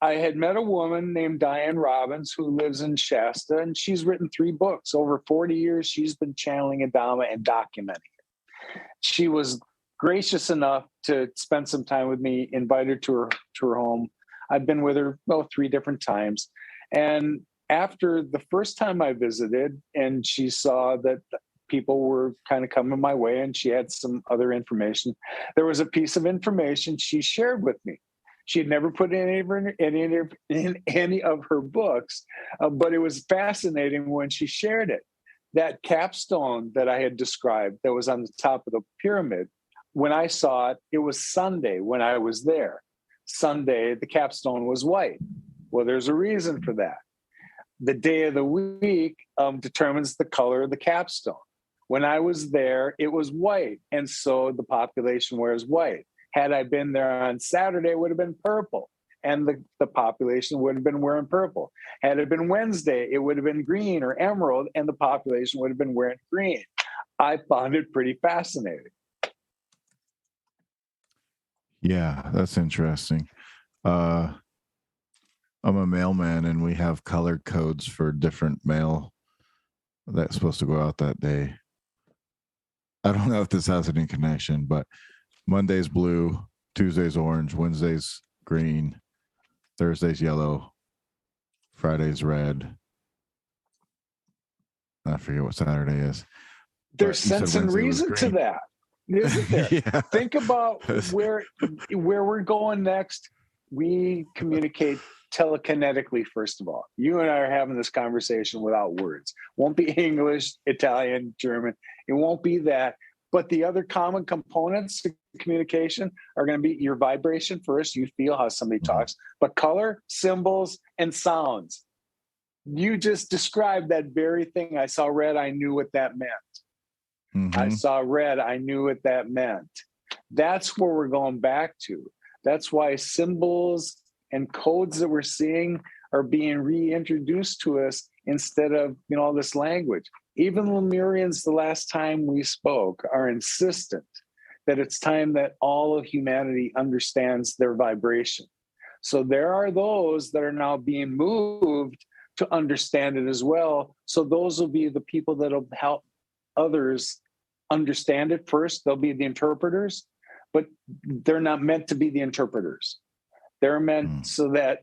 I had met a woman named Diane Robbins who lives in Shasta, and she's written 3 books. Over 40 years, she's been channeling Adama and documenting it. She was gracious enough to spend some time with me, invited to her home. I've been with her 3 different times. And after the first time I visited and she saw that people were kind of coming my way and she had some other information, there was a piece of information she shared with me. She had never put in any of her books, but it was fascinating when she shared it. That capstone that I had described that was on the top of the pyramid, when I saw it, it was Sunday when I was there. Sunday, the capstone was white. Well, there's a reason for that. The day of the week determines the color of the capstone. When I was there, it was white, and so the population wears white. Had I been there on Saturday, it would have been purple, and the population would have been wearing purple. Had it been Wednesday, it would have been green or emerald, and the population would have been wearing green. I found it pretty fascinating. Yeah, that's interesting. I'm a mailman, and we have color codes for different mail that's supposed to go out that day. I don't know if this has any connection, but Monday's blue, Tuesday's orange, Wednesday's green, Thursday's yellow, Friday's red. I forget what Saturday is. There's sense and reason to that, isn't there? Yeah. Think about where we're going next. We communicate telekinetically, first of all. You and I are having this conversation without words. Won't be English, Italian, German. It won't be that. But the other common components to communication are going to be your vibration first. You feel how somebody talks, but color, symbols, and sounds. You just described that very thing. I saw red. I knew what that meant. Mm-hmm. I saw red. I knew what that meant. That's where we're going back to. That's why symbols and codes that we're seeing are being reintroduced to us instead of, all this language. Even Lemurians, the last time we spoke, are insistent that it's time that all of humanity understands their vibration. So there are those that are now being moved to understand it as well. So those will be the people that will help others understand it first. They'll be the interpreters, but they're not meant to be the interpreters. They're meant so that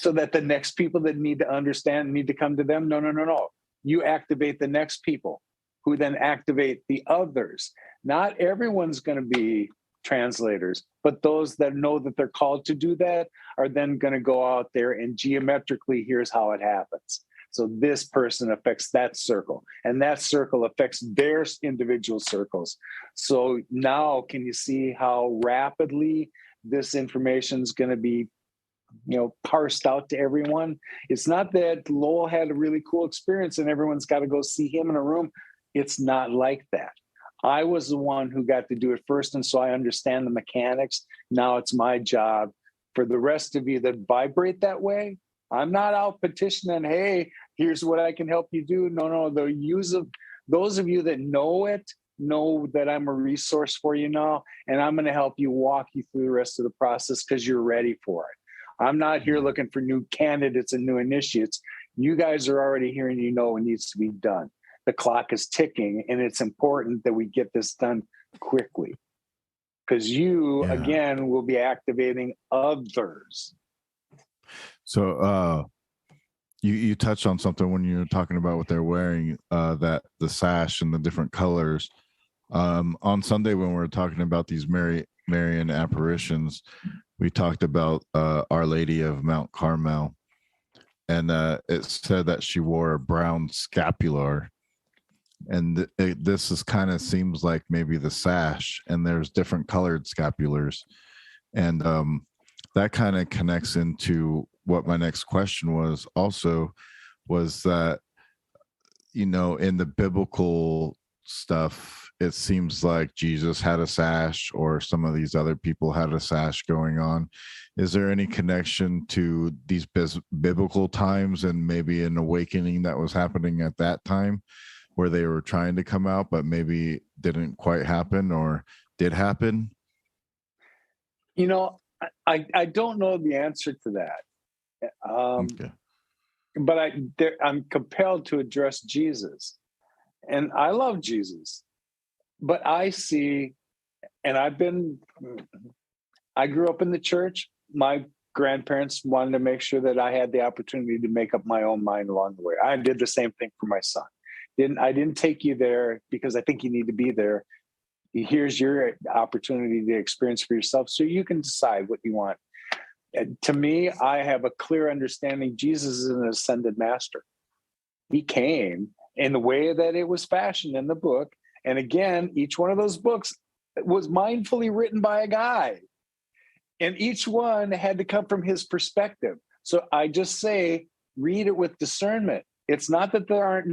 the next people that need to understand need to come to them. No. You activate the next people who then activate the others. Not everyone's going to be translators, but those that know that they're called to do that are then going to go out there and geometrically, here's how it happens. So this person affects that circle, and that circle affects their individual circles. So now can you see how rapidly this information is going to be, parsed out to everyone? It's not that Lowell had a really cool experience and everyone's got to go see him in a room. It's not like that. I was the one who got to do it first, and so I understand the mechanics. Now it's my job. For the rest of you that vibrate that way, I'm not out petitioning, hey, here's what I can help you do. No. The use of those of you that know it, know that I'm a resource for you now, and I'm going to help you walk you through the rest of the process because you're ready for it. I'm not here looking for new candidates and new initiates. You guys are already here and you know what needs to be done. The clock is ticking, and it's important that we get this done quickly because you, again, will be activating others. So you touched on something when you were talking about what they're wearing, that the sash and the different colors. On Sunday when we were talking about these Marian apparitions, we talked about Our Lady of Mount Carmel, and it said that she wore a brown scapular. And this is kind of seems like maybe the sash, and there's different colored scapulars. And that kind of connects into what my next question was also, was that, in the biblical stuff, it seems like Jesus had a sash, or some of these other people had a sash going on. Is there any connection to these biblical times and maybe an awakening that was happening at that time, where they were trying to come out, but maybe didn't quite happen, or did happen? I don't know the answer to that. Okay. But I'm compelled to address Jesus. And I love Jesus. But I see, and I grew up in the church. My grandparents wanted to make sure that I had the opportunity to make up my own mind along the way. I did the same thing for my son. I didn't take you there because I think you need to be there. Here's your opportunity to experience for yourself so you can decide what you want. And to me, I have a clear understanding Jesus is an ascended master. He came in the way that it was fashioned in the book. And again, each one of those books was mindfully written by a guy. And each one had to come from his perspective. So I just say, read it with discernment. It's not that there aren't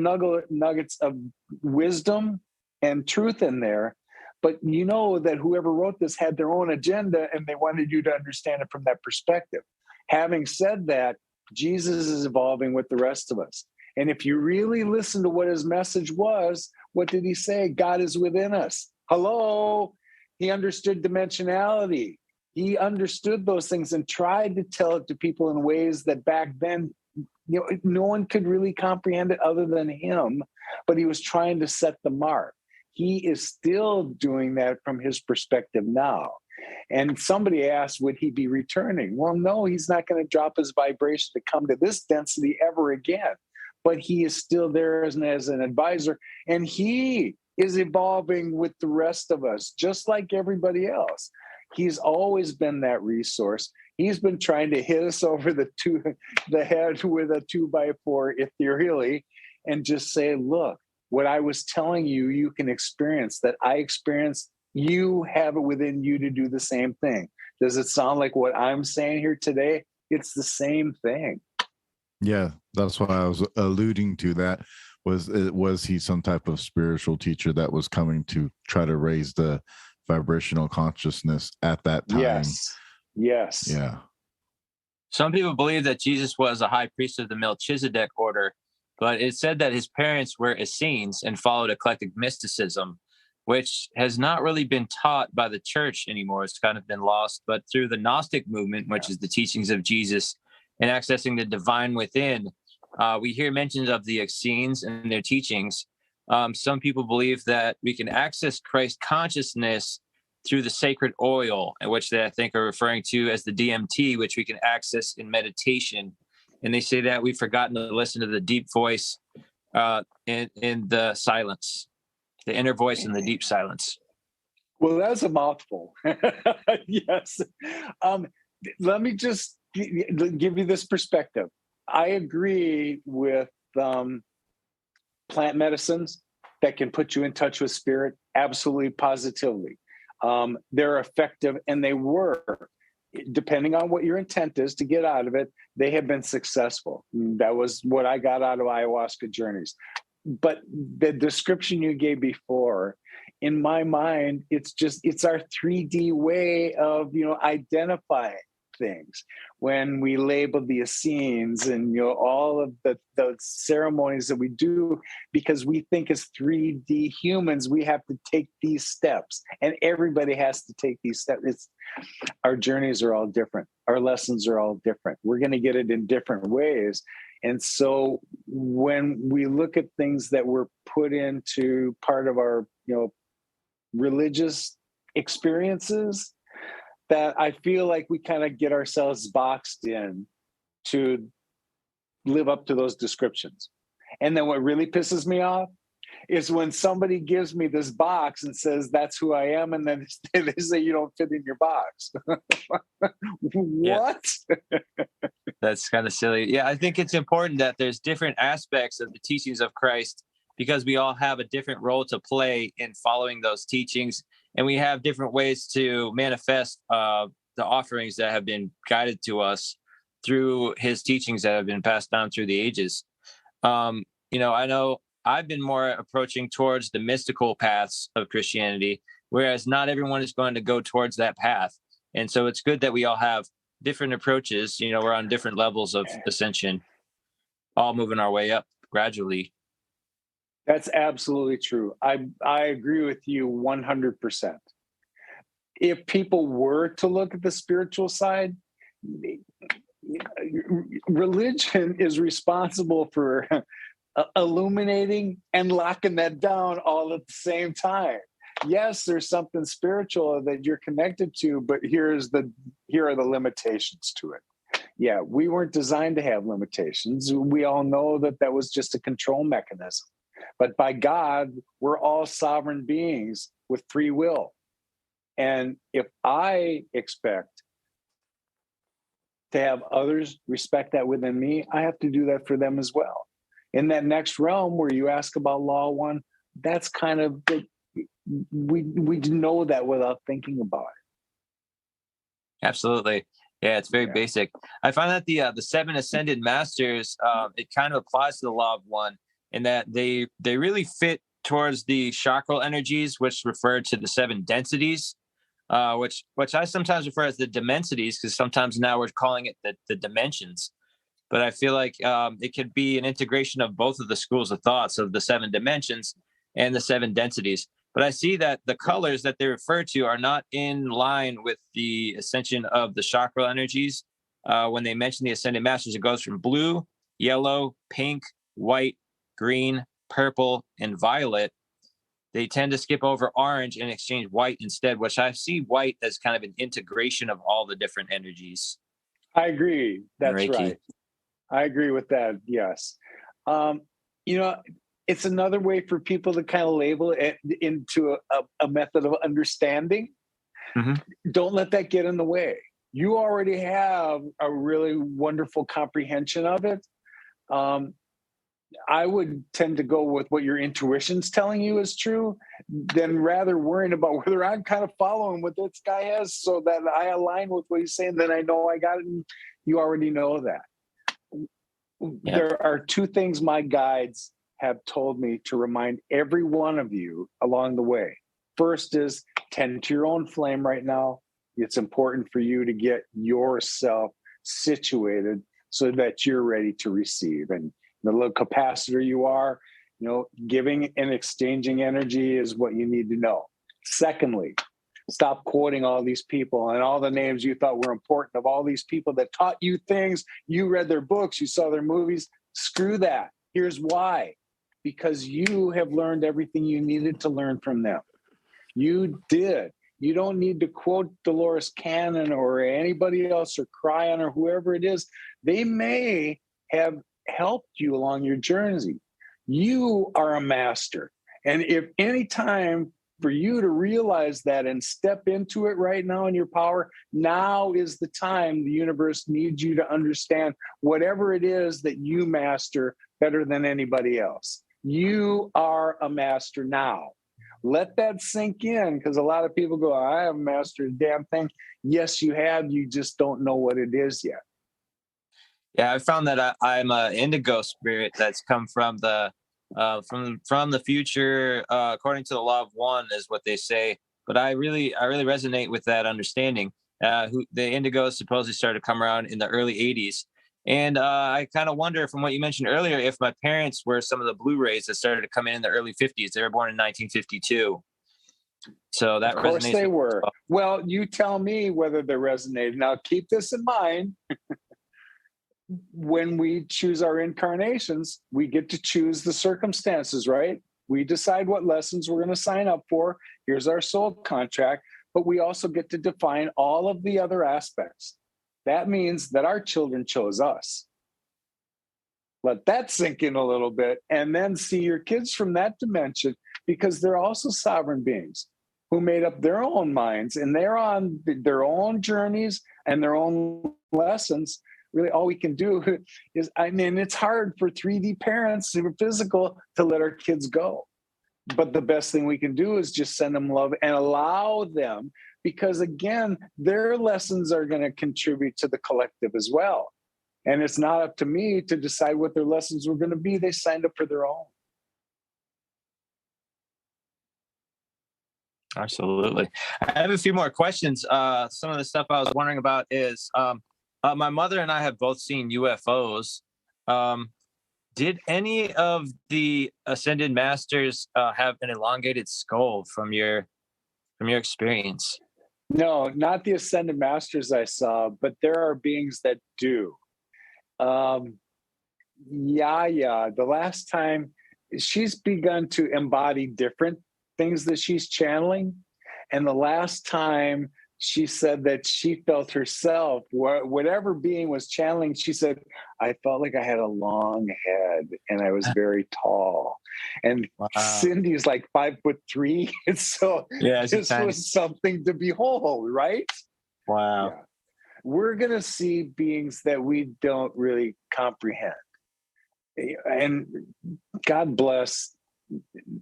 nuggets of wisdom and truth in there, but you know that whoever wrote this had their own agenda and they wanted you to understand it from that perspective. Having said that, Jesus is evolving with the rest of us. And if you really listen to what his message was, what did he say? God is within us. Hello. He understood dimensionality. He understood those things and tried to tell it to people in ways that back then, no one could really comprehend it other than him, but he was trying to set the mark. He is still doing that from his perspective now. And somebody asked, would he be returning? Well, no, he's not going to drop his vibration to come to this density ever again. But he is still there as an advisor, and he is evolving with the rest of us, just like everybody else. He's always been that resource. He's been trying to hit us over the head with a 2x4 ethereally and just say, look, what I was telling you, you can experience, that I experienced, you have it within you to do the same thing. Does it sound like what I'm saying here today? It's the same thing. Yeah, that's what I was alluding to. That was he some type of spiritual teacher that was coming to try to raise the vibrational consciousness at that time? Yes. Yeah. Some people believe that Jesus was a high priest of the Melchizedek order, but it said that his parents were Essenes and followed eclectic mysticism, which has not really been taught by the church anymore. It's kind of been lost. But through the Gnostic movement, which is the teachings of Jesus and accessing the divine within, we hear mentions of the Essenes and their teachings. Some people believe that we can access Christ consciousness through the sacred oil, which they, I think, are referring to as the DMT, which we can access in meditation. And they say that we've forgotten to listen to the deep voice in the silence, the inner voice in the deep silence. Well, that's a mouthful. Yes. Let me just give you this perspective. I agree with plant medicines that can put you in touch with spirit. Absolutely, positively. They're effective, and they were, depending on what your intent is to get out of it, they have been successful. That was what I got out of ayahuasca journeys. But the description you gave before, in my mind, it's our 3D way of, identifying things. When we label the Essenes and all of the ceremonies that we do, because we think as 3D humans we have to take these steps, and everybody has to take these steps. Our journeys are all different, our lessons are all different, we're going to get it in different ways. And so when we look at things that were put into part of our religious experiences, that I feel like we kind of get ourselves boxed in to live up to those descriptions. And then what really pisses me off is when somebody gives me this box and says, that's who I am. And then they say, you don't fit in your box. What? That's kind of silly. Yeah, I think it's important that there's different aspects of the teachings of Christ, because we all have a different role to play in following those teachings. And we have different ways to manifest the offerings that have been guided to us through his teachings that have been passed down through the ages. I know I've been more approaching towards the mystical paths of Christianity, whereas not everyone is going to go towards that path. And so it's good that we all have different approaches. We're on different levels of ascension, all moving our way up gradually. That's absolutely true. I agree with you 100%. If people were to look at the spiritual side, religion is responsible for illuminating and locking that down all at the same time. Yes, there's something spiritual that you're connected to, but here are the limitations to it. Yeah, we weren't designed to have limitations. We all know that was just a control mechanism. But by God, we're all sovereign beings with free will. And if I expect to have others respect that within me, I have to do that for them as well. In that next realm where you ask about Law 1, that's kind of, we know that without thinking about it. Absolutely. Yeah, it's very basic. I find that the 7 ascended masters, it kind of applies to the Law of 1, in that they really fit towards the chakral energies, which refer to the 7 densities, which I sometimes refer as the dimensities, because sometimes now we're calling it the dimensions. But I feel like it could be an integration of both of the schools of thoughts of the 7 dimensions and the 7 densities. But I see that the colors that they refer to are not in line with the ascension of the chakral energies. When they mention the ascended masters, it goes from blue, yellow, pink, white, green, purple, and violet. they tend to skip over orange and exchange white instead, which I see white as kind of an integration of all the different energies. I agree. That's Reiki. right. I agree with that. Yes. You know, it's another way for people to kind of label it into a method of understanding. Mm-hmm. Don't let that get in the way. You already have a really wonderful comprehension of it. I would tend to go with what your intuition's telling you is true, than rather worrying about whether I'm kind of following what this guy has so that I align with what he's saying, then I know I got it. And you already know that. Yeah. There are two things my guides have told me to remind every one of you along the way. First is tend to your own flame right now. It's important for you to get yourself situated so that you're ready to receive. And the little capacitor you are, you know, giving and exchanging energy is what you need to know. Secondly, stop quoting all these people and all the names you thought were important of all these people that taught you things. You read their books, you saw their movies. Screw that. Here's why. Because you have learned everything you needed to learn from them. You did. You don't need to quote Dolores Cannon or anybody else or Cryon or whoever it is. They may have helped you along your journey. You are a master. And if any time for you to realize that and step into it right now in your power, now is the time the universe needs you to understand whatever it is that you master better than anybody else. You are a master now. Let that sink in, because a lot of people go, I haven't mastered a damn thing. Yes, you have. You just don't know what it is yet. Yeah, I found that I'm an indigo spirit that's come from the future, according to the law of one, is what they say. But I really resonate with that understanding. The indigos supposedly started to come around in the early '80s, and I kind of wonder, from what you mentioned earlier, if my parents were some of the Blu-rays that started to come in the early '50s. They were born in 1952. So that, of course, they were. Well, you tell me whether they resonated. Now, keep this in mind. When we choose our incarnations, we get to choose the circumstances, right? We decide what lessons we're going to sign up for. Here's our soul contract, but we also get to define all of the other aspects. That means that our children chose us. Let that sink in a little bit, and then see your kids from that dimension, because they're also sovereign beings who made up their own minds, and they're on their own journeys and their own lessons. Really, all we can do is, I mean, it's hard for 3D parents who are physical to let our kids go. But the best thing we can do is just send them love and allow them, because again, their lessons are going to contribute to the collective as well. And it's not up to me to decide what their lessons were going to be. They signed up for their own. Absolutely. I have a few more questions. Some of the stuff I was wondering about is, my mother and I have both seen UFOs. Did any of the ascended masters have an elongated skull from your experience? No, not the ascended masters I saw, but there are beings that do. The last time she's begun to embody different things that she's channeling. And the last time she said that she felt herself, whatever being was channeling, she said, I felt like I had a long head and I was very tall. And wow. Cindy's like 5'3". And so this was something to behold, right? Wow. Yeah. We're going to see beings that we don't really comprehend. And God bless,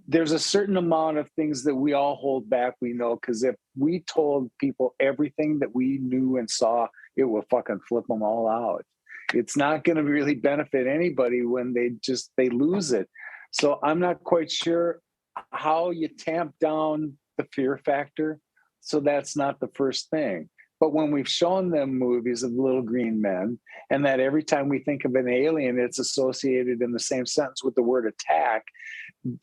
there's a certain amount of things that we all hold back, we know, because if we told people everything that we knew and saw, it will fucking flip them all out. It's not going to really benefit anybody when they lose it. So I'm not quite sure how you tamp down the fear factor. So that's not the first thing. But when we've shown them movies of little green men, and that every time we think of an alien, it's associated in the same sentence with the word attack,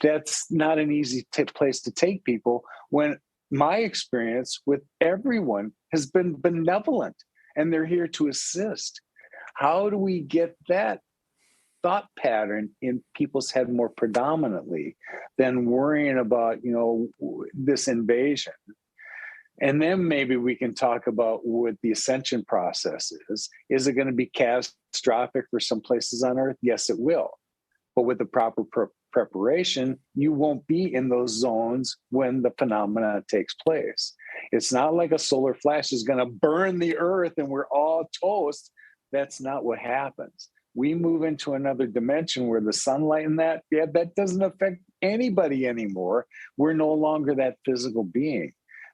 that's not an easy place to take people, when my experience with everyone has been benevolent and they're here to assist. How do we get that thought pattern in people's head more predominantly than worrying about, this invasion. And then maybe we can talk about what the ascension process is. Is it going to be catastrophic for some places on Earth? Yes, it will. But with the proper preparation, you won't be in those zones when the phenomena takes place. It's not like a solar flash is going to burn the Earth and we're all toast. That's not what happens. We move into another dimension where the sunlight and that doesn't affect anybody anymore. We're no longer that physical being.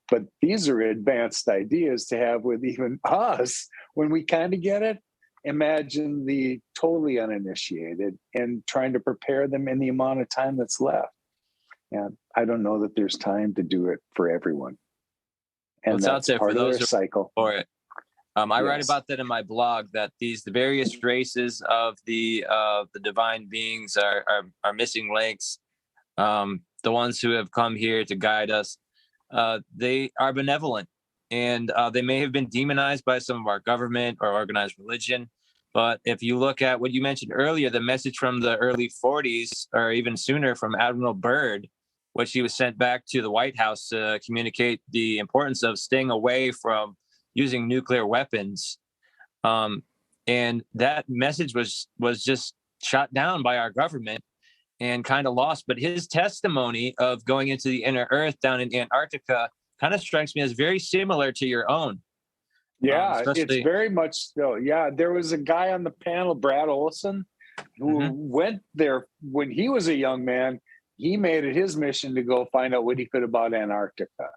But these are advanced ideas to have with even us when we kind of get it. Imagine the totally uninitiated and trying to prepare them in the amount of time that's left. And I don't know that there's time to do it for everyone. And well, that's part of their cycle. For it. I write about that in my blog, that the various races of the divine beings are missing links. The ones who have come here to guide us, they are benevolent, and they may have been demonized by some of our government or organized religion. But if you look at what you mentioned earlier, the message from the early 40s or even sooner from Admiral Byrd, which he was sent back to the White House to communicate the importance of staying away from using nuclear weapons. And that message was just shot down by our government and kind of lost. But his testimony of going into the inner earth down in Antarctica kind of strikes me as very similar to your own. Yeah, it's very much so. Yeah, there was a guy on the panel, Brad Olson, who went there when he was a young man. He made it his mission to go find out what he could about Antarctica.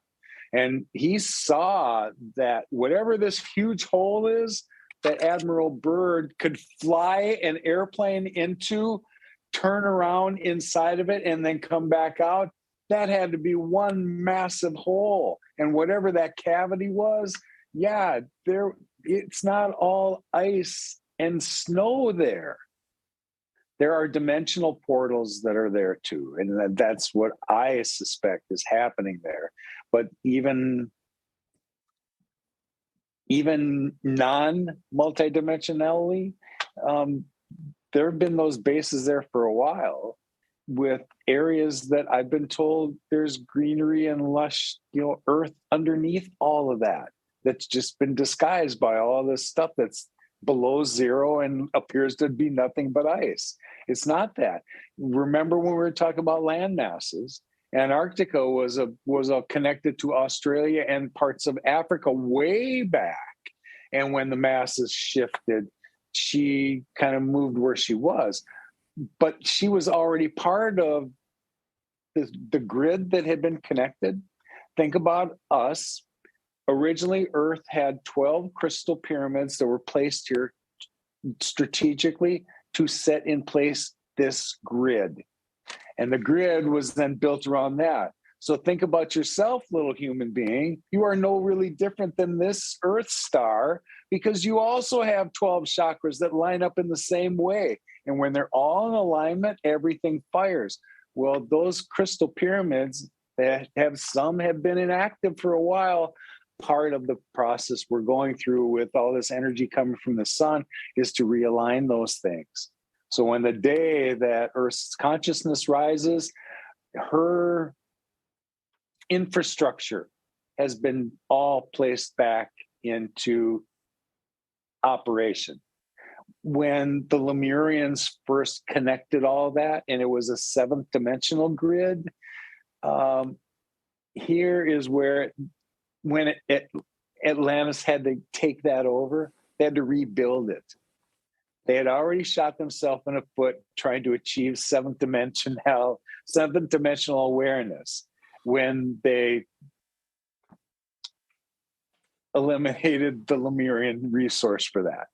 And he saw that whatever this huge hole is that Admiral Byrd could fly an airplane into, turn around inside of it, and then come back out, that had to be one massive hole. And whatever that cavity was, it's not all ice and snow there. There are dimensional portals that are there too. And that's what I suspect is happening there. But even non-multidimensionally, there have been those bases there for a while with areas that I've been told there's greenery and lush, earth underneath all of that. That's just been disguised by all this stuff that's below zero and appears to be nothing but ice. It's not that. Remember when we were talking about land masses? Antarctica was connected to Australia and parts of Africa way back. And when the masses shifted, she kind of moved where she was. But she was already part of the grid that had been connected. Think about us. Originally, Earth had 12 crystal pyramids that were placed here strategically to set in place this grid. And the grid was then built around that. So think about yourself, little human being. You are no really different than this Earth star because you also have 12 chakras that line up in the same way. And when they're all in alignment, everything fires. Well, those crystal pyramids that have been inactive for a while. Part of the process we're going through with all this energy coming from the sun is to realign those things. So when the day that Earth's consciousness rises, her infrastructure has been all placed back into operation. When the Lemurians first connected all that, and it was a 7th dimensional grid, here is where when Atlantis had to take that over, they had to rebuild it. They had already shot themselves in the foot trying to achieve 7th dimensional awareness when they eliminated the Lemurian resource for that.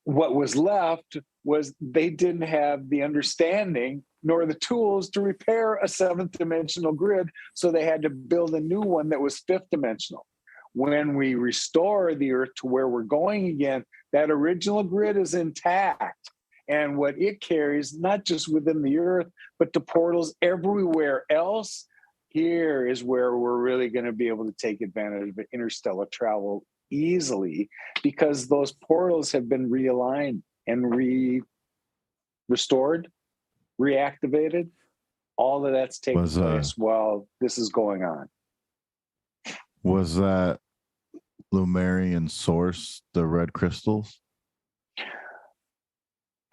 What was left was they didn't have the understanding nor the tools to repair a 7th dimensional grid, so they had to build a new one that was 5th dimensional. When we restore the Earth to where we're going again, that original grid is intact. And what it carries, not just within the Earth, but to portals everywhere else, here is where we're really going to be able to take advantage of interstellar travel easily, because those portals have been realigned and restored, reactivated. All of that's taking place while this is going on. Was that Lemurian source the red crystals?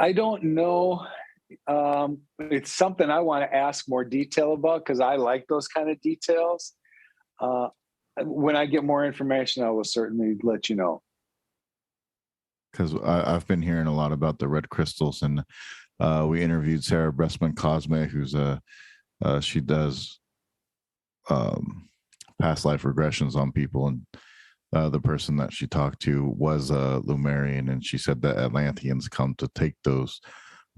I don't know. It's something I want to ask more detail about because I like those kind of details. When I get more information, I will certainly let you know. Because I've been hearing a lot about the red crystals, and we interviewed Sarah Bressman Cosme, who's she does past life regressions on people, and the person that she talked to was a Lemurian, and she said that Atlanteans come to take those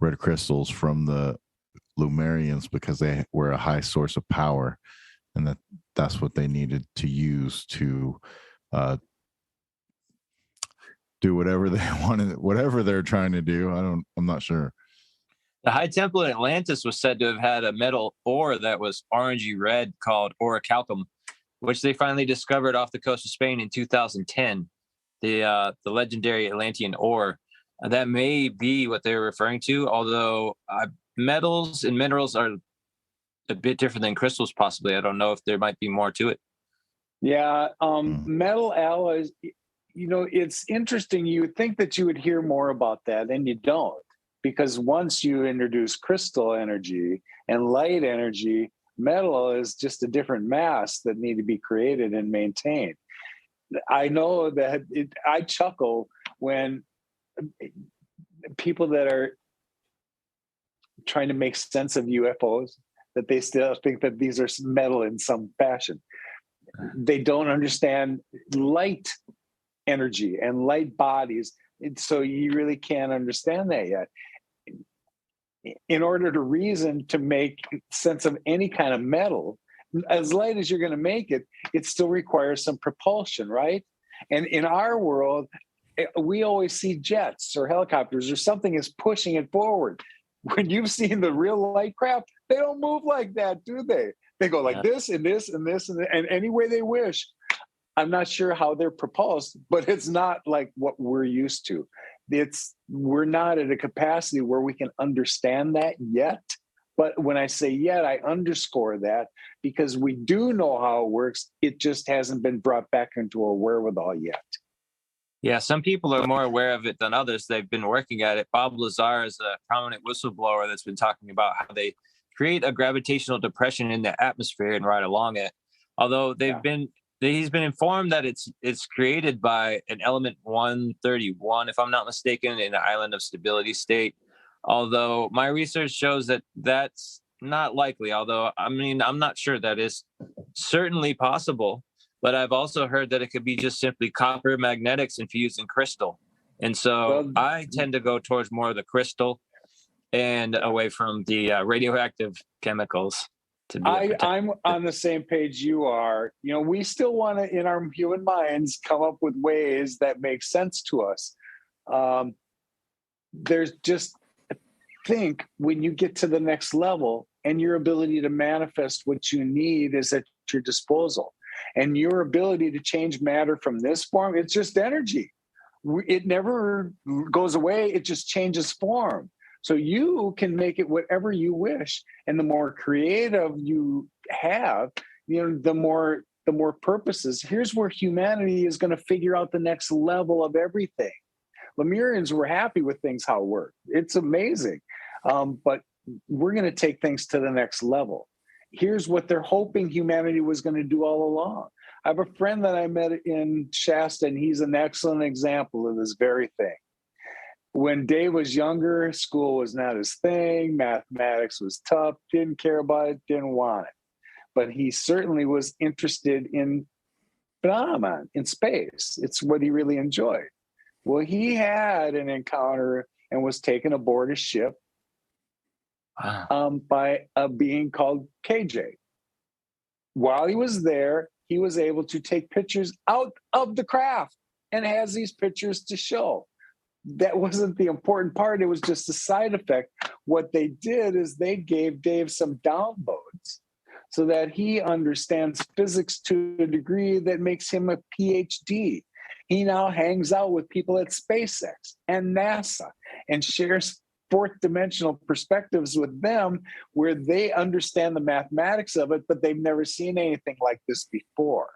red crystals from the Lemurians because they were a high source of power, and that's what they needed to use to do whatever they wanted, whatever they're trying to do. I'm not sure. The High Temple in Atlantis was said to have had a metal ore that was orangey red called orichalcum, which they finally discovered off the coast of Spain in 2010. The legendary Atlantean ore. That may be what they were referring to, although metals and minerals are a bit different than crystals, possibly. I don't know if there might be more to it. Yeah, metal alloys, it's interesting. You would think that you would hear more about that, and you don't. Because once you introduce crystal energy and light energy, metal is just a different mass that need to be created and maintained. I know that I chuckle when people that are trying to make sense of UFOs, that they still think that these are metal in some fashion. They don't understand light energy and light bodies. So you really can't understand that yet. In order to reason to make sense of any kind of metal, as light as you're going to make it, it still requires some propulsion, right? And in our world, we always see jets or helicopters or something is pushing it forward. When you've seen the real light craft, they don't move like that, do they? They go like this and this and this and any way they wish. I'm not sure how they're propulsed, but it's not like what we're used to. We're not at a capacity where we can understand that yet. But when I say yet, I underscore that because we do know how it works. It just hasn't been brought back into our wherewithal yet. Yeah, some people are more aware of it than others. They've been working at it. Bob Lazar is a prominent whistleblower that's been talking about how they create a gravitational depression in the atmosphere and ride along it. Although he's been informed that it's created by an element 131, if I'm not mistaken, in the island of stability state. Although my research shows that that's not likely. Although, I'm not sure that is certainly possible. But I've also heard that it could be just simply copper magnetics infused in crystal. And so I tend to go towards more of the crystal and away from the radioactive chemicals. I'm on the same page you are. We still want to, in our human minds, come up with ways that make sense to us. There's just, think when you get to the next level and your ability to manifest what you need is at your disposal. And your ability to change matter from this form, it's just energy. It never goes away. It just changes form. So you can make it whatever you wish. And the more creative you have, the more purposes. Here's where humanity is going to figure out the next level of everything. Lemurians were happy with things how it worked. It's amazing. But we're going to take things to the next level. Here's what they're hoping humanity was going to do all along. I have a friend that I met in Shasta, and he's an excellent example of this very thing. When Dave was younger, school was not his thing. Mathematics was tough, didn't care about it, didn't want it. But he certainly was interested in phenomenon, in space. It's what he really enjoyed. Well, he had an encounter and was taken aboard a ship by a being called KJ. While he was there, he was able to take pictures out of the craft and has these pictures to show. That wasn't the important part. It was just a side effect. What they did is they gave Dave some downloads so that he understands physics to a degree that makes him a PhD. He now hangs out with people at SpaceX and NASA and shares fourth dimensional perspectives with them where they understand the mathematics of it, but they've never seen anything like this before.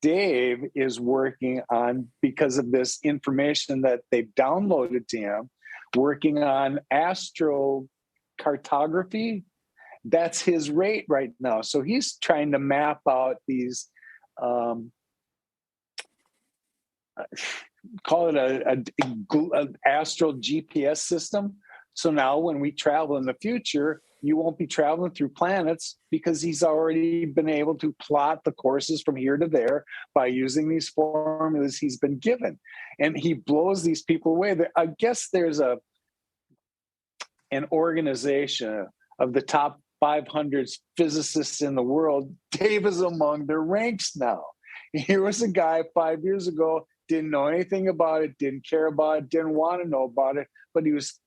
Dave is working on, because of this information that they've downloaded to him, working on astrocartography. That's his rate right now. So he's trying to map out these, call it an astral GPS system. So now when we travel in the future, you won't be traveling through planets, because he's already been able to plot the courses from here to there by using these formulas he's been given. And he blows these people away. I guess there's an organization of the top 500 physicists in the world. Dave is among their ranks now. Here was a guy 5 years ago, didn't know anything about it, didn't care about it, didn't want to know about it, but he was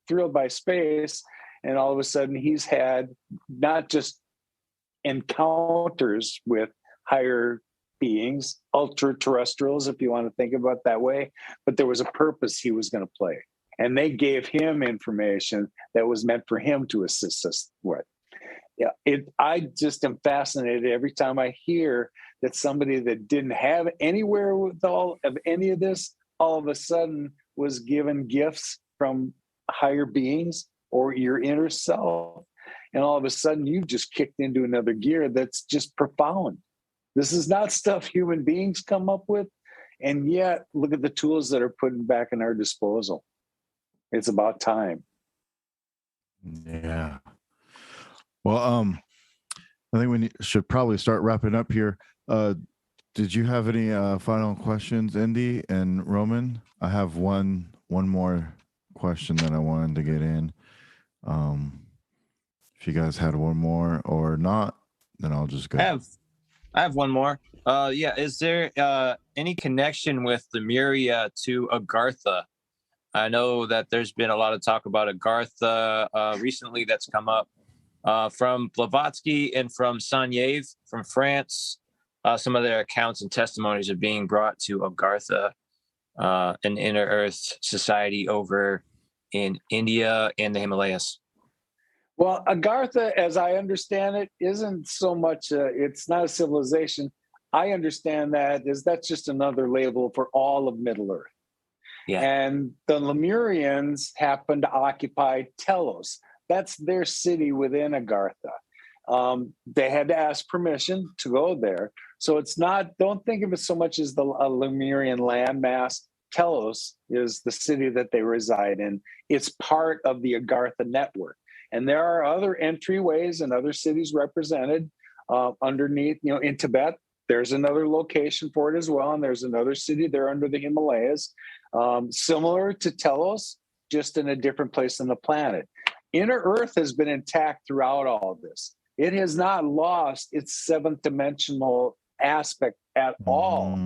thrilled by space. And all of a sudden he's had not just encounters with higher beings, ultra terrestrials, if you want to think about it that way, but there was a purpose he was going to play. And they gave him information that was meant for him to assist us with. Yeah, I just am fascinated every time I hear that somebody that didn't have any wherewithal of any of this, all of a sudden was given gifts from higher beings or your inner self. And all of a sudden you've just kicked into another gear that's just profound. This is not stuff human beings come up with. And yet look at the tools that are put back in our disposal. It's about time. Yeah. Well, I think we should probably start wrapping up here. Did you have any final questions, Indy and Roman? I have one more question that I wanted to get in. If you guys had one more or not, then I'll just go. I have one more. Yeah, is there any connection with Lemuria to Agartha? I know that there's been a lot of talk about Agartha recently that's come up from Blavatsky and from Sanyeve from France. Some of their accounts and testimonies are being brought to Agartha, an inner earth society over in India and the Himalayas. Well, Agartha, as I understand it, isn't so much, it's not a civilization. I understand that's just another label for all of Middle Earth. Yeah. And the Lemurians happen to occupy Telos. That's their city within Agartha. They had to ask permission to go there. So it's not, don't think of it so much as a Lemurian landmass. Telos is the city that they reside in. It's part of the Agartha network. And there are other entryways and other cities represented underneath, in Tibet. There's another location for it as well. And there's another city there under the Himalayas, similar to Telos, just in a different place on the planet. Inner Earth has been intact throughout all of this. It has not lost its seventh dimensional aspect at all.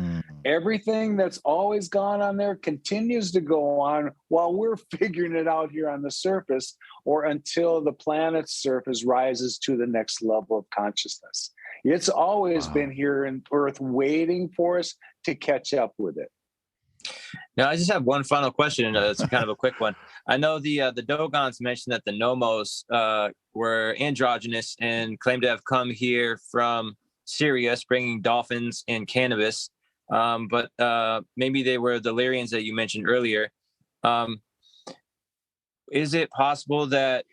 Everything that's always gone on there continues to go on while we're figuring it out here on the surface, or until the planet's surface rises to the next level of consciousness. It's always been here in Earth waiting for us to catch up with it. Now, I just have one final question, and it's kind of a quick one. I know the Dogons mentioned that the Nomos were androgynous and claimed to have come here from Sirius, bringing dolphins and cannabis. But maybe they were the Lowryans that you mentioned earlier. Is it possible that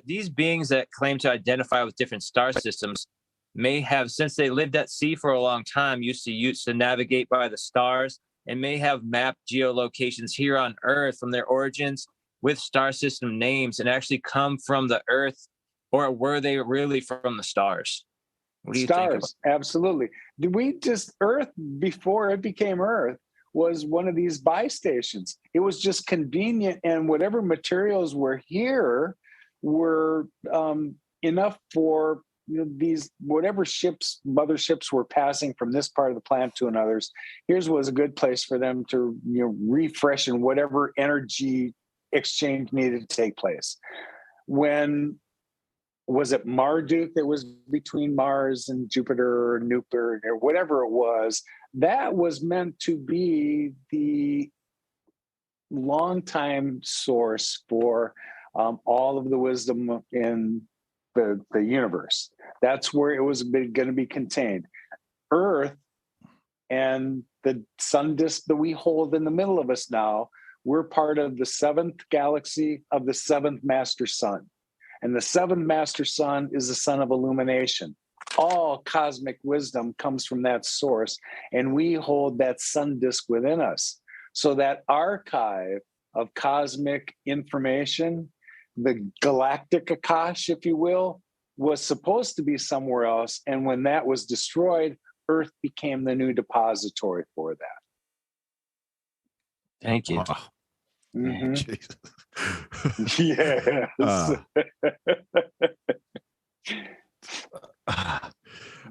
these beings that claim to identify with different star systems may have, since they lived at sea for a long time, used to navigate by the stars, and may have mapped geolocations here on Earth from their origins with star system names, and actually come from the Earth, or were they really from the stars? What do you think about? Absolutely. Earth, before it became Earth, was one of these buy stations. It was just convenient, and whatever materials were here were enough for these, whatever motherships were passing from this part of the planet to another's. Here's was a good place for them to refresh and whatever energy exchange needed to take place. When was it Marduk that was between Mars and Jupiter or Newper or whatever it was? That was meant to be the long-time source for all of the wisdom in the universe. That's where it was going to be contained. Earth and the sun disk that we hold in the middle of us now, we're part of the 7th galaxy of the 7th master sun. And the 7th master sun is the sun of illumination. All cosmic wisdom comes from that source, and we hold that sun disk within us. So that archive of cosmic information, the galactic Akash, if you will, was supposed to be somewhere else. And when that was destroyed, Earth became the new depository for that. Thank you. Oh, Mm-hmm. Jesus. Yes.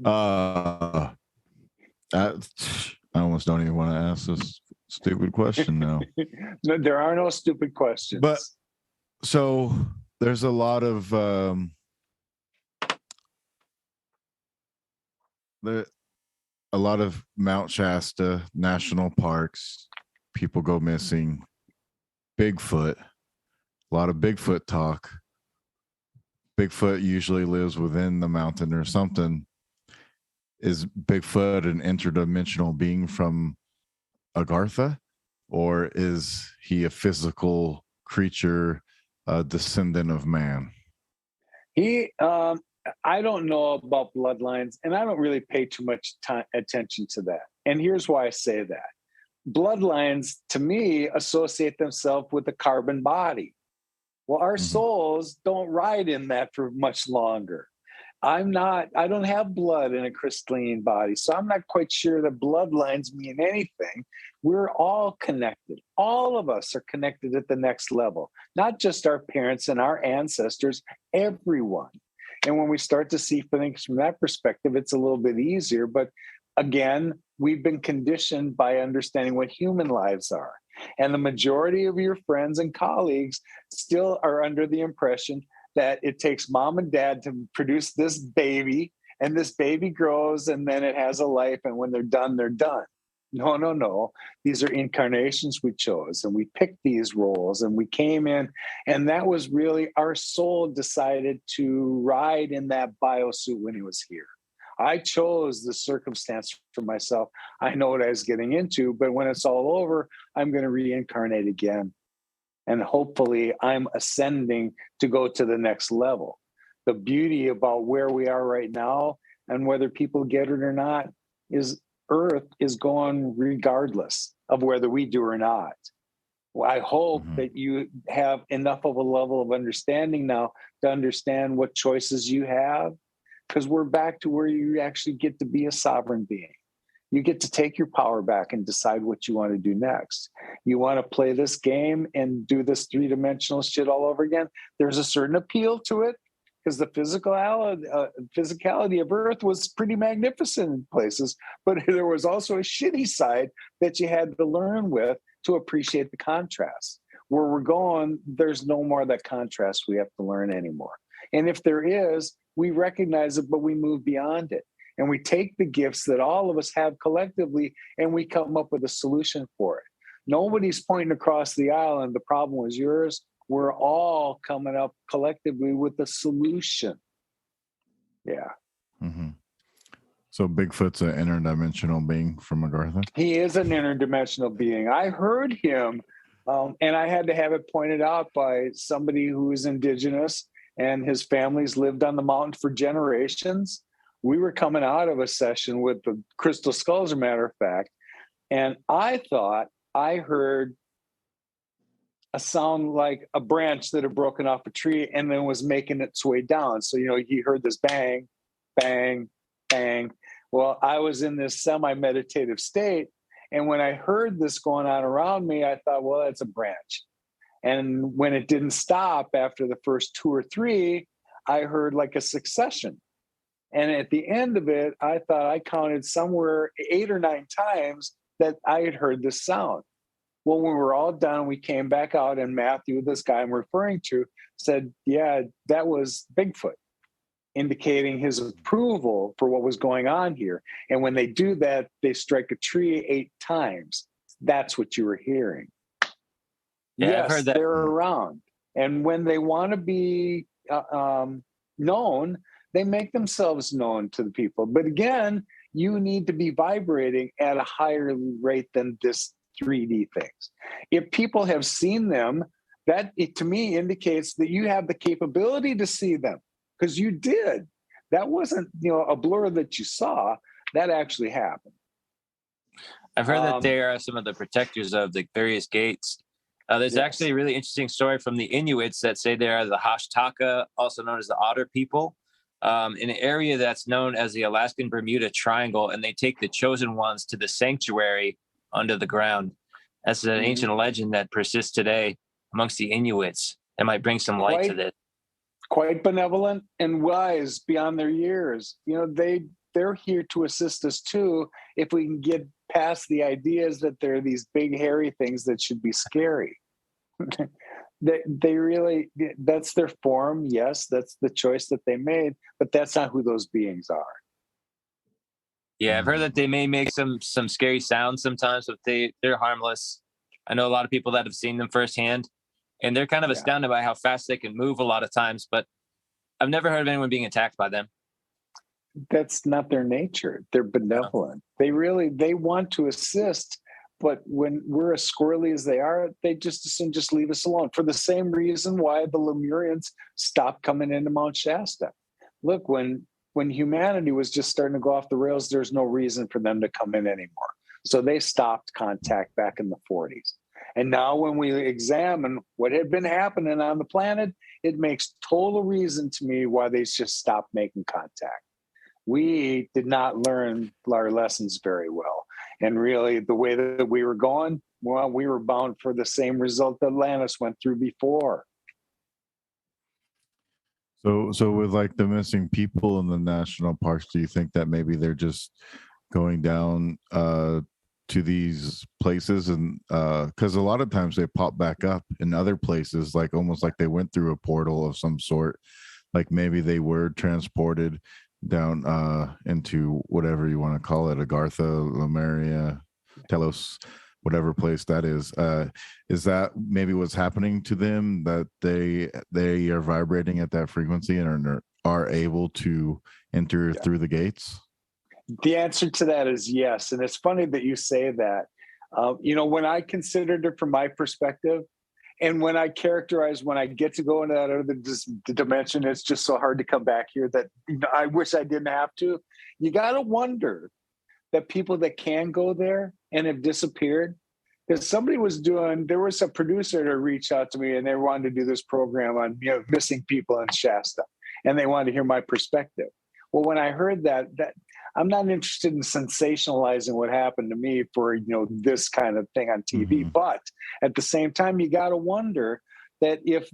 I almost don't even want to ask this stupid question now. No, there are no stupid questions. But so there's a lot of Mount Shasta national parks. People go missing. Bigfoot. A lot of Bigfoot talk. Bigfoot usually lives within the mountain or something. Is Bigfoot an interdimensional being from Agartha, or is he a physical creature, a descendant of man? I don't know about bloodlines, and I don't really pay too much attention to that. And here's why I say that. Bloodlines, to me, associate themselves with the carbon body. Well, our souls don't ride in that for much longer. I don't have blood in a crystalline body, so I'm not quite sure that bloodlines mean anything. We're all connected. All of us are connected at the next level, not just our parents and our ancestors, everyone. And when we start to see things from that perspective, it's a little bit easier. But again, we've been conditioned by understanding what human lives are. And the majority of your friends and colleagues still are under the impression that it takes mom and dad to produce this baby, and this baby grows, and then it has a life, and when they're done, they're done. No. These are incarnations we chose, and we picked these roles, and we came in, and that was really our soul decided to ride in that biosuit when it was here. I chose the circumstance for myself. I know what I was getting into, but when it's all over, I'm going to reincarnate again. And hopefully I'm ascending to go to the next level. The beauty about where we are right now and whether people get it or not is Earth is going regardless of whether we do or not. Well, I hope that you have enough of a level of understanding now to understand what choices you have, because we're back to where you actually get to be a sovereign being. You get to take your power back and decide what you want to do next. You want to play this game and do this three-dimensional shit all over again. There's a certain appeal to it because the physicality of Earth was pretty magnificent in places, but there was also a shitty side that you had to learn with to appreciate the contrast. Where we're going, there's no more of that contrast we have to learn anymore. And if there is, we recognize it, but we move beyond it. And we take the gifts that all of us have collectively, and we come up with a solution for it. Nobody's pointing across the aisle and the problem was yours. We're all coming up collectively with a solution. Yeah. Mm-hmm. So Bigfoot's an interdimensional being from Agartha? He is an interdimensional being. I heard him, and I had to have it pointed out by somebody who is indigenous, and his family's lived on the mountain for generations. We were coming out of a session with the crystal skulls, as a matter of fact, and I thought I heard a sound like a branch that had broken off a tree and then was making its way down. So, he heard this bang, bang, bang. Well, I was in this semi-meditative state, and when I heard this going on around me, I thought, well, that's a branch. And when it didn't stop after the first 2 or 3, I heard like a succession. And at the end of it, I thought I counted somewhere 8 or 9 times that I had heard this sound. Well, when we were all done, we came back out, and Matthew, this guy I'm referring to, said, yeah, that was Bigfoot, indicating his approval for what was going on here. And when they do that, they strike a tree 8 times. That's what you were hearing. Yeah, I've Yes, heard that. they're around. And when they want to be known, they make themselves known to the people. But again, you need to be vibrating at a higher rate than this 3D things. If people have seen them, that to me indicates that you have the capability to see them, because you did. That wasn't, a blur that you saw. That actually happened. I've heard that they are some of the protectors of the various gates. There's actually a really interesting story from the Inuits that say they are the Hashtaka, also known as the Otter people, in an area that's known as the Alaskan Bermuda Triangle, and they take the chosen ones to the sanctuary under the ground. That's an ancient legend that persists today amongst the Inuits. That might bring some light to this. Quite benevolent and wise beyond their years. They're here to assist us too, if we can get past the ideas that they're these big hairy things that should be scary. They really, that's their form. Yes, that's the choice that they made, but that's not who those beings are. Yeah, I've heard that they may make some scary sounds sometimes, but they're harmless. I know a lot of people that have seen them firsthand, and they're kind of astounded by how fast they can move a lot of times, but I've never heard of anyone being attacked by them. That's not their nature. They're benevolent. They want to assist, but when we're as squirrely as they are, they just leave us alone. For the same reason why the Lemurians stopped coming into Mount Shasta. Look, when humanity was just starting to go off the rails, there's no reason for them to come in anymore. So they stopped contact back in the 40s. And now when we examine what had been happening on the planet, it makes total reason to me why they just stopped making contact. We did not learn our lessons very well. And really, the way that we were going, well, we were bound for the same result that Atlantis went through before. So with like the missing people in the national parks, do you think that maybe they're just going down to these places, and because a lot of times they pop back up in other places, like almost like they went through a portal of some sort, like maybe they were transported down into whatever you want to call it, Agartha, Lemuria, Telos, whatever place that is that maybe what's happening to them, that they are vibrating at that frequency and are able to enter through the gates? The answer to that is yes. And it's funny that you say that. When I considered it from my perspective, and when I get to go into that other dimension, it's just so hard to come back here that I wish I didn't have to. You got to wonder that people that can go there and have disappeared, because there was a producer to reach out to me, and they wanted to do this program on missing people in Shasta, and they wanted to hear my perspective. Well, when I heard that I'm not interested in sensationalizing what happened to me for this kind of thing on TV, but at the same time, you got to wonder that if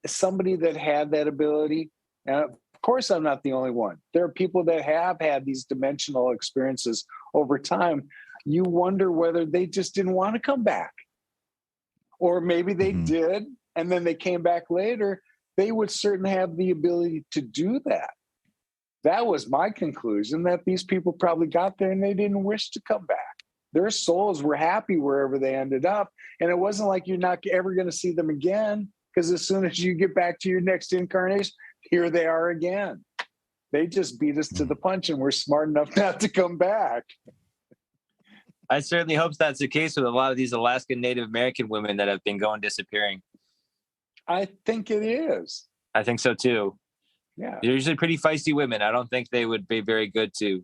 somebody that had that ability, and of course I'm not the only one, there are people that have had these dimensional experiences over time. You wonder whether they just didn't want to come back, or maybe they did and then they came back later. They would certainly have the ability to do that. That was my conclusion, that these people probably got there and they didn't wish to come back. Their souls were happy wherever they ended up. And it wasn't like you're not ever going to see them again, because as soon as you get back to your next incarnation, here they are again. They just beat us to the punch, and we're smart enough not to come back. I certainly hope that's the case with a lot of these Alaskan Native American women that have been disappearing. I think it is. I think so too. Yeah. They're usually pretty feisty women. I don't think they would be very good to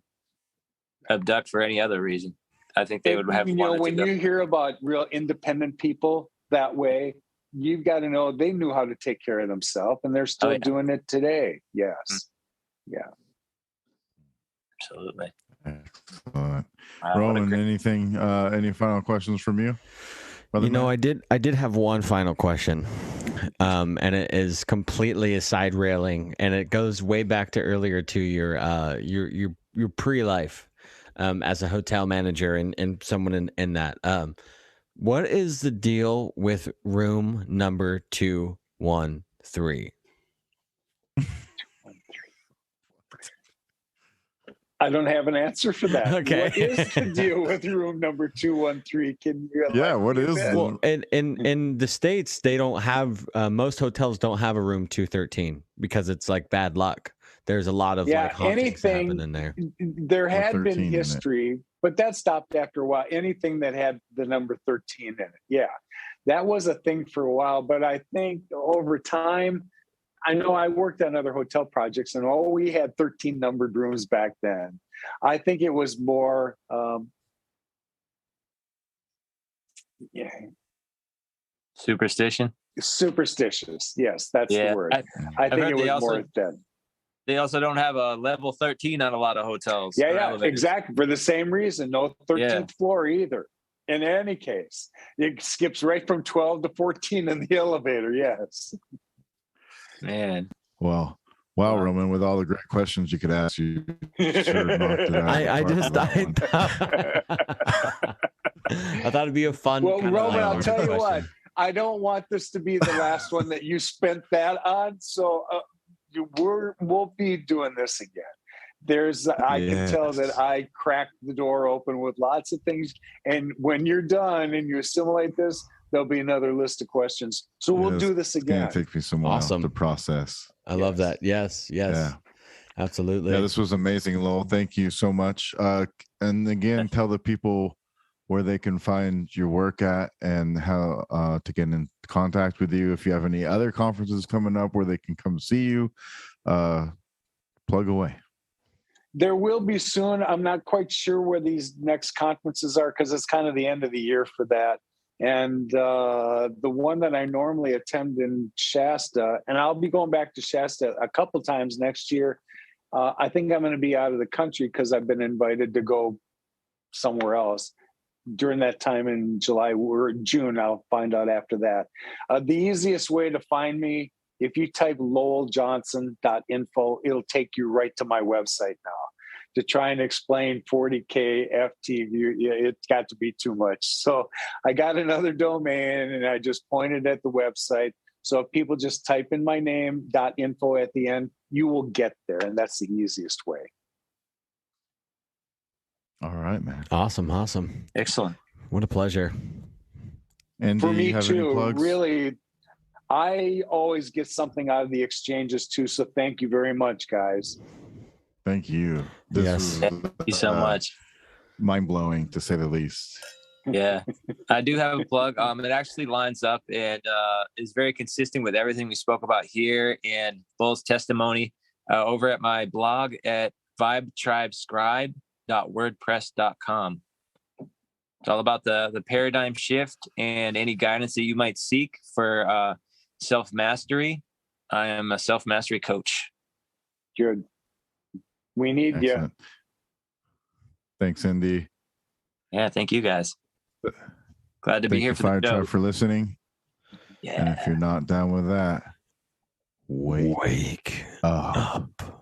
abduct for any other reason. I think they would have when you hear about real independent people that way, you've got to know they knew how to take care of themselves, and they're still doing it today. Yes. Yeah. Absolutely. Excellent. Roman, any final questions from you? I did have one final question, and it is completely a side railing, and it goes way back to earlier to your pre-life as a hotel manager and someone in that. What is the deal with room number 213? I don't have an answer for that. Okay. What is the deal with room number 213? Can you? Yeah, what is that? Well, in the States, they don't have most hotels don't have a room 213 because it's like bad luck. There's a lot of like hauntings that happen in there. There had been 13 in it. history, but that stopped after a while. Anything that had the number 13 in it, yeah, that was a thing for a while. But I think over time, I know I worked on other hotel projects, and we had 13 numbered rooms back then. I think it was more, Superstition. Superstitious. Yes, that's the word. I think it was more than. They also don't have a level 13 on a lot of hotels. Yeah, exactly. For the same reason, no 13th floor either. In any case, it skips right from 12 to 14 in the elevator. Yes. Man. Wow, Roman, with all the great questions you could ask, you sure knocked it out. I thought it'd be a fun. Well, Roman, I'll tell you what. I don't want this to be the last one that you spent that on. So we'll be doing this again. I can tell that I cracked the door open with lots of things. And when you're done and you assimilate this, there'll be another list of questions. So we'll do this again. It's going to take me some while to process. I love that. Yes. Yeah. Absolutely. Yeah, this was amazing, Lowell. Thank you so much. And again, tell the people where they can find your work at and how to get in contact with you. If you have any other conferences coming up where they can come see you, plug away. There will be soon. I'm not quite sure where these next conferences are because it's kind of the end of the year for that. And the one that I normally attend in Shasta, and I'll be going back to Shasta a couple times next year. I think I'm going to be out of the country because I've been invited to go somewhere else during that time in July or June. I'll find out after that. The easiest way to find me, if you type lowelljohnson.info, it'll take you right to my website now. To try and explain 40K FTV, it's got to be too much. So I got another domain and I just pointed at the website. So if people just type in my name, .info at the end, you will get there. And that's the easiest way. All right, man. Awesome. Excellent. What a pleasure. And for me too, really, I always get something out of the exchanges too. So thank you very much, guys. Thank you. Thank you so much. Mind-blowing, to say the least. Yeah, I do have a plug. It actually lines up and is very consistent with everything we spoke about here and Lowell's testimony over at my blog at vibetribescribe.wordpress.com. It's all about the paradigm shift and any guidance that you might seek for self-mastery. I am a self-mastery coach. Good. We need you. Thanks, Indy. Yeah, thank you guys. Glad to be here for the show. For listening. Yeah. And if you're not down with that, wake up.